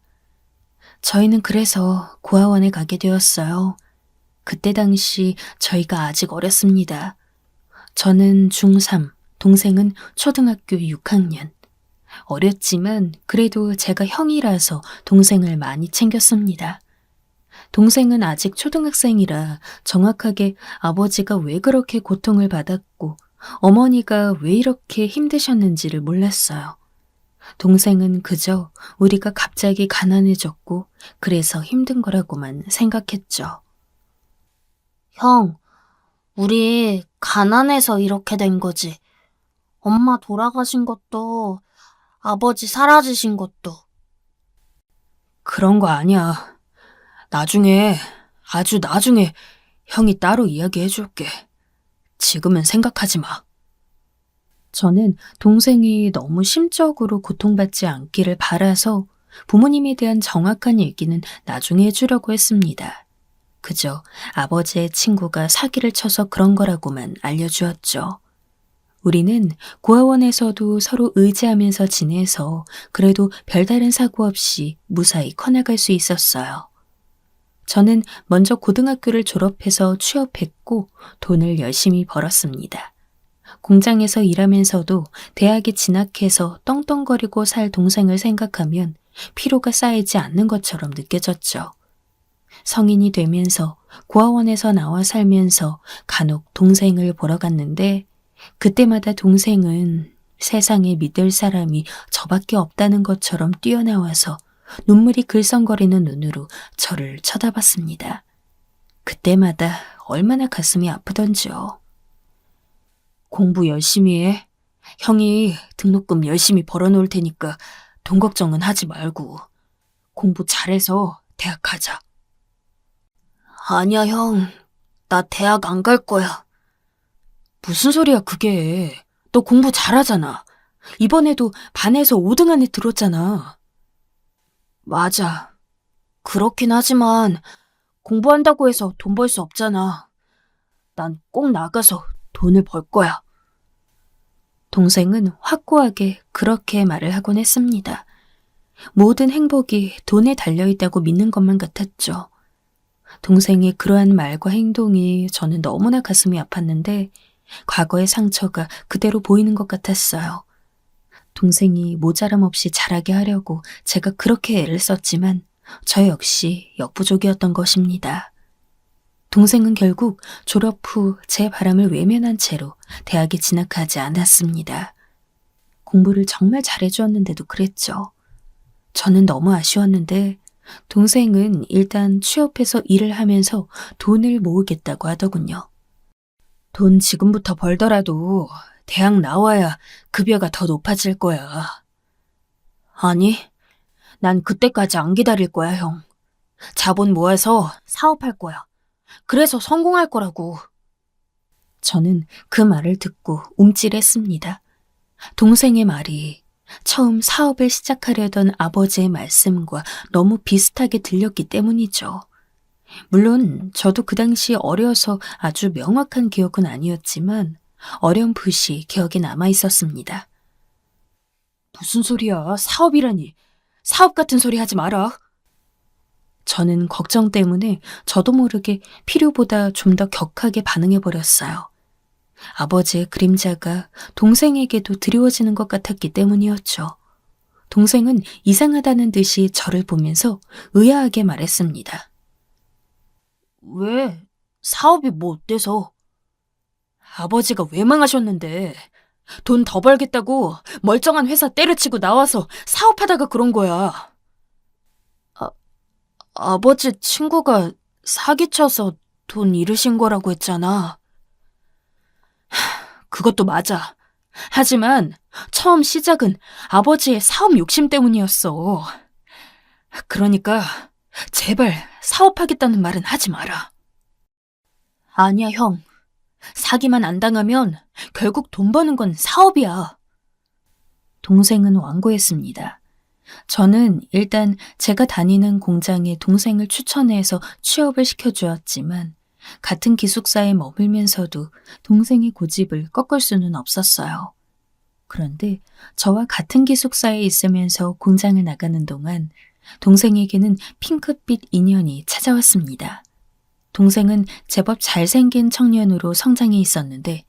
저희는 그래서 고아원에 가게 되었어요. 그때 당시 저희가 아직 어렸습니다. 저는 중3, 동생은 초등학교 6학년. 어렸지만 그래도 제가 형이라서 동생을 많이 챙겼습니다. 동생은 아직 초등학생이라 정확하게 아버지가 왜 그렇게 고통을 받았고 어머니가 왜 이렇게 힘드셨는지를 몰랐어요. 동생은 그저 우리가 갑자기 가난해졌고 그래서 힘든 거라고만 생각했죠. 형, 우리 가난해서 이렇게 된 거지. 엄마 돌아가신 것도, 아버지 사라지신 것도. 그런 거 아니야. 나중에, 아주 나중에 형이 따로 이야기해줄게. 지금은 생각하지 마. 저는 동생이 너무 심적으로 고통받지 않기를 바라서 부모님에 대한 정확한 얘기는 나중에 해주려고 했습니다. 그저 아버지의 친구가 사기를 쳐서 그런 거라고만 알려주었죠. 우리는 고아원에서도 서로 의지하면서 지내서 그래도 별다른 사고 없이 무사히 커나갈 수 있었어요. 저는 먼저 고등학교를 졸업해서 취업했고 돈을 열심히 벌었습니다. 공장에서 일하면서도 대학에 진학해서 떵떵거리고 살 동생을 생각하면 피로가 쌓이지 않는 것처럼 느껴졌죠. 성인이 되면서 고아원에서 나와 살면서 간혹 동생을 보러 갔는데 그때마다 동생은 세상에 믿을 사람이 저밖에 없다는 것처럼 뛰어나와서 눈물이 글썽거리는 눈으로 저를 쳐다봤습니다. 그때마다 얼마나 가슴이 아프던지요. 공부 열심히 해. 형이 등록금 열심히 벌어놓을 테니까 돈 걱정은 하지 말고 공부 잘해서 대학 가자. 아니야, 형. 나 대학 안 갈 거야. 무슨 소리야 그게. 너 공부 잘하잖아. 이번에도 반에서 5등 안에 들었잖아. 맞아. 그렇긴 하지만 공부한다고 해서 돈 벌 수 없잖아. 난 꼭 나가서 돈을 벌 거야. 동생은 확고하게 그렇게 말을 하곤 했습니다. 모든 행복이 돈에 달려있다고 믿는 것만 같았죠. 동생의 그러한 말과 행동이 저는 너무나 가슴이 아팠는데 과거의 상처가 그대로 보이는 것 같았어요. 동생이 모자람 없이 자라게 하려고 제가 그렇게 애를 썼지만 저 역시 역부족이었던 것입니다. 동생은 결국 졸업 후 제 바람을 외면한 채로 대학에 진학하지 않았습니다. 공부를 정말 잘해주었는데도 그랬죠. 저는 너무 아쉬웠는데 동생은 일단 취업해서 일을 하면서 돈을 모으겠다고 하더군요. 돈 지금부터 벌더라도 대학 나와야 급여가 더 높아질 거야. 아니, 난 그때까지 안 기다릴 거야, 형. 자본 모아서 사업할 거야. 그래서 성공할 거라고. 저는 그 말을 듣고 움찔했습니다. 동생의 말이 처음 사업을 시작하려던 아버지의 말씀과 너무 비슷하게 들렸기 때문이죠. 물론 저도 그 당시 어려서 아주 명확한 기억은 아니었지만 어렴풋이 기억에 남아 있었습니다. 무슨 소리야? 사업이라니. 사업 같은 소리 하지 마라. 저는 걱정 때문에 저도 모르게 필요보다 좀 더 격하게 반응해버렸어요. 아버지의 그림자가 동생에게도 드리워지는 것 같았기 때문이었죠. 동생은 이상하다는 듯이 저를 보면서 의아하게 말했습니다. 왜? 사업이 뭐 어때서? 아버지가 왜 망하셨는데 돈 더 벌겠다고 멀쩡한 회사 때려치고 나와서 사업하다가 그런 거야. 아버지 친구가 사기쳐서 돈 잃으신 거라고 했잖아. 그것도 맞아. 하지만 처음 시작은 아버지의 사업 욕심 때문이었어. 그러니까 제발 사업하겠다는 말은 하지 마라. 아니야, 형. 사기만 안 당하면 결국 돈 버는 건 사업이야. 동생은 완고했습니다. 저는 일단 제가 다니는 공장에 동생을 추천해서 취업을 시켜주었지만 같은 기숙사에 머물면서도 동생의 고집을 꺾을 수는 없었어요. 그런데 저와 같은 기숙사에 있으면서 공장을 나가는 동안 동생에게는 핑크빛 인연이 찾아왔습니다. 동생은 제법 잘생긴 청년으로 성장해 있었는데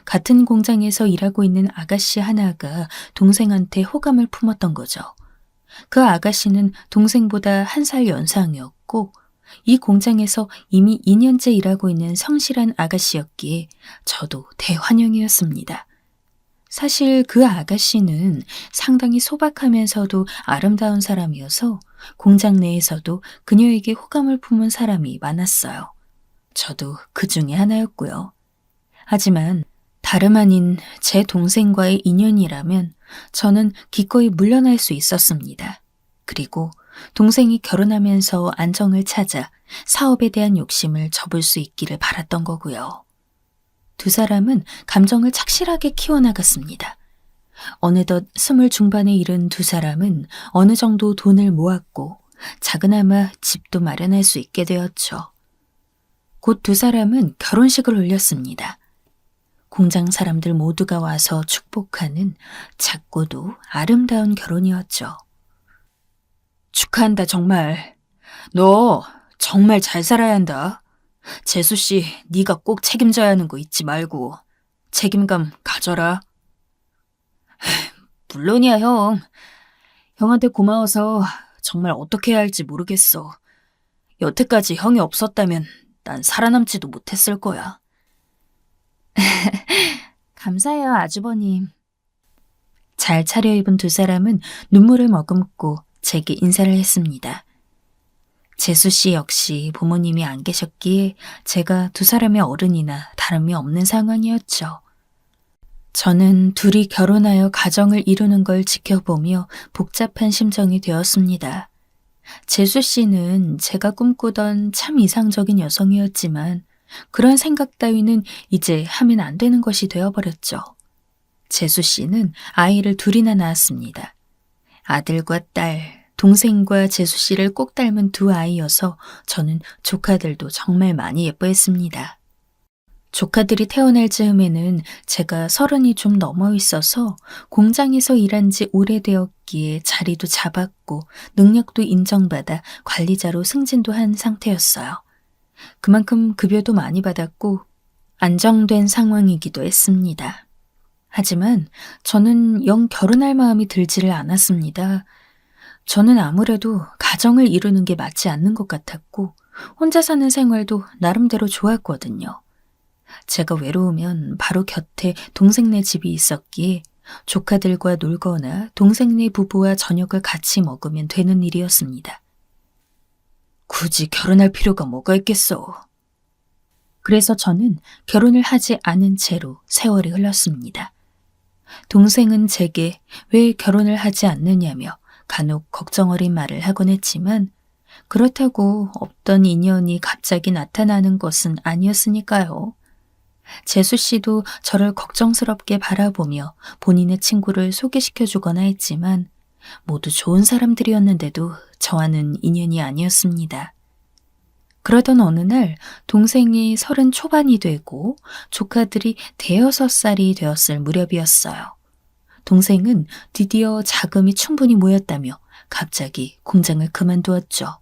같은 공장에서 일하고 있는 아가씨 하나가 동생한테 호감을 품었던 거죠. 그 아가씨는 동생보다 1살 연상이었고 이 공장에서 이미 2년째 일하고 있는 성실한 아가씨였기에 저도 대환영이었습니다. 사실 그 아가씨는 상당히 소박하면서도 아름다운 사람이어서 공장 내에서도 그녀에게 호감을 품은 사람이 많았어요. 저도 그 중에 하나였고요. 하지만 다름 아닌 제 동생과의 인연이라면 저는 기꺼이 물러날 수 있었습니다. 그리고 동생이 결혼하면서 안정을 찾아 사업에 대한 욕심을 접을 수 있기를 바랐던 거고요. 두 사람은 감정을 착실하게 키워나갔습니다. 어느덧 20 중반에 이른 두 사람은 어느 정도 돈을 모았고 작은아마 집도 마련할 수 있게 되었죠. 곧 두 사람은 결혼식을 올렸습니다. 공장 사람들 모두가 와서 축복하는 작고도 아름다운 결혼이었죠. 축하한다, 정말. 너 정말 잘 살아야 한다. 재수씨, 네가 꼭 책임져야 하는 거 잊지 말고 책임감 가져라. 물론이야, 형. 형한테 고마워서 정말 어떻게 해야 할지 모르겠어. 여태까지 형이 없었다면 난 살아남지도 못했을 거야. 감사해요, 아주버님. 잘 차려입은 두 사람은 눈물을 머금고 제게 인사를 했습니다. 재수씨 역시 부모님이 안 계셨기에 제가 두 사람의 어른이나 다름이 없는 상황이었죠. 저는 둘이 결혼하여 가정을 이루는 걸 지켜보며 복잡한 심정이 되었습니다. 재수씨는 제가 꿈꾸던 참 이상적인 여성이었지만 그런 생각 따위는 이제 하면 안 되는 것이 되어버렸죠. 재수씨는 아이를 둘이나 낳았습니다. 아들과 딸, 동생과 재수씨를 꼭 닮은 두 아이여서 저는 조카들도 정말 많이 예뻐했습니다. 조카들이 태어날 즈음에는 제가 30이 좀 넘어 있어서 공장에서 일한 지 오래되었기에 자리도 잡았고 능력도 인정받아 관리자로 승진도 한 상태였어요. 그만큼 급여도 많이 받았고 안정된 상황이기도 했습니다. 하지만 저는 영 결혼할 마음이 들지를 않았습니다. 저는 아무래도 가정을 이루는 게 맞지 않는 것 같았고 혼자 사는 생활도 나름대로 좋았거든요. 제가 외로우면 바로 곁에 동생네 집이 있었기에 조카들과 놀거나 동생네 부부와 저녁을 같이 먹으면 되는 일이었습니다. 굳이 결혼할 필요가 뭐가 있겠어. 그래서 저는 결혼을 하지 않은 채로 세월이 흘렀습니다. 동생은 제게 왜 결혼을 하지 않느냐며 간혹 걱정 어린 말을 하곤 했지만 그렇다고 없던 인연이 갑자기 나타나는 것은 아니었으니까요. 재수 씨도 저를 걱정스럽게 바라보며 본인의 친구를 소개시켜주거나 했지만 모두 좋은 사람들이었는데도 저와는 인연이 아니었습니다. 그러던 어느 날 동생이 30 초반이 되고 조카들이 5살이 되었을 무렵이었어요. 동생은 드디어 자금이 충분히 모였다며 갑자기 공장을 그만두었죠.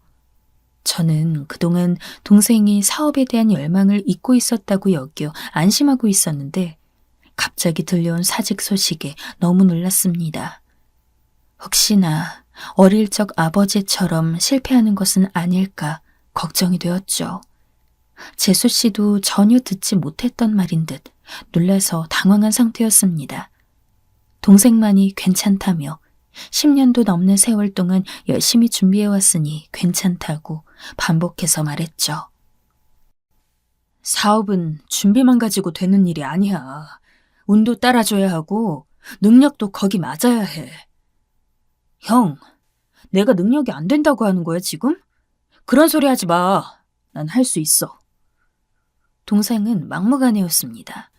저는 그동안 동생이 사업에 대한 열망을 잊고 있었다고 여겨 안심하고 있었는데 갑자기 들려온 사직 소식에 너무 놀랐습니다. 혹시나 어릴 적 아버지처럼 실패하는 것은 아닐까 걱정이 되었죠. 재수 씨도 전혀 듣지 못했던 말인 듯 놀라서 당황한 상태였습니다. 동생만이 괜찮다며 10년도 넘는 세월 동안 열심히 준비해왔으니 괜찮다고 반복해서 말했죠. 사업은 준비만 가지고 되는 일이 아니야. 운도 따라줘야 하고 능력도 거기 맞아야 해. 형, 내가 능력이 안 된다고 하는 거야 지금? 그런 소리 하지 마. 난 할 수 있어. 동생은 막무가내였습니다.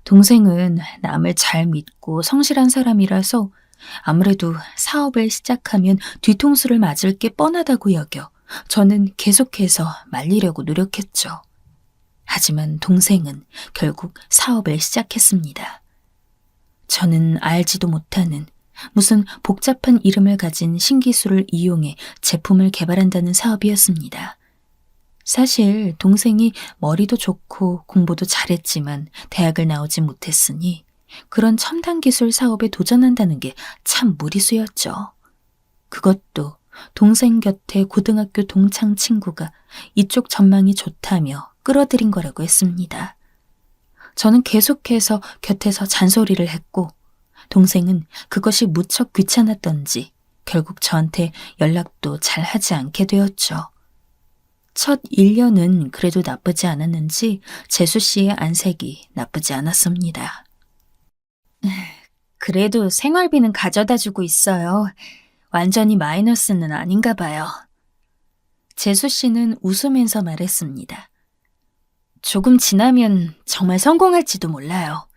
동생은 남을 잘 믿고 성실한 사람이라서 아무래도 사업을 시작하면 뒤통수를 맞을 게 뻔하다고 여겨 저는 계속해서 말리려고 노력했죠. 하지만 동생은 결국 사업을 시작했습니다. 저는 알지도 못하는 무슨 복잡한 이름을 가진 신기술을 이용해 제품을 개발한다는 사업이었습니다. 사실 동생이 머리도 좋고 공부도 잘했지만 대학을 나오지 못했으니 그런 첨단 기술 사업에 도전한다는 게 참 무리수였죠. 그것도 동생 곁에 고등학교 동창 친구가 이쪽 전망이 좋다며 끌어들인 거라고 했습니다. 저는 계속해서 곁에서 잔소리를 했고 동생은 그것이 무척 귀찮았던지 결국 저한테 연락도 잘 하지 않게 되었죠. 첫 1년은 그래도 나쁘지 않았는지 재수 씨의 안색이 나쁘지 않았습니다. 그래도 생활비는 가져다 주고 있어요. 완전히 마이너스는 아닌가 봐요. 재수 씨는 웃으면서 말했습니다. 조금 지나면 정말 성공할지도 몰라요.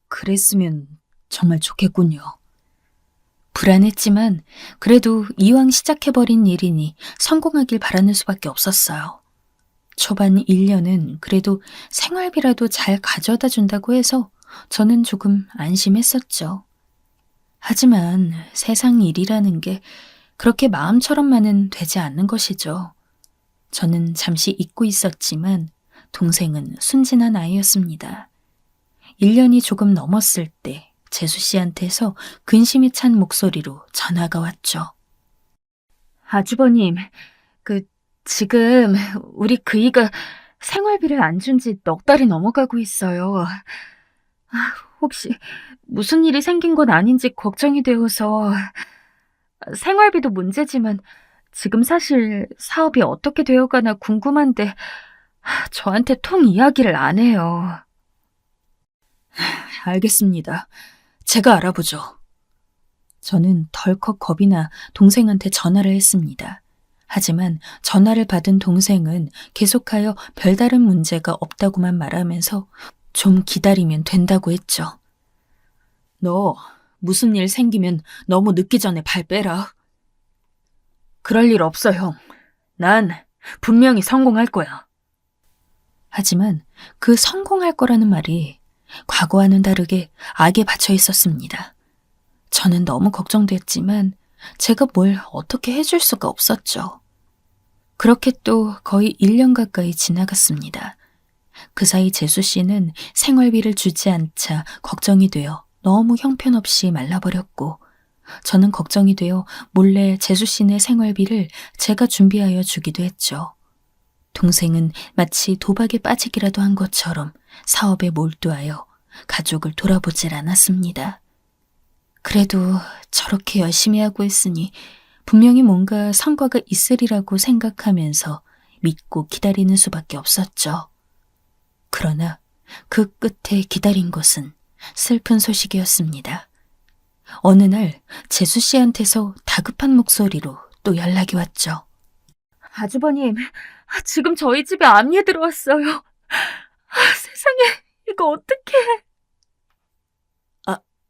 그랬으면 정말 좋겠군요. 불안했지만 그래도 이왕 시작해버린 일이니 성공하길 바라는 수밖에 없었어요. 초반 1년은 그래도 생활비라도 잘 가져다 준다고 해서 저는 조금 안심했었죠. 하지만 세상 일이라는 게 그렇게 마음처럼만은 되지 않는 것이죠. 저는 잠시 잊고 있었지만 동생은 순진한 아이였습니다. 1년이 조금 넘었을 때 재수 씨한테서 근심이 찬 목소리로 전화가 왔죠. 아주버님, 지금 우리 그이가 생활비를 안 준 지 넉 달이 넘어가고 있어요. 혹시 무슨 일이 생긴 건 아닌지 걱정이 되어서 생활비도 문제지만 지금 사실 사업이 어떻게 되어가나 궁금한데 저한테 통 이야기를 안 해요. 알겠습니다. 제가 알아보죠. 저는 덜컥 겁이 나 동생한테 전화를 했습니다. 하지만 전화를 받은 동생은 계속하여 별다른 문제가 없다고만 말하면서 좀 기다리면 된다고 했죠. 너 무슨 일 생기면 너무 늦기 전에 발 빼라. 그럴 일 없어, 형. 난 분명히 성공할 거야. 하지만 그 성공할 거라는 말이 과거와는 다르게 악에 받쳐 있었습니다. 저는 너무 걱정됐지만 제가 뭘 어떻게 해줄 수가 없었죠. 그렇게 또 거의 1년 가까이 지나갔습니다. 그 사이 재수 씨는 생활비를 주지 않자 걱정이 되어 너무 형편없이 말라버렸고, 저는 걱정이 되어 몰래 재수 씨네 생활비를 제가 준비하여 주기도 했죠. 동생은 마치 도박에 빠지기라도 한 것처럼 사업에 몰두하여 가족을 돌아보질 않았습니다. 그래도 저렇게 열심히 하고 있으니 분명히 뭔가 성과가 있으리라고 생각하면서 믿고 기다리는 수밖에 없었죠. 그러나 그 끝에 기다린 것은 슬픈 소식이었습니다. 어느 날 재수 씨한테서 다급한 목소리로 또 연락이 왔죠. 아주버님, 지금 저희 집에 압류 들어왔어요. 세상에, 이거 어떡해.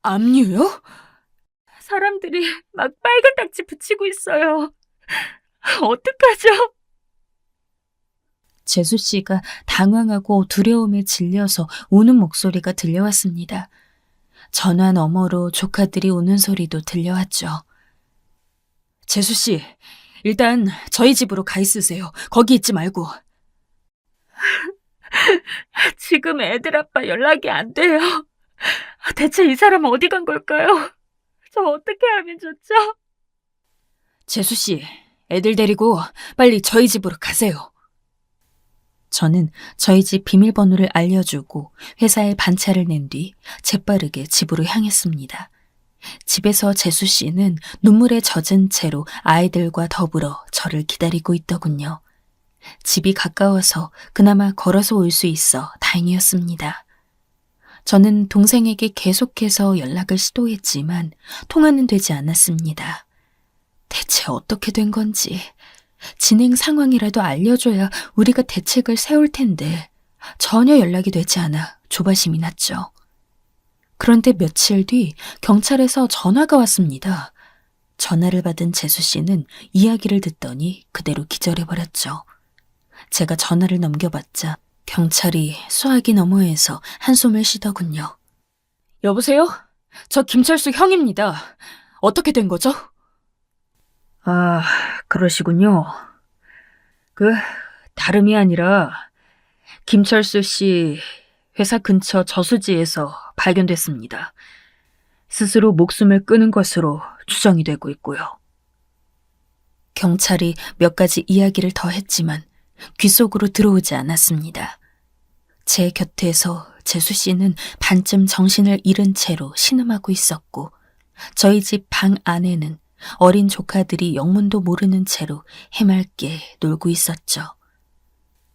압류요? 사람들이 막 빨간 딱지 붙이고 있어요. 어떡하죠? 재수 씨가 당황하고 두려움에 질려서 우는 목소리가 들려왔습니다. 전화 너머로 조카들이 우는 소리도 들려왔죠. 재수 씨, 일단 저희 집으로 가 있으세요. 거기 있지 말고. 지금 애들 아빠 연락이 안 돼요. 대체 이 사람 어디 간 걸까요? 저 어떻게 하면 좋죠? 재수 씨, 애들 데리고 빨리 저희 집으로 가세요. 저는 저희 집 비밀번호를 알려주고 회사에 반차를 낸 뒤 재빠르게 집으로 향했습니다. 집에서 재수 씨는 눈물에 젖은 채로 아이들과 더불어 저를 기다리고 있더군요. 집이 가까워서 그나마 걸어서 올 수 있어 다행이었습니다. 저는 동생에게 계속해서 연락을 시도했지만 통화는 되지 않았습니다. 대체 어떻게 된 건지, 진행 상황이라도 알려줘야 우리가 대책을 세울 텐데 전혀 연락이 되지 않아 조바심이 났죠. 그런데 며칠 뒤 경찰에서 전화가 왔습니다. 전화를 받은 재수 씨는 이야기를 듣더니 그대로 기절해버렸죠. 제가 전화를 넘겨봤자 경찰이 수화기 너머에서 한숨을 쉬더군요. 여보세요? 저 김철수 형입니다. 어떻게 된 거죠? 그러시군요. 다름이 아니라 김철수 씨 회사 근처 저수지에서 발견됐습니다. 스스로 목숨을 끊은 것으로 추정이 되고 있고요. 경찰이 몇 가지 이야기를 더 했지만 귓속으로 들어오지 않았습니다. 제 곁에서 재수 씨는 반쯤 정신을 잃은 채로 신음하고 있었고, 저희 집 방 안에는 어린 조카들이 영문도 모르는 채로 해맑게 놀고 있었죠.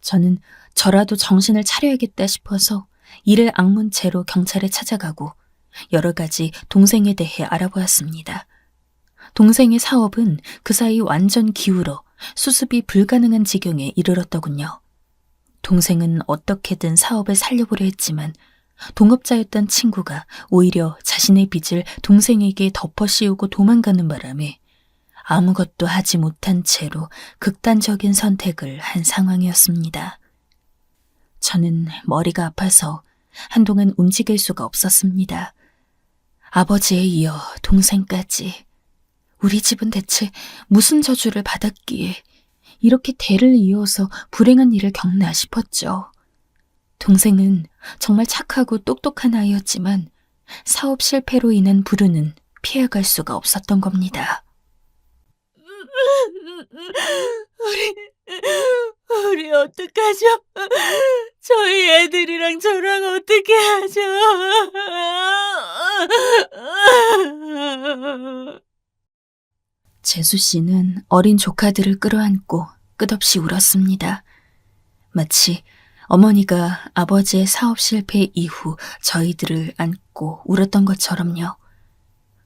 저는 저라도 정신을 차려야겠다 싶어서 이를 악문 채로 경찰에 찾아가고 여러 가지 동생에 대해 알아보았습니다. 동생의 사업은 그 사이 완전 기울어 수습이 불가능한 지경에 이르렀더군요. 동생은 어떻게든 사업을 살려보려 했지만 동업자였던 친구가 오히려 자신의 빚을 동생에게 덮어씌우고 도망가는 바람에 아무것도 하지 못한 채로 극단적인 선택을 한 상황이었습니다. 저는 머리가 아파서 한동안 움직일 수가 없었습니다. 아버지에 이어 동생까지. 우리 집은 대체 무슨 저주를 받았기에 이렇게 대를 이어서 불행한 일을 겪나 싶었죠. 동생은 정말 착하고 똑똑한 아이였지만 사업 실패로 인한 불운은 피해갈 수가 없었던 겁니다. 우리 어떡하죠? 저희 애들이랑 저랑 어떻게 하죠? 재수 씨는 어린 조카들을 끌어안고 끝없이 울었습니다. 마치 어머니가 아버지의 사업 실패 이후 저희들을 안고 울었던 것처럼요.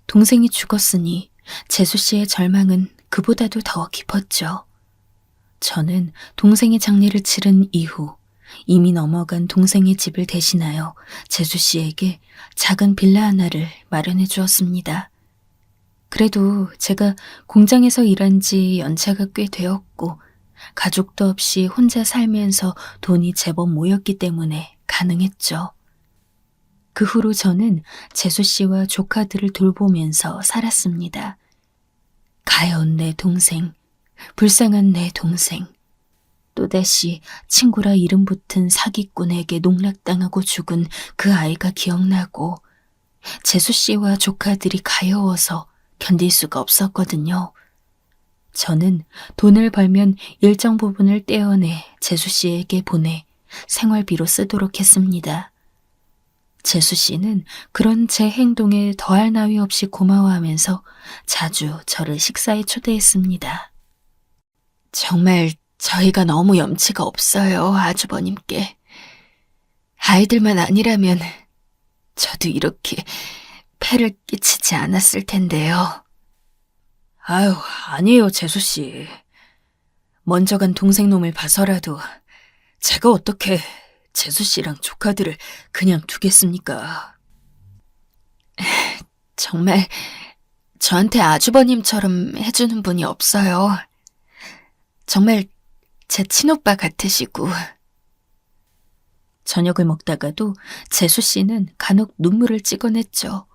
동생이 죽었으니 재수 씨의 절망은 그보다도 더 깊었죠. 저는 동생의 장례를 치른 이후 이미 넘어간 동생의 집을 대신하여 재수 씨에게 작은 빌라 하나를 마련해 주었습니다. 그래도 제가 공장에서 일한 지 연차가 꽤 되었고 가족도 없이 혼자 살면서 돈이 제법 모였기 때문에 가능했죠. 그 후로 저는 재수 씨와 조카들을 돌보면서 살았습니다. 가여운 내 동생, 불쌍한 내 동생. 또다시 친구라 이름 붙은 사기꾼에게 농락당하고 죽은 그 아이가 기억나고 재수 씨와 조카들이 가여워서 견딜 수가 없었거든요. 저는 돈을 벌면 일정 부분을 떼어내 재수 씨에게 보내 생활비로 쓰도록 했습니다. 재수 씨는 그런 제 행동에 더할 나위 없이 고마워하면서 자주 저를 식사에 초대했습니다. 정말 저희가 너무 염치가 없어요, 아주버님께. 아이들만 아니라면 저도 이렇게 폐를 끼치지 않았을 텐데요. 아유, 아니에요, 재수씨. 먼저 간 동생 놈을 봐서라도 제가 어떻게 재수씨랑 조카들을 그냥 두겠습니까? 정말 저한테 아주버님처럼 해주는 분이 없어요. 정말 제 친오빠 같으시고. 저녁을 먹다가도 재수씨는 간혹 눈물을 찍어냈죠.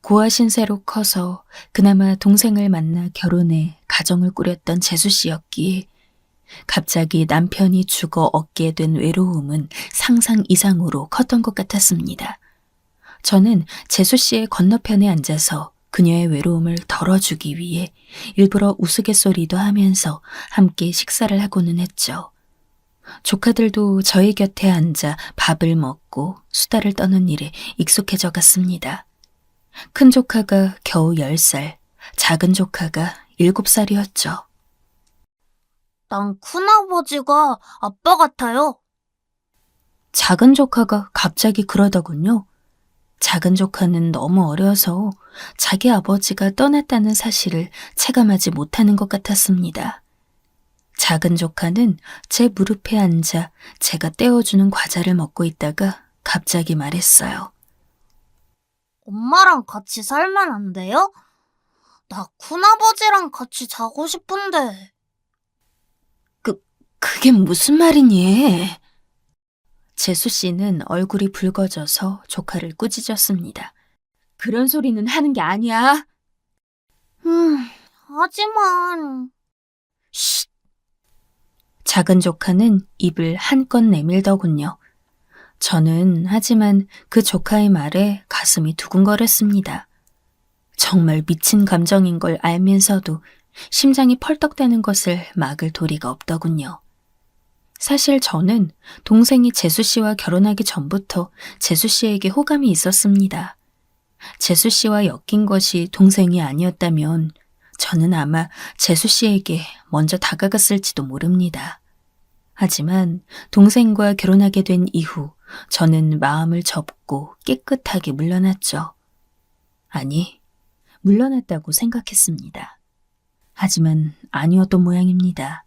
고아 신세로 커서 그나마 동생을 만나 결혼해 가정을 꾸렸던 재수씨였기에 갑자기 남편이 죽어 얻게 된 외로움은 상상 이상으로 컸던 것 같았습니다. 저는 재수씨의 건너편에 앉아서 그녀의 외로움을 덜어주기 위해 일부러 우스갯소리도 하면서 함께 식사를 하고는 했죠. 조카들도 저희 곁에 앉아 밥을 먹고 수다를 떠는 일에 익숙해져 갔습니다. 큰 조카가 겨우 10살, 작은 조카가 7살이었죠. 난 큰아버지가 아빠 같아요. 작은 조카가 갑자기 그러더군요. 작은 조카는 너무 어려서 자기 아버지가 떠났다는 사실을 체감하지 못하는 것 같았습니다. 작은 조카는 제 무릎에 앉아 제가 떼어주는 과자를 먹고 있다가 갑자기 말했어요. 엄마랑 같이 살면 안 돼요? 나 큰아버지랑 같이 자고 싶은데. 그게 무슨 말이니? 재수 씨는 얼굴이 붉어져서 조카를 꾸짖었습니다. 그런 소리는 하는 게 아니야. 하지만. 쉿. 작은 조카는 입을 한껏 내밀더군요. 저는 하지만 그 조카의 말에 가슴이 두근거렸습니다. 정말 미친 감정인 걸 알면서도 심장이 펄떡대는 것을 막을 도리가 없더군요. 사실 저는 동생이 재수 씨와 결혼하기 전부터 재수 씨에게 호감이 있었습니다. 재수 씨와 엮인 것이 동생이 아니었다면 저는 아마 재수 씨에게 먼저 다가갔을지도 모릅니다. 하지만 동생과 결혼하게 된 이후 저는 마음을 접고 깨끗하게 물러났죠. 아니, 물러났다고 생각했습니다. 하지만 아니었던 모양입니다.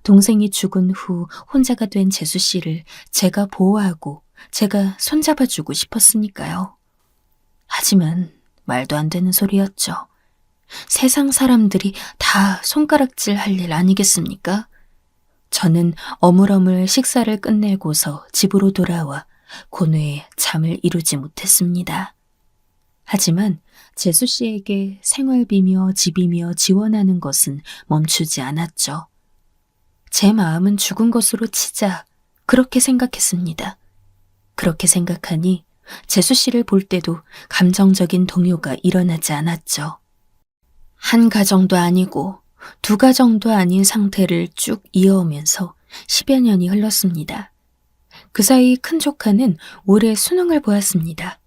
동생이 죽은 후 혼자가 된 재수 씨를 제가 보호하고 제가 손잡아주고 싶었으니까요. 하지만 말도 안 되는 소리였죠. 세상 사람들이 다 손가락질 할 일 아니겠습니까? 저는 어물어물 식사를 끝내고서 집으로 돌아와 고뇌에 잠을 이루지 못했습니다. 하지만 재수 씨에게 생활비며 집이며 지원하는 것은 멈추지 않았죠. 제 마음은 죽은 것으로 치자 그렇게 생각했습니다. 그렇게 생각하니 재수 씨를 볼 때도 감정적인 동요가 일어나지 않았죠. 한 가정도 아니고 두 가정도 아닌 상태를 쭉 이어오면서 10여 년이 흘렀습니다. 그 사이 큰 조카는 올해 수능을 보았습니다.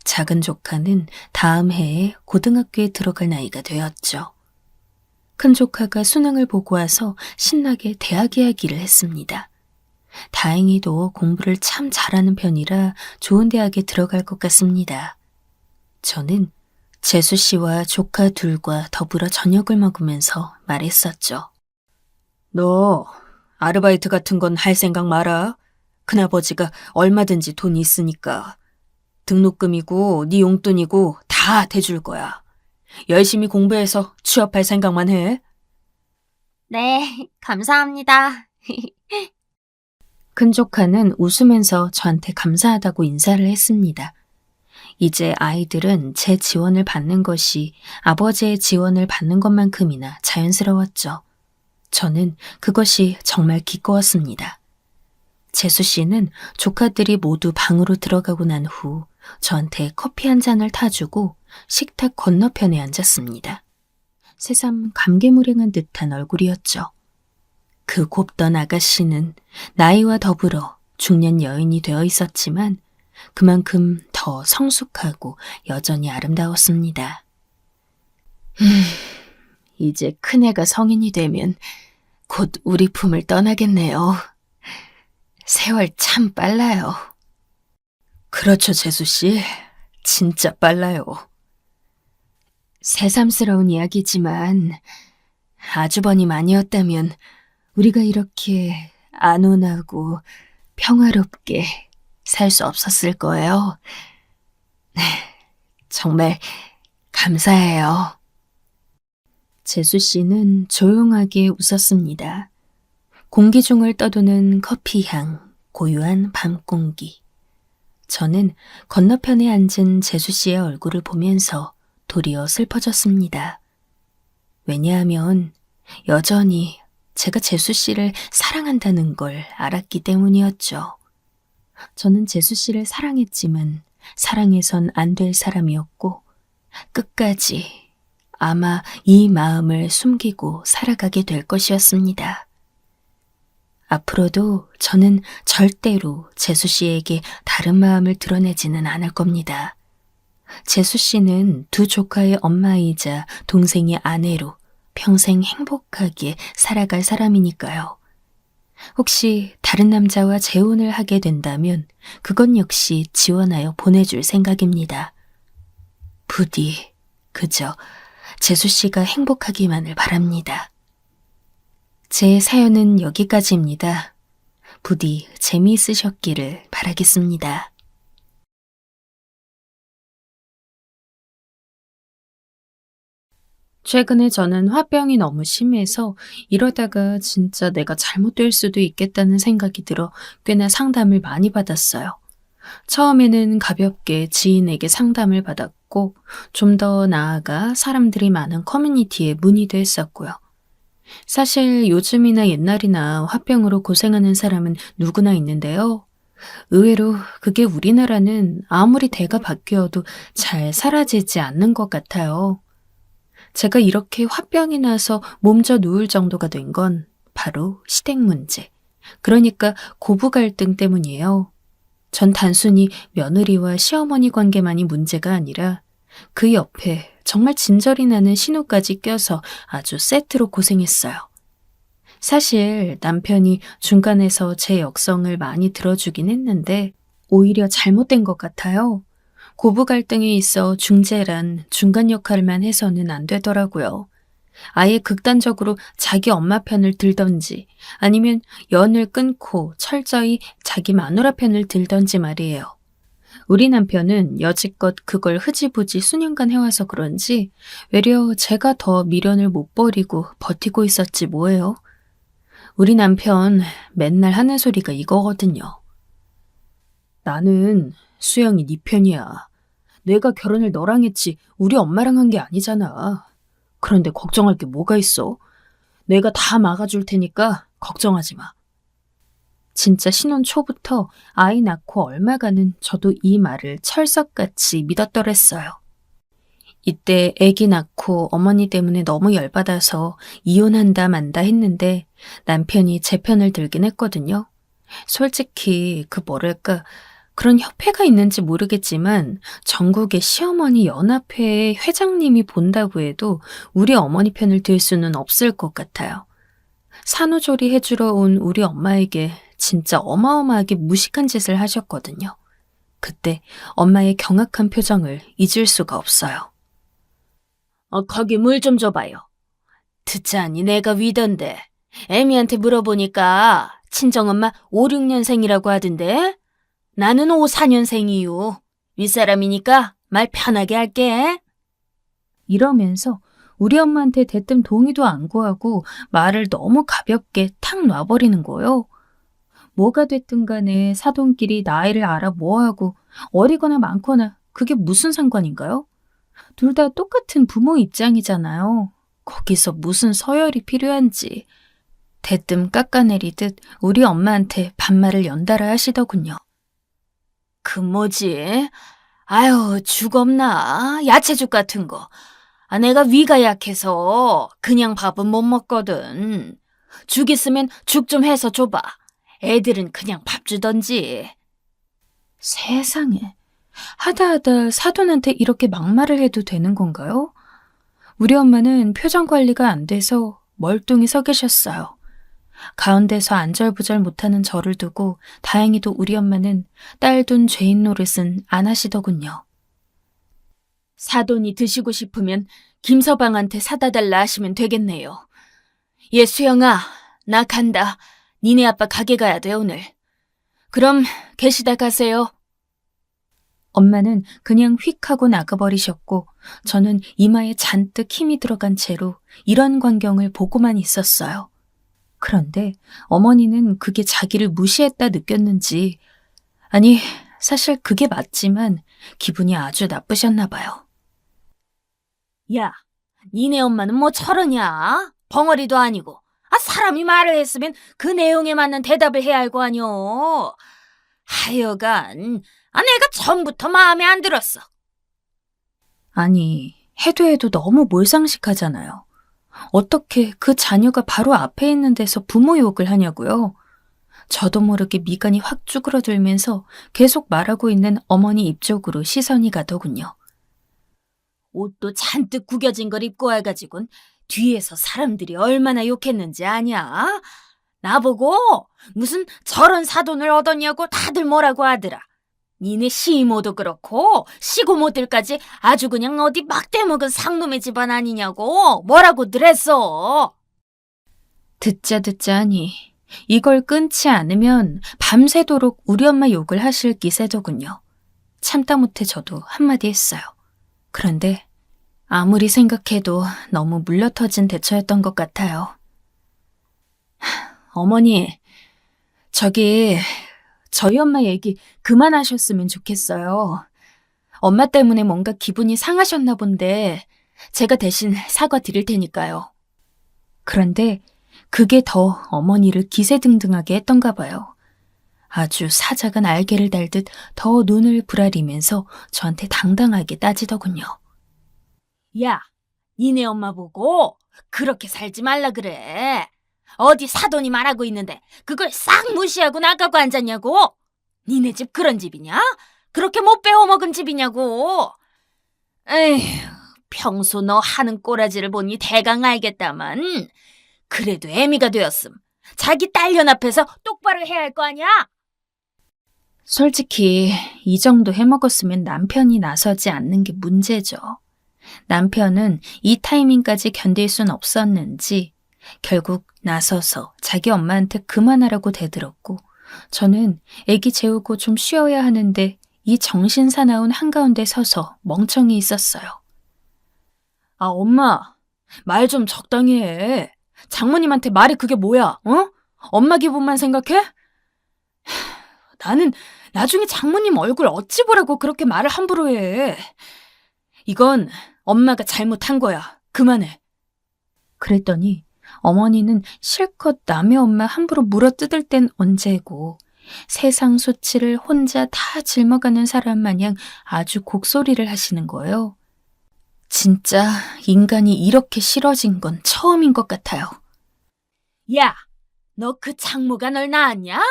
작은 조카는 다음 해에 고등학교에 들어갈 나이가 되었죠. 큰 조카가 수능을 보고 와서 신나게 대학 이야기를 했습니다. 다행히도 공부를 참 잘하는 편이라 좋은 대학에 들어갈 것 같습니다. 저는 재수 씨와 조카 둘과 더불어 저녁을 먹으면서 말했었죠. 너 아르바이트 같은 건 할 생각 마라. 큰아버지가 얼마든지 돈이 있으니까. 등록금이고 네 용돈이고 다 대줄 거야. 열심히 공부해서 취업할 생각만 해. 네, 감사합니다. 큰 조카는 웃으면서 저한테 감사하다고 인사를 했습니다. 이제 아이들은 제 지원을 받는 것이 아버지의 지원을 받는 것만큼이나 자연스러웠죠. 저는 그것이 정말 기꺼웠습니다. 재수 씨는 조카들이 모두 방으로 들어가고 난 후 저한테 커피 한 잔을 타주고 식탁 건너편에 앉았습니다. 새삼 감개무량한 듯한 얼굴이었죠. 그 곱던 아가씨는 나이와 더불어 중년 여인이 되어 있었지만 그만큼 더 성숙하고 여전히 아름다웠습니다. 이제 큰애가 성인이 되면 곧 우리 품을 떠나겠네요. 세월 참 빨라요. 그렇죠, 재수씨. 진짜 빨라요. 새삼스러운 이야기지만 아주버님 아니었다면 우리가 이렇게 안온하고 평화롭게 살 수 없었을 거예요. 정말 감사해요. 재수 씨는 조용하게 웃었습니다. 공기 중을 떠도는 커피향, 고요한 밤 공기. 저는 건너편에 앉은 재수 씨의 얼굴을 보면서 도리어 슬퍼졌습니다. 왜냐하면 여전히 제가 재수 씨를 사랑한다는 걸 알았기 때문이었죠. 저는 재수 씨를 사랑했지만 사랑해선 안 될 사람이었고 끝까지 아마 이 마음을 숨기고 살아가게 될 것이었습니다. 앞으로도 저는 절대로 재수 씨에게 다른 마음을 드러내지는 않을 겁니다. 재수 씨는 두 조카의 엄마이자 동생의 아내로 평생 행복하게 살아갈 사람이니까요. 혹시 다른 남자와 재혼을 하게 된다면 그건 역시 지원하여 보내줄 생각입니다. 부디 그저 재수 씨가 행복하기만을 바랍니다. 제 사연은 여기까지입니다. 부디 재미있으셨기를 바라겠습니다. 최근에 저는 화병이 너무 심해서 이러다가 진짜 내가 잘못될 수도 있겠다는 생각이 들어 꽤나 상담을 많이 받았어요. 처음에는 가볍게 지인에게 상담을 받았고 좀 더 나아가 사람들이 많은 커뮤니티에 문의도 했었고요. 사실 요즘이나 옛날이나 화병으로 고생하는 사람은 누구나 있는데요. 의외로 그게 우리나라는 아무리 대가 바뀌어도 잘 사라지지 않는 것 같아요. 제가 이렇게 화병이 나서 몸져 누울 정도가 된 건 바로 시댁 문제, 그러니까 고부 갈등 때문이에요. 전 단순히 며느리와 시어머니 관계만이 문제가 아니라 그 옆에 정말 진절이 나는 신우까지 껴서 아주 세트로 고생했어요. 사실 남편이 중간에서 제 역성을 많이 들어주긴 했는데 오히려 잘못된 것 같아요. 고부 갈등이 있어 중재란 중간 역할만 해서는 안 되더라고요. 아예 극단적으로 자기 엄마 편을 들던지 아니면 연을 끊고 철저히 자기 마누라 편을 들던지 말이에요. 우리 남편은 여지껏 그걸 흐지부지 수년간 해와서 그런지 외려 제가 더 미련을 못 버리고 버티고 있었지 뭐예요. 우리 남편 맨날 하는 소리가 이거거든요. 나는 수영이 네 편이야. 내가 결혼을 너랑 했지 우리 엄마랑 한 게 아니잖아. 그런데 걱정할 게 뭐가 있어? 내가 다 막아줄 테니까 걱정하지 마. 진짜 신혼 초부터 아이 낳고 얼마간은 저도 이 말을 철석같이 믿었더랬어요. 이때 아기 낳고 어머니 때문에 너무 열받아서 이혼한다 만다 했는데 남편이 제 편을 들긴 했거든요. 솔직히 그런 협회가 있는지 모르겠지만 전국의 시어머니 연합회의 회장님이 본다고 해도 우리 어머니 편을 들 수는 없을 것 같아요. 산후조리 해주러 온 우리 엄마에게 진짜 어마어마하게 무식한 짓을 하셨거든요. 그때 엄마의 경악한 표정을 잊을 수가 없어요. 거기 물 좀 줘봐요. 듣자니 내가 위던데 애미한테 물어보니까 친정엄마 5, 6년생이라고 하던데 나는 5, 4년생이요. 윗사람이니까 말 편하게 할게. 이러면서 우리 엄마한테 대뜸 동의도 안 구하고 말을 너무 가볍게 탁 놔버리는 거예요. 뭐가 됐든 간에 사돈끼리 나이를 알아 뭐하고 어리거나 많거나 그게 무슨 상관인가요? 둘 다 똑같은 부모 입장이잖아요. 거기서 무슨 서열이 필요한지 대뜸 깎아내리듯 우리 엄마한테 반말을 연달아 하시더군요. 그 뭐지? 아유, 죽 없나? 야채죽 같은 거. 내가 위가 약해서 그냥 밥은 못 먹거든. 죽 있으면 죽 좀 해서 줘봐. 애들은 그냥 밥 주던지. 세상에. 하다 사돈한테 이렇게 막말을 해도 되는 건가요? 우리 엄마는 표정 관리가 안 돼서 멀뚱히 서 계셨어요. 가운데서 안절부절 못하는 저를 두고 다행히도 우리 엄마는 딸 둔 죄인 노릇은 안 하시더군요. 사돈이 드시고 싶으면 김서방한테 사다 달라 하시면 되겠네요. 얘 수영아, 나 간다. 니네 아빠 가게 가야 돼 오늘. 그럼 계시다 가세요. 엄마는 그냥 휙 하고 나가버리셨고 저는 이마에 잔뜩 힘이 들어간 채로 이런 광경을 보고만 있었어요. 그런데 어머니는 그게 자기를 무시했다 느꼈는지, 아니 사실 그게 맞지만 기분이 아주 나쁘셨나 봐요. 야, 니네 엄마는 뭐 저러냐? 벙어리도 아니고. 사람이 말을 했으면 그 내용에 맞는 대답을 해야 할 거 아니오. 하여간 내가 처음부터 마음에 안 들었어. 아니, 해도 너무 몰상식하잖아요. 어떻게 그 자녀가 바로 앞에 있는 데서 부모 욕을 하냐고요? 저도 모르게 미간이 확 쭈그러들면서 계속 말하고 있는 어머니 입 쪽으로 시선이 가더군요. 옷도 잔뜩 구겨진 걸 입고 와가지고는 뒤에서 사람들이 얼마나 욕했는지 아냐? 나보고 무슨 저런 사돈을 얻었냐고 다들 뭐라고 하더라. 니네 시모도 그렇고 시고모들까지 아주 그냥 어디 막대먹은 상놈의 집안 아니냐고 뭐라고들 했어. 듣자 하니 이걸 끊지 않으면 밤새도록 우리 엄마 욕을 하실 기세더군요. 참다 못해 저도 한마디 했어요. 그런데 아무리 생각해도 너무 물러터진 대처였던 것 같아요. 어머니, 저희 엄마 얘기 그만하셨으면 좋겠어요. 엄마 때문에 뭔가 기분이 상하셨나 본데 제가 대신 사과드릴 테니까요. 그런데 그게 더 어머니를 기세등등하게 했던가 봐요. 아주 사자가 날개를 달듯 더 눈을 부라리면서 저한테 당당하게 따지더군요. 야, 니네 엄마 보고 그렇게 살지 말라 그래. 어디 사돈이 말하고 있는데 그걸 싹 무시하고 나가고 앉았냐고? 니네 집 그런 집이냐? 그렇게 못 배워먹은 집이냐고? 에휴, 평소 너 하는 꼬라지를 보니 대강 알겠다만 그래도 애미가 되었음. 자기 딸년 앞에서 똑바로 해야 할 거 아니야? 솔직히 이 정도 해먹었으면 남편이 나서지 않는 게 문제죠. 남편은 이 타이밍까지 견딜 순 없었는지 결국 나서서 자기 엄마한테 그만하라고 대들었고 저는 애기 재우고 좀 쉬어야 하는데 이 정신사나운 한가운데 서서 멍청이 있었어요. 엄마, 말 좀 적당히 해. 장모님한테 말이 그게 뭐야, 어? 엄마 기분만 생각해? 나는 나중에 장모님 얼굴 어찌 보라고 그렇게 말을 함부로 해. 이건 엄마가 잘못한 거야. 그만해. 그랬더니 어머니는 실컷 남의 엄마 함부로 물어뜯을 땐 언제고 세상 수치를 혼자 다 짊어가는 사람 마냥 아주 곡소리를 하시는 거예요. 진짜 인간이 이렇게 싫어진 건 처음인 것 같아요. 야, 너 그 장모가 널 낳았냐?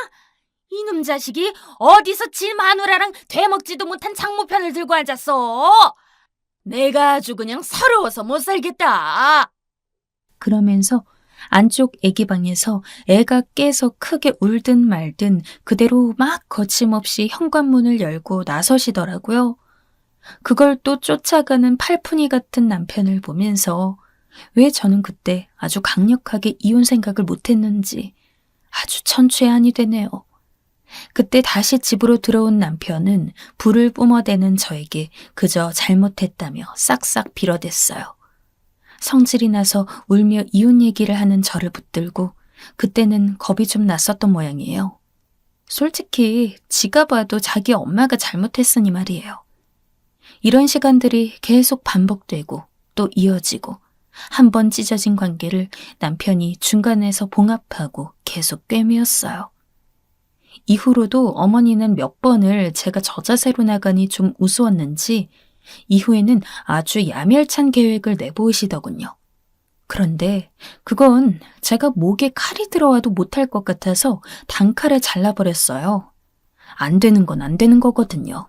이놈 자식이 어디서 지 마누라랑 되먹지도 못한 장모 편을 들고 앉았어. 내가 아주 그냥 서러워서 못 살겠다. 그러면서 안쪽 애기 방에서 애가 깨서 크게 울든 말든 그대로 막 거침없이 현관문을 열고 나서시더라고요. 그걸 또 쫓아가는 팔푼이 같은 남편을 보면서 왜 저는 그때 아주 강력하게 이혼 생각을 못했는지 아주 천추해하니 되네요. 그때 다시 집으로 들어온 남편은 불을 뿜어대는 저에게 그저 잘못했다며 싹싹 빌어댔어요. 성질이 나서 울며 이혼 얘기를 하는 저를 붙들고 그때는 겁이 좀 났었던 모양이에요. 솔직히 지가 봐도 자기 엄마가 잘못했으니 말이에요. 이런 시간들이 계속 반복되고 또 이어지고 한 번 찢어진 관계를 남편이 중간에서 봉합하고 계속 꿰매었어요. 이후로도 어머니는 몇 번을 제가 저자세로 나가니 좀 우스웠는지 이후에는 아주 야멸찬 계획을 내보이시더군요. 그런데 그건 제가 목에 칼이 들어와도 못할 것 같아서 단칼에 잘라버렸어요. 안 되는 건 안 되는 거거든요.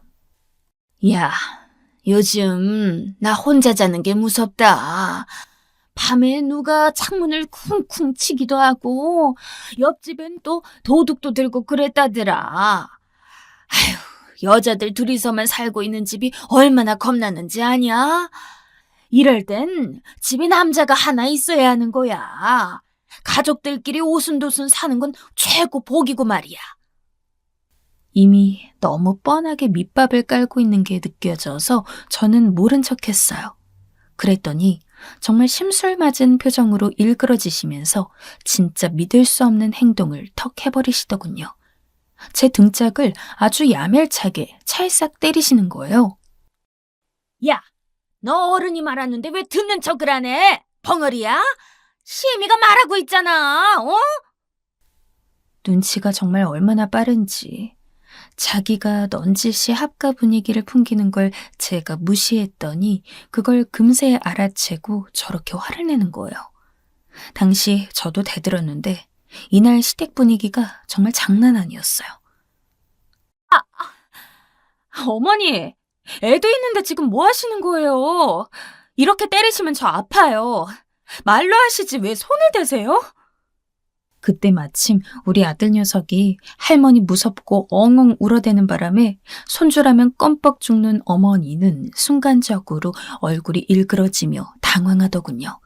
야, 요즘 나 혼자 자는 게 무섭다. 밤에 누가 창문을 쿵쿵 치기도 하고 옆집엔 또 도둑도 들고 그랬다더라. 아휴, 여자들 둘이서만 살고 있는 집이 얼마나 겁나는지 아냐? 이럴 땐 집에 남자가 하나 있어야 하는 거야. 가족들끼리 오순도순 사는 건 최고 복이고 말이야. 이미 너무 뻔하게 밑밥을 깔고 있는 게 느껴져서 저는 모른 척했어요. 그랬더니 정말 심술맞은 표정으로 일그러지시면서 진짜 믿을 수 없는 행동을 턱 해버리시더군요. 제 등짝을 아주 야멸차게 찰싹 때리시는 거예요. 야, 너 어른이 말하는데 왜 듣는 척을 하네? 벙어리야? 시애미가 말하고 있잖아. 어? 눈치가 정말 얼마나 빠른지. 자기가 넌지시 합가 분위기를 풍기는 걸 제가 무시했더니 그걸 금세 알아채고 저렇게 화를 내는 거예요. 당시 저도 대들었는데 이날 시댁 분위기가 정말 장난 아니었어요. 어머니, 애도 있는데 지금 뭐 하시는 거예요? 이렇게 때리시면 저 아파요. 말로 하시지 왜 손을 대세요? 그때 마침 우리 아들 녀석이 할머니 무섭고 엉엉 울어대는 바람에 손주라면 껌뻑 죽는 어머니는 순간적으로 얼굴이 일그러지며 당황하더군요.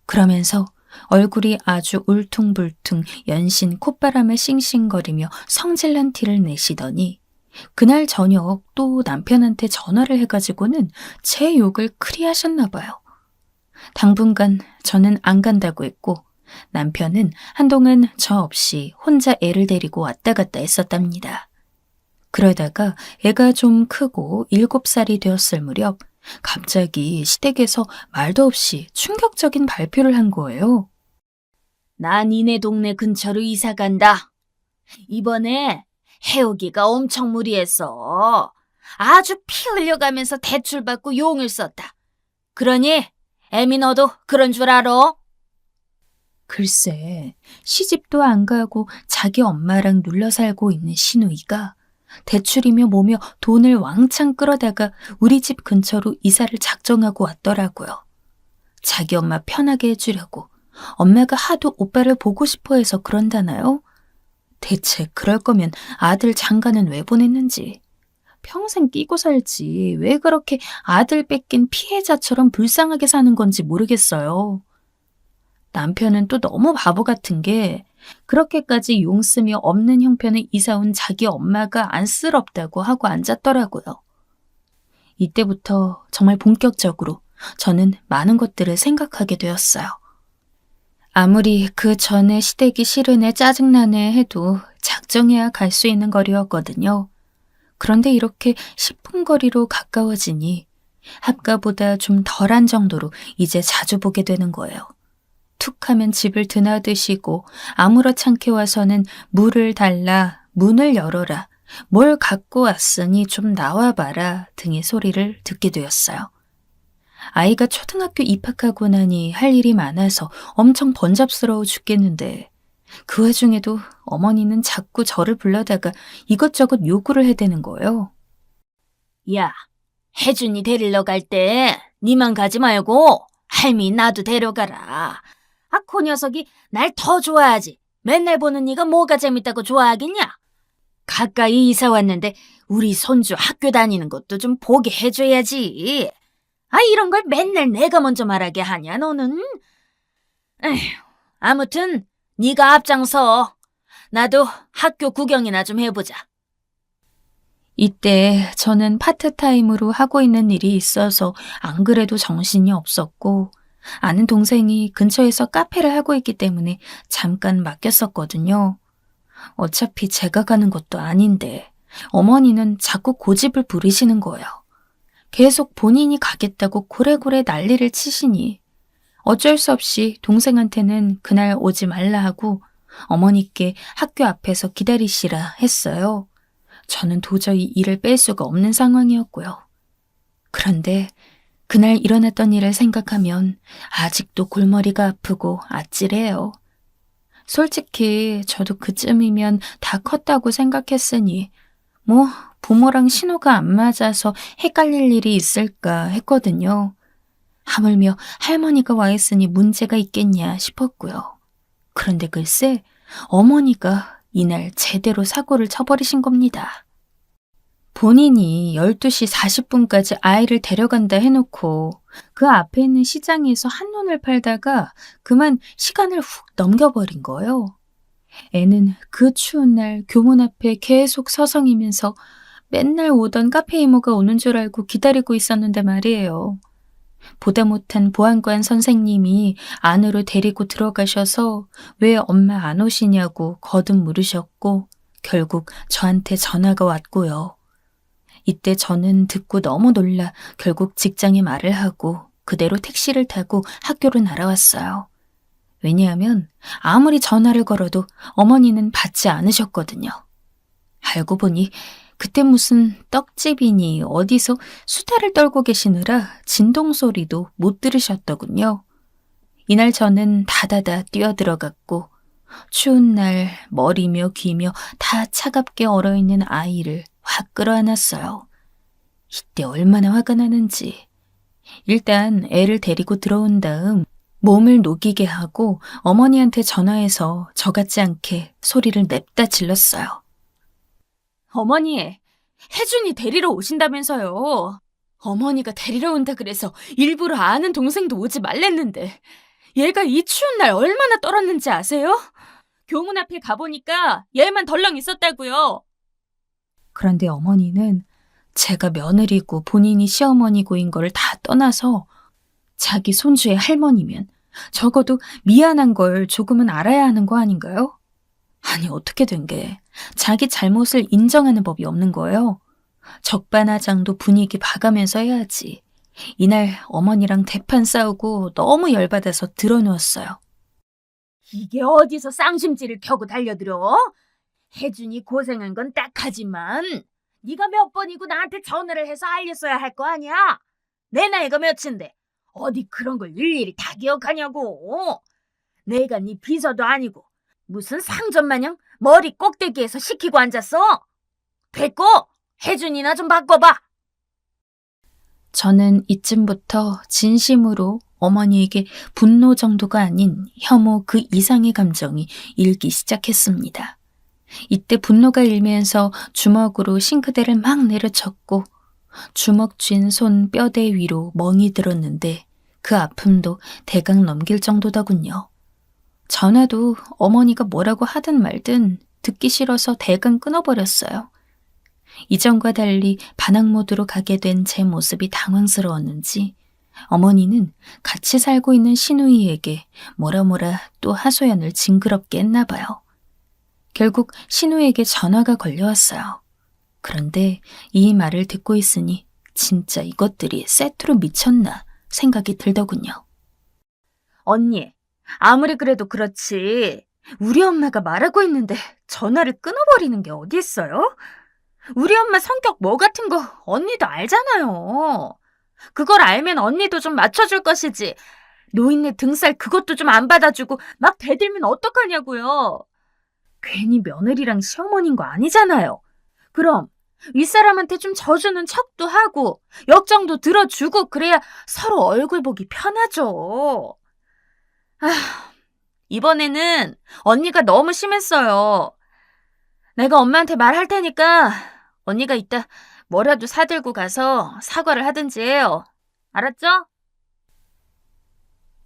그러면서 얼굴이 아주 울퉁불퉁 연신 콧바람을 싱싱거리며 성질난 티를 내시더니 그날 저녁 또 남편한테 전화를 해가지고는 제 욕을 그리 하셨나 봐요. 당분간 저는 안 간다고 했고 남편은 한동안 저 없이 혼자 애를 데리고 왔다 갔다 했었답니다. 그러다가 애가 좀 크고 7살이 되었을 무렵 갑자기 시댁에서 말도 없이 충격적인 발표를 한 거예요. 나 니네 동네 근처로 이사 간다. 이번에 해오기가 엄청 무리했어. 아주 피 흘려가면서 대출받고 용을 썼다. 그러니 애미 너도 그런 줄 알아? 글쎄, 시집도 안 가고 자기 엄마랑 눌러 살고 있는 시누이가 대출이며 뭐며 돈을 왕창 끌어다가 우리 집 근처로 이사를 작정하고 왔더라고요. 자기 엄마 편하게 해주려고 엄마가 하도 오빠를 보고 싶어 해서 그런다나요? 대체 그럴 거면 아들 장가는 왜 보냈는지. 평생 끼고 살지 왜 그렇게 아들 뺏긴 피해자처럼 불쌍하게 사는 건지 모르겠어요. 남편은 또 너무 바보 같은 게 그렇게까지 용쓰며 없는 형편에 이사 온 자기 엄마가 안쓰럽다고 하고 앉았더라고요. 이때부터 정말 본격적으로 저는 많은 것들을 생각하게 되었어요. 아무리 그 전에 시댁이 싫으네 짜증나네 해도 작정해야 갈 수 있는 거리였거든요. 그런데 이렇게 10분 거리로 가까워지니 합가보다 좀 덜한 정도로 이제 자주 보게 되는 거예요. 툭 하면 집을 드나드시고 아무렇지 않게 와서는 물을 달라, 문을 열어라, 뭘 갖고 왔으니 좀 나와봐라 등의 소리를 듣게 되었어요. 아이가 초등학교 입학하고 나니 할 일이 많아서 엄청 번잡스러워 죽겠는데 그 와중에도 어머니는 자꾸 저를 불러다가 이것저것 요구를 해대는 거예요. 야, 혜준이 데리러 갈 때 니만 가지 말고 할미 나도 데려가라. 아, 그 녀석이 날 더 좋아하지. 맨날 보는 니가 뭐가 재밌다고 좋아하겠냐? 가까이 이사 왔는데 우리 손주 학교 다니는 것도 좀 보게 해줘야지. 아, 이런 걸 맨날 내가 먼저 말하게 하냐, 너는? 에휴, 아무튼 네가 앞장서. 나도 학교 구경이나 좀 해보자. 이때 저는 파트타임으로 하고 있는 일이 있어서 안 그래도 정신이 없었고 아는 동생이 근처에서 카페를 하고 있기 때문에 잠깐 맡겼었거든요. 어차피 제가 가는 것도 아닌데 어머니는 자꾸 고집을 부리시는 거예요. 계속 본인이 가겠다고 고래고래 난리를 치시니 어쩔 수 없이 동생한테는 그날 오지 말라 하고 어머니께 학교 앞에서 기다리시라 했어요. 저는 도저히 이를 뺄 수가 없는 상황이었고요. 그런데 그날 일어났던 일을 생각하면 아직도 골머리가 아프고 아찔해요. 솔직히 저도 그쯤이면 다 컸다고 생각했으니 뭐 부모랑 신호가 안 맞아서 헷갈릴 일이 있을까 했거든요. 하물며 할머니가 와 있으니 문제가 있겠냐 싶었고요. 그런데 글쎄 어머니가 이날 제대로 사고를 쳐버리신 겁니다. 본인이 12시 40분까지 아이를 데려간다 해놓고 그 앞에 있는 시장에서 한눈을 팔다가 그만 시간을 훅 넘겨버린 거예요. 애는 그 추운 날 교문 앞에 계속 서성이면서 맨날 오던 카페 이모가 오는 줄 알고 기다리고 있었는데 말이에요. 보다 못한 보안관 선생님이 안으로 데리고 들어가셔서 왜 엄마 안 오시냐고 거듭 물으셨고 결국 저한테 전화가 왔고요. 이때 저는 듣고 너무 놀라 결국 직장에 말을 하고 그대로 택시를 타고 학교로 날아왔어요. 왜냐하면 아무리 전화를 걸어도 어머니는 받지 않으셨거든요. 알고 보니 그때 무슨 떡집이니 어디서 수다를 떨고 계시느라 진동소리도 못 들으셨더군요. 이날 저는 다다다 뛰어들어갔고 추운 날 머리며 귀며 다 차갑게 얼어있는 아이를 확 끌어안았어요. 이때 얼마나 화가 나는지. 일단 애를 데리고 들어온 다음 몸을 녹이게 하고 어머니한테 전화해서 저 같지 않게 소리를 냅다 질렀어요. 어머니, 혜준이 데리러 오신다면서요. 어머니가 데리러 온다 그래서 일부러 아는 동생도 오지 말랬는데 얘가 이 추운 날 얼마나 떨었는지 아세요? 교문 앞에 가보니까 얘만 덜렁 있었다고요. 그런데 어머니는 제가 며느리고 본인이 시어머니고인 걸 다 떠나서 자기 손주의 할머니면 적어도 미안한 걸 조금은 알아야 하는 거 아닌가요? 아니 어떻게 된 게 자기 잘못을 인정하는 법이 없는 거예요. 적반하장도 분위기 봐가면서 해야지. 이날 어머니랑 대판 싸우고 너무 열받아서 드러누웠어요. 이게 어디서 쌍심지를 켜고 달려들어? 혜준이 고생한 건 딱하지만 네가 몇 번이고 나한테 전화를 해서 알렸어야 할 거 아니야? 내 나이가 몇인데 어디 그런 걸 일일이 다 기억하냐고. 내가 네 비서도 아니고 무슨 상전 마냥 머리 꼭대기에서 시키고 앉았어? 됐고 혜준이나 좀 바꿔봐. 저는 이쯤부터 진심으로 어머니에게 분노 정도가 아닌 혐오 그 이상의 감정이 일기 시작했습니다. 이때 분노가 일면서 주먹으로 싱크대를 막 내려쳤고 주먹 쥔 손 뼈대 위로 멍이 들었는데 그 아픔도 대강 넘길 정도더군요. 전화도 어머니가 뭐라고 하든 말든 듣기 싫어서 대강 끊어버렸어요. 이전과 달리 반항 모드로 가게 된 제 모습이 당황스러웠는지 어머니는 같이 살고 있는 시누이에게 뭐라 또 하소연을 징그럽게 했나 봐요. 결국 신우에게 전화가 걸려왔어요. 그런데 이 말을 듣고 있으니 진짜 이것들이 세트로 미쳤나 생각이 들더군요. 언니, 아무리 그래도 그렇지 우리 엄마가 말하고 있는데 전화를 끊어버리는 게 어디 있어요? 우리 엄마 성격 뭐 같은 거 언니도 알잖아요. 그걸 알면 언니도 좀 맞춰줄 것이지. 노인네 등살 그것도 좀 안 받아주고 막 대들면 어떡하냐고요. 괜히 며느리랑 시어머니인 거 아니잖아요. 그럼 윗사람한테 좀 져주는 척도 하고 역정도 들어주고 그래야 서로 얼굴 보기 편하죠. 이번에는 언니가 너무 심했어요. 내가 엄마한테 말할 테니까 언니가 이따 뭐라도 사들고 가서 사과를 하든지 해요. 알았죠?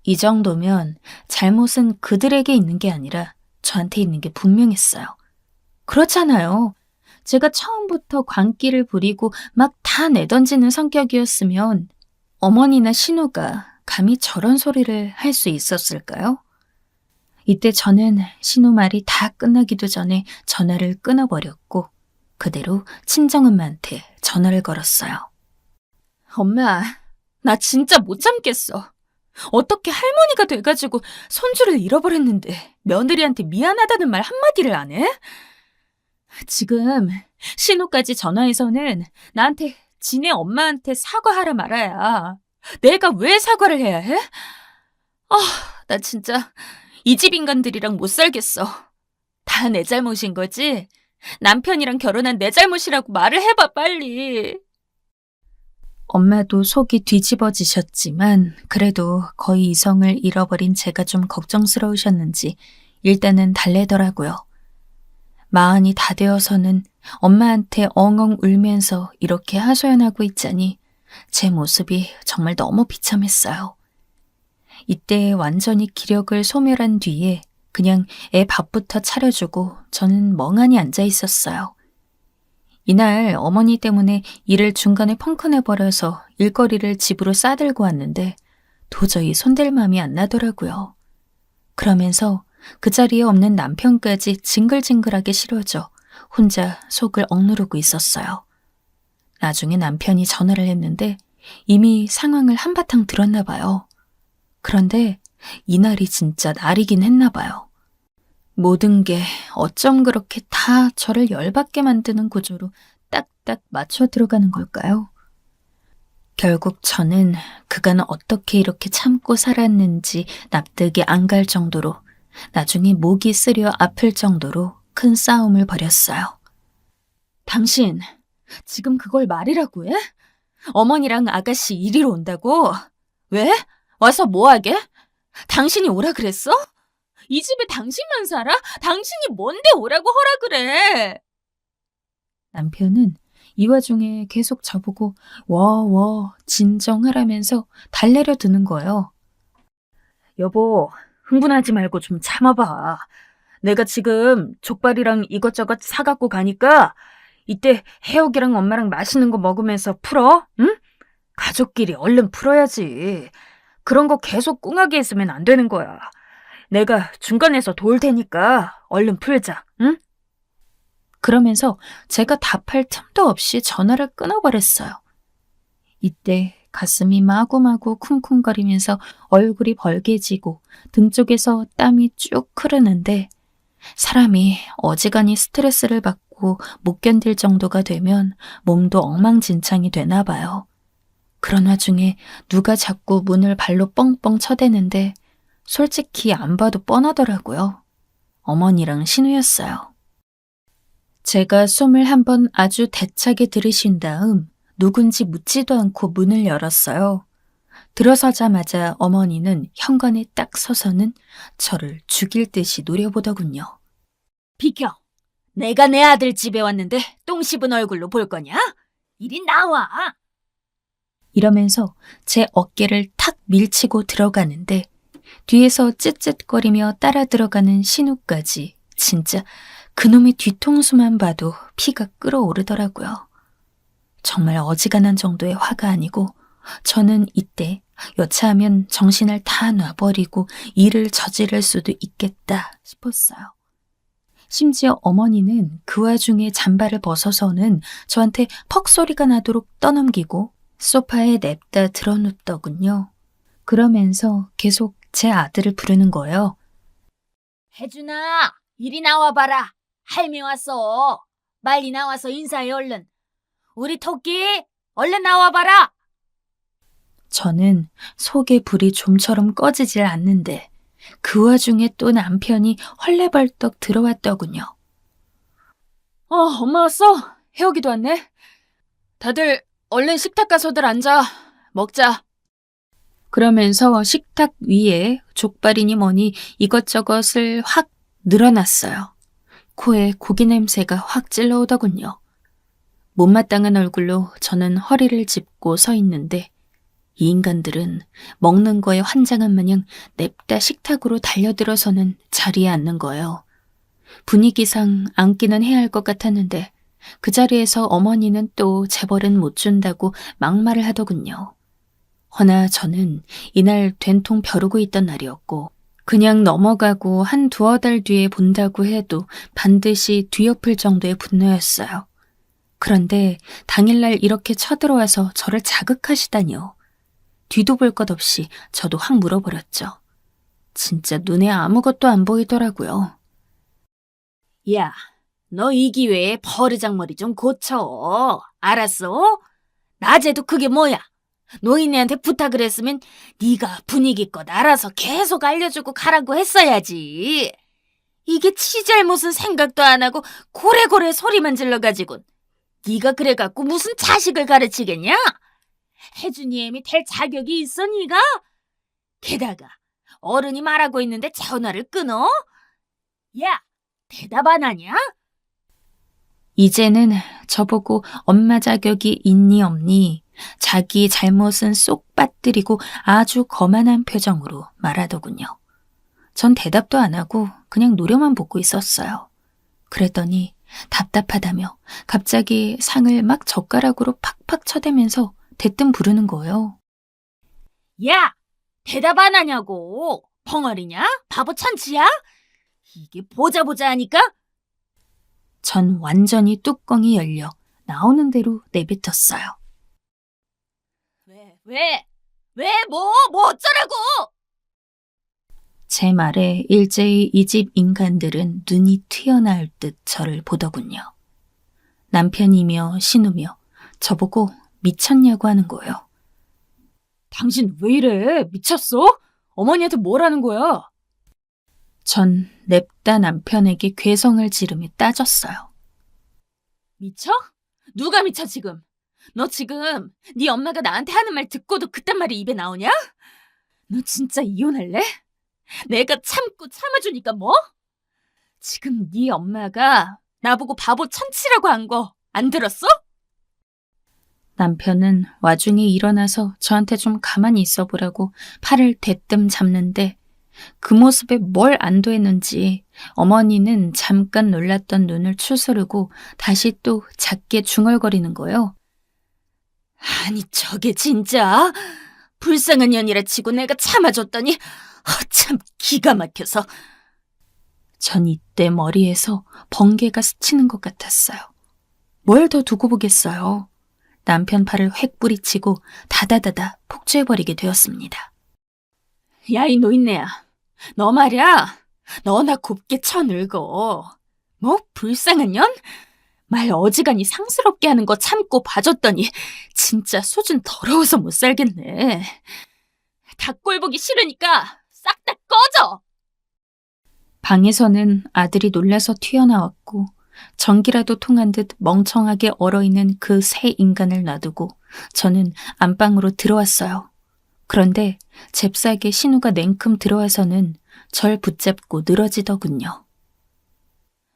이 정도면 잘못은 그들에게 있는 게 아니라 저한테 있는 게 분명했어요. 그렇잖아요. 제가 처음부터 광기를 부리고 막 다 내던지는 성격이었으면 어머니나 신우가 감히 저런 소리를 할 수 있었을까요? 이때 저는 신우 말이 다 끝나기도 전에 전화를 끊어버렸고 그대로 친정엄마한테 전화를 걸었어요. 엄마, 나 진짜 못 참겠어. 어떻게 할머니가 돼가지고 손주를 잃어버렸는데 며느리한테 미안하다는 말 한마디를 안 해? 지금 신우까지 전화해서는 나한테 지네 엄마한테 사과하라 말아야. 내가 왜 사과를 해야 해? 아, 나 진짜 이 집 인간들이랑 못 살겠어. 다 내 잘못인 거지? 남편이랑 결혼한 내 잘못이라고 말을 해봐, 빨리. 엄마도 속이 뒤집어지셨지만 그래도 거의 이성을 잃어버린 제가 좀 걱정스러우셨는지 일단은 달래더라고요. 마흔이 다 되어서는 엄마한테 엉엉 울면서 이렇게 하소연하고 있자니 제 모습이 정말 너무 비참했어요. 이때 완전히 기력을 소멸한 뒤에 그냥 애 밥부터 차려주고 저는 멍하니 앉아 있었어요. 이날 어머니 때문에 일을 중간에 펑크내버려서 일거리를 집으로 싸들고 왔는데 도저히 손댈 마음이 안 나더라고요. 그러면서 그 자리에 없는 남편까지 징글징글하게 싫어져 혼자 속을 억누르고 있었어요. 나중에 남편이 전화를 했는데 이미 상황을 한바탕 들었나 봐요. 그런데 이날이 진짜 날이긴 했나 봐요. 모든 게 어쩜 그렇게 다 저를 열받게 만드는 구조로 딱딱 맞춰 들어가는 걸까요? 결국 저는 그간 어떻게 이렇게 참고 살았는지 납득이 안 갈 정도로 나중에 목이 쓰려 아플 정도로 큰 싸움을 벌였어요. 당신, 지금 그걸 말이라고 해? 어머니랑 아가씨 이리로 온다고? 왜? 와서 뭐하게? 당신이 오라 그랬어? 이 집에 당신만 살아? 당신이 뭔데 오라고 허라 그래? 남편은 이 와중에 계속 저보고 워워 진정하라면서 달래려 드는 거예요. 여보, 흥분하지 말고 좀 참아봐. 내가 지금 족발이랑 이것저것 사갖고 가니까 이때 혜옥이랑 엄마랑 맛있는 거 먹으면서 풀어, 응? 가족끼리 얼른 풀어야지. 그런 거 계속 꿍하게 있으면 안 되는 거야. 내가 중간에서 도울 테니까 얼른 풀자, 응? 그러면서 제가 답할 틈도 없이 전화를 끊어버렸어요. 이때 가슴이 마구마구 쿵쿵거리면서 얼굴이 벌개지고 등 쪽에서 땀이 쭉 흐르는데 사람이 어지간히 스트레스를 받고 못 견딜 정도가 되면 몸도 엉망진창이 되나 봐요. 그런 와중에 누가 자꾸 문을 발로 뻥뻥 쳐대는데 솔직히 안 봐도 뻔하더라고요. 어머니랑 신우였어요. 제가 숨을 한번 아주 대차게 들이쉰 다음 누군지 묻지도 않고 문을 열었어요. 들어서자마자 어머니는 현관에 딱 서서는 저를 죽일 듯이 노려보더군요. 비켜! 내가 내 아들 집에 왔는데 똥 씹은 얼굴로 볼 거냐? 이리 나와! 이러면서 제 어깨를 탁 밀치고 들어가는데 뒤에서 쯧쯧거리며 따라 들어가는 신우까지 진짜 그놈의 뒤통수만 봐도 피가 끓어오르더라고요. 정말 어지간한 정도의 화가 아니고 저는 이때 여차하면 정신을 다 놔버리고 일을 저지를 수도 있겠다 싶었어요. 심지어 어머니는 그 와중에 잠바를 벗어서는 저한테 퍽 소리가 나도록 떠넘기고 소파에 냅다 드러눕더군요. 그러면서 계속 제 아들을 부르는 거예요. 혜준아, 이리 나와봐라. 할미 왔어. 빨리 나와서 인사해 얼른. 우리 토끼, 얼른 나와봐라. 저는 속에 불이 좀처럼 꺼지질 않는데 그 와중에 또 남편이 헐레벌떡 들어왔더군요. 엄마 왔어? 혜옥이도 왔네? 다들 얼른 식탁 가서들 앉아. 먹자. 그러면서 식탁 위에 족발이니 뭐니 이것저것을 확 늘어놨어요. 코에 고기 냄새가 확 찔러오더군요. 못마땅한 얼굴로 저는 허리를 짚고 서 있는데 이 인간들은 먹는 거에 환장한 마냥 냅다 식탁으로 달려들어서는 자리에 앉는 거예요. 분위기상 앉기는 해야 할 것 같았는데 그 자리에서 어머니는 또 재벌은 못 준다고 막말을 하더군요. 허나 저는 이날 된통 벼르고 있던 날이었고 그냥 넘어가고 한 두어 달 뒤에 본다고 해도 반드시 뒤엎을 정도의 분노였어요. 그런데 당일날 이렇게 쳐들어와서 저를 자극하시다니요. 뒤도 볼 것 없이 저도 확 물어버렸죠. 진짜 눈에 아무것도 안 보이더라고요. 야, 너 이 기회에 버르장머리 좀 고쳐. 알았어? 낮에도 그게 뭐야? 노인네한테 부탁을 했으면 네가 분위기껏 알아서 계속 알려주고 가라고 했어야지. 이게 지 잘못은 생각도 안 하고 고래고래 소리만 질러가지고 네가 그래갖고 무슨 자식을 가르치겠냐? 혜준이 애미 될 자격이 있어 네가? 게다가 어른이 말하고 있는데 전화를 끊어? 야, 대답 안 하냐? 이제는 저보고 엄마 자격이 있니 없니 자기 잘못은 쏙 빠뜨리고 아주 거만한 표정으로 말하더군요. 전 대답도 안 하고 그냥 노려만 보고 있었어요. 그랬더니 답답하다며 갑자기 상을 막 젓가락으로 팍팍 쳐대면서 대뜸 부르는 거예요. 야! 대답 안 하냐고! 벙어리냐? 바보 천치야? 이게 보자 하니까? 전 완전히 뚜껑이 열려 나오는 대로 내뱉었어요. 왜? 뭐 어쩌라고! 제 말에 일제히 이 집 인간들은 눈이 튀어나올 듯 저를 보더군요. 남편이며 신우며 저보고 미쳤냐고 하는 거예요. 당신 왜 이래? 미쳤어? 어머니한테 뭐라는 거야? 전 냅다 남편에게 괴성을 지르며 따졌어요. 미쳐? 누가 미쳐 지금? 너 지금 네 엄마가 나한테 하는 말 듣고도 그딴 말이 입에 나오냐? 너 진짜 이혼할래? 내가 참아주니까 뭐? 지금 네 엄마가 나보고 바보 천치라고 한 거 안 들었어? 남편은 와중에 일어나서 저한테 좀 가만히 있어 보라고 팔을 대뜸 잡는데 그 모습에 뭘 안도했는지 어머니는 잠깐 놀랐던 눈을 추스르고 다시 또 작게 중얼거리는 거예요. 아니 저게 진짜 불쌍한 년이라 치고 내가 참아줬더니 참 기가 막혀서. 전 이때 머리에서 번개가 스치는 것 같았어요. 뭘 더 두고 보겠어요. 남편 팔을 획 뿌리치고 다다다다 폭주해버리게 되었습니다. 야, 이 노인네야. 너 말이야. 너 나 곱게 쳐늙어. 뭐 불쌍한 년? 말 어지간히 상스럽게 하는 거 참고 봐줬더니 진짜 수준 더러워서 못 살겠네. 다 꼴 보기 싫으니까 싹 다 꺼져! 방에서는 아들이 놀라서 튀어나왔고 전기라도 통한 듯 멍청하게 얼어있는 그 새 인간을 놔두고 저는 안방으로 들어왔어요. 그런데 잽싸게 신우가 냉큼 들어와서는 절 붙잡고 늘어지더군요.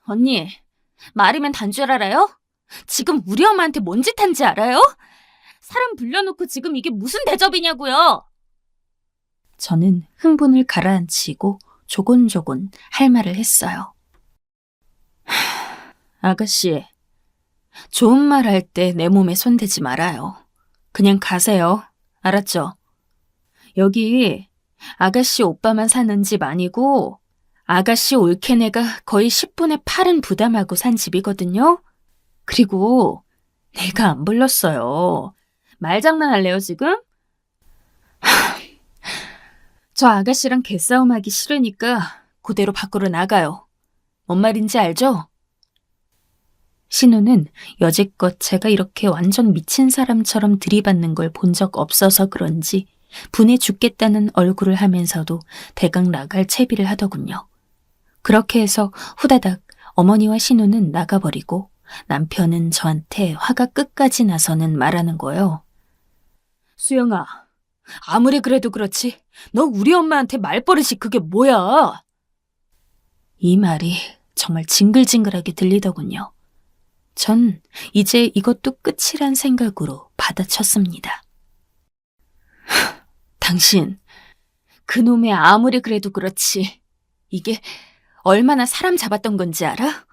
언니, 말이면 단 줄 알아요? 지금 우리 엄마한테 뭔 짓 한지 알아요? 사람 불러놓고 지금 이게 무슨 대접이냐고요? 저는 흥분을 가라앉히고 조곤조곤 할 말을 했어요. 아가씨, 좋은 말 할 때 내 몸에 손대지 말아요. 그냥 가세요. 알았죠? 여기 아가씨 오빠만 사는 집 아니고 아가씨 올케네가 거의 10분의 8은 부담하고 산 집이거든요. 그리고 내가 안 불렀어요. 말장난할래요 지금? 저 아가씨랑 개싸움하기 싫으니까 그대로 밖으로 나가요. 뭔 말인지 알죠? 신우는 여지껏 제가 이렇게 완전 미친 사람처럼 들이받는 걸 본 적 없어서 그런지 분해 죽겠다는 얼굴을 하면서도 대강 나갈 채비를 하더군요. 그렇게 해서 후다닥 어머니와 신우는 나가버리고 남편은 저한테 화가 끝까지 나서는 말하는 거예요. 수영아, 아무리 그래도 그렇지 너 우리 엄마한테 말버릇이 그게 뭐야? 이 말이 정말 징글징글하게 들리더군요. 전 이제 이것도 끝이란 생각으로 받아쳤습니다. 당신, 그놈의 아무리 그래도 그렇지 이게 얼마나 사람 잡았던 건지 알아?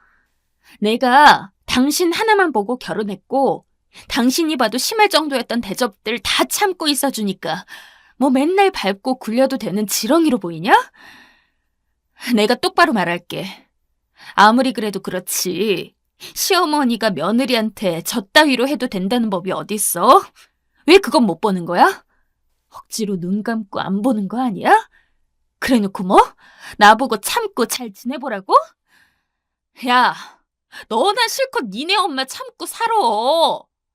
내가 당신 하나만 보고 결혼했고 당신이 봐도 심할 정도였던 대접들 다 참고 있어주니까 뭐 맨날 밟고 굴려도 되는 지렁이로 보이냐? 내가 똑바로 말할게. 아무리 그래도 그렇지 시어머니가 며느리한테 저 따위로 해도 된다는 법이 어딨어? 왜 그건 못 보는 거야? 억지로 눈 감고 안 보는 거 아니야? 그래놓고 뭐? 나보고 참고 잘 지내보라고? 야, 너나 실컷 니네 엄마 참고 살아.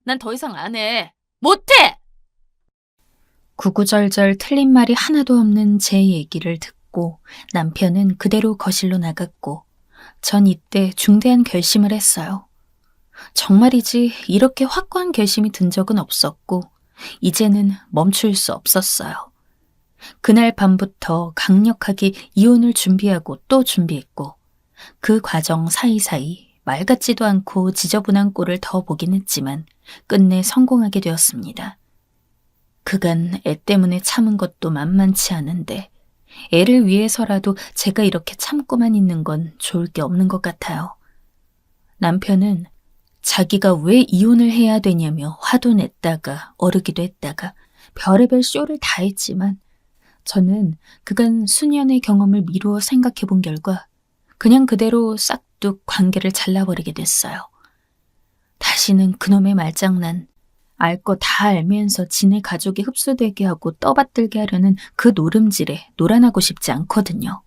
난 더 이상 안 해. 못해! 구구절절 틀린 말이 하나도 없는 제 얘기를 듣고 남편은 그대로 거실로 나갔고 전 이때 중대한 결심을 했어요. 정말이지 이렇게 확고한 결심이 든 적은 없었고 이제는 멈출 수 없었어요. 그날 밤부터 강력하게 이혼을 준비하고 또 준비했고 그 과정 사이사이 말 같지도 않고 지저분한 꼴을 더 보긴 했지만 끝내 성공하게 되었습니다. 그간 애 때문에 참은 것도 만만치 않은데 애를 위해서라도 제가 이렇게 참고만 있는 건 좋을 게 없는 것 같아요. 남편은 자기가 왜 이혼을 해야 되냐며 화도 냈다가 어르기도 했다가 별의별 쇼를 다 했지만 저는 그간 수년의 경험을 미루어 생각해 본 결과 그냥 그대로 싹둑 관계를 잘라버리게 됐어요. 다시는 그놈의 말장난, 알 거 다 알면서 지네 가족에 흡수되게 하고 떠받들게 하려는 그 노름질에 놀아나고 싶지 않거든요.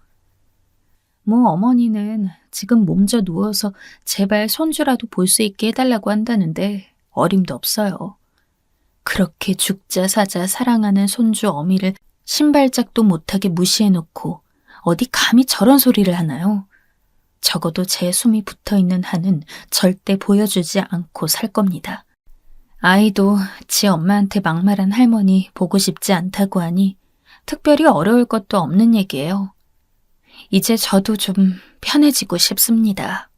뭐 어머니는 지금 몸져 누워서 제발 손주라도 볼 수 있게 해달라고 한다는데 어림도 없어요. 그렇게 죽자 사자 사랑하는 손주 어미를 신발짝도 못하게 무시해놓고 어디 감히 저런 소리를 하나요? 적어도 제 숨이 붙어있는 한은 절대 보여주지 않고 살 겁니다. 아이도 지 엄마한테 막말한 할머니 보고 싶지 않다고 하니 특별히 어려울 것도 없는 얘기예요. 이제 저도 좀 편해지고 싶습니다.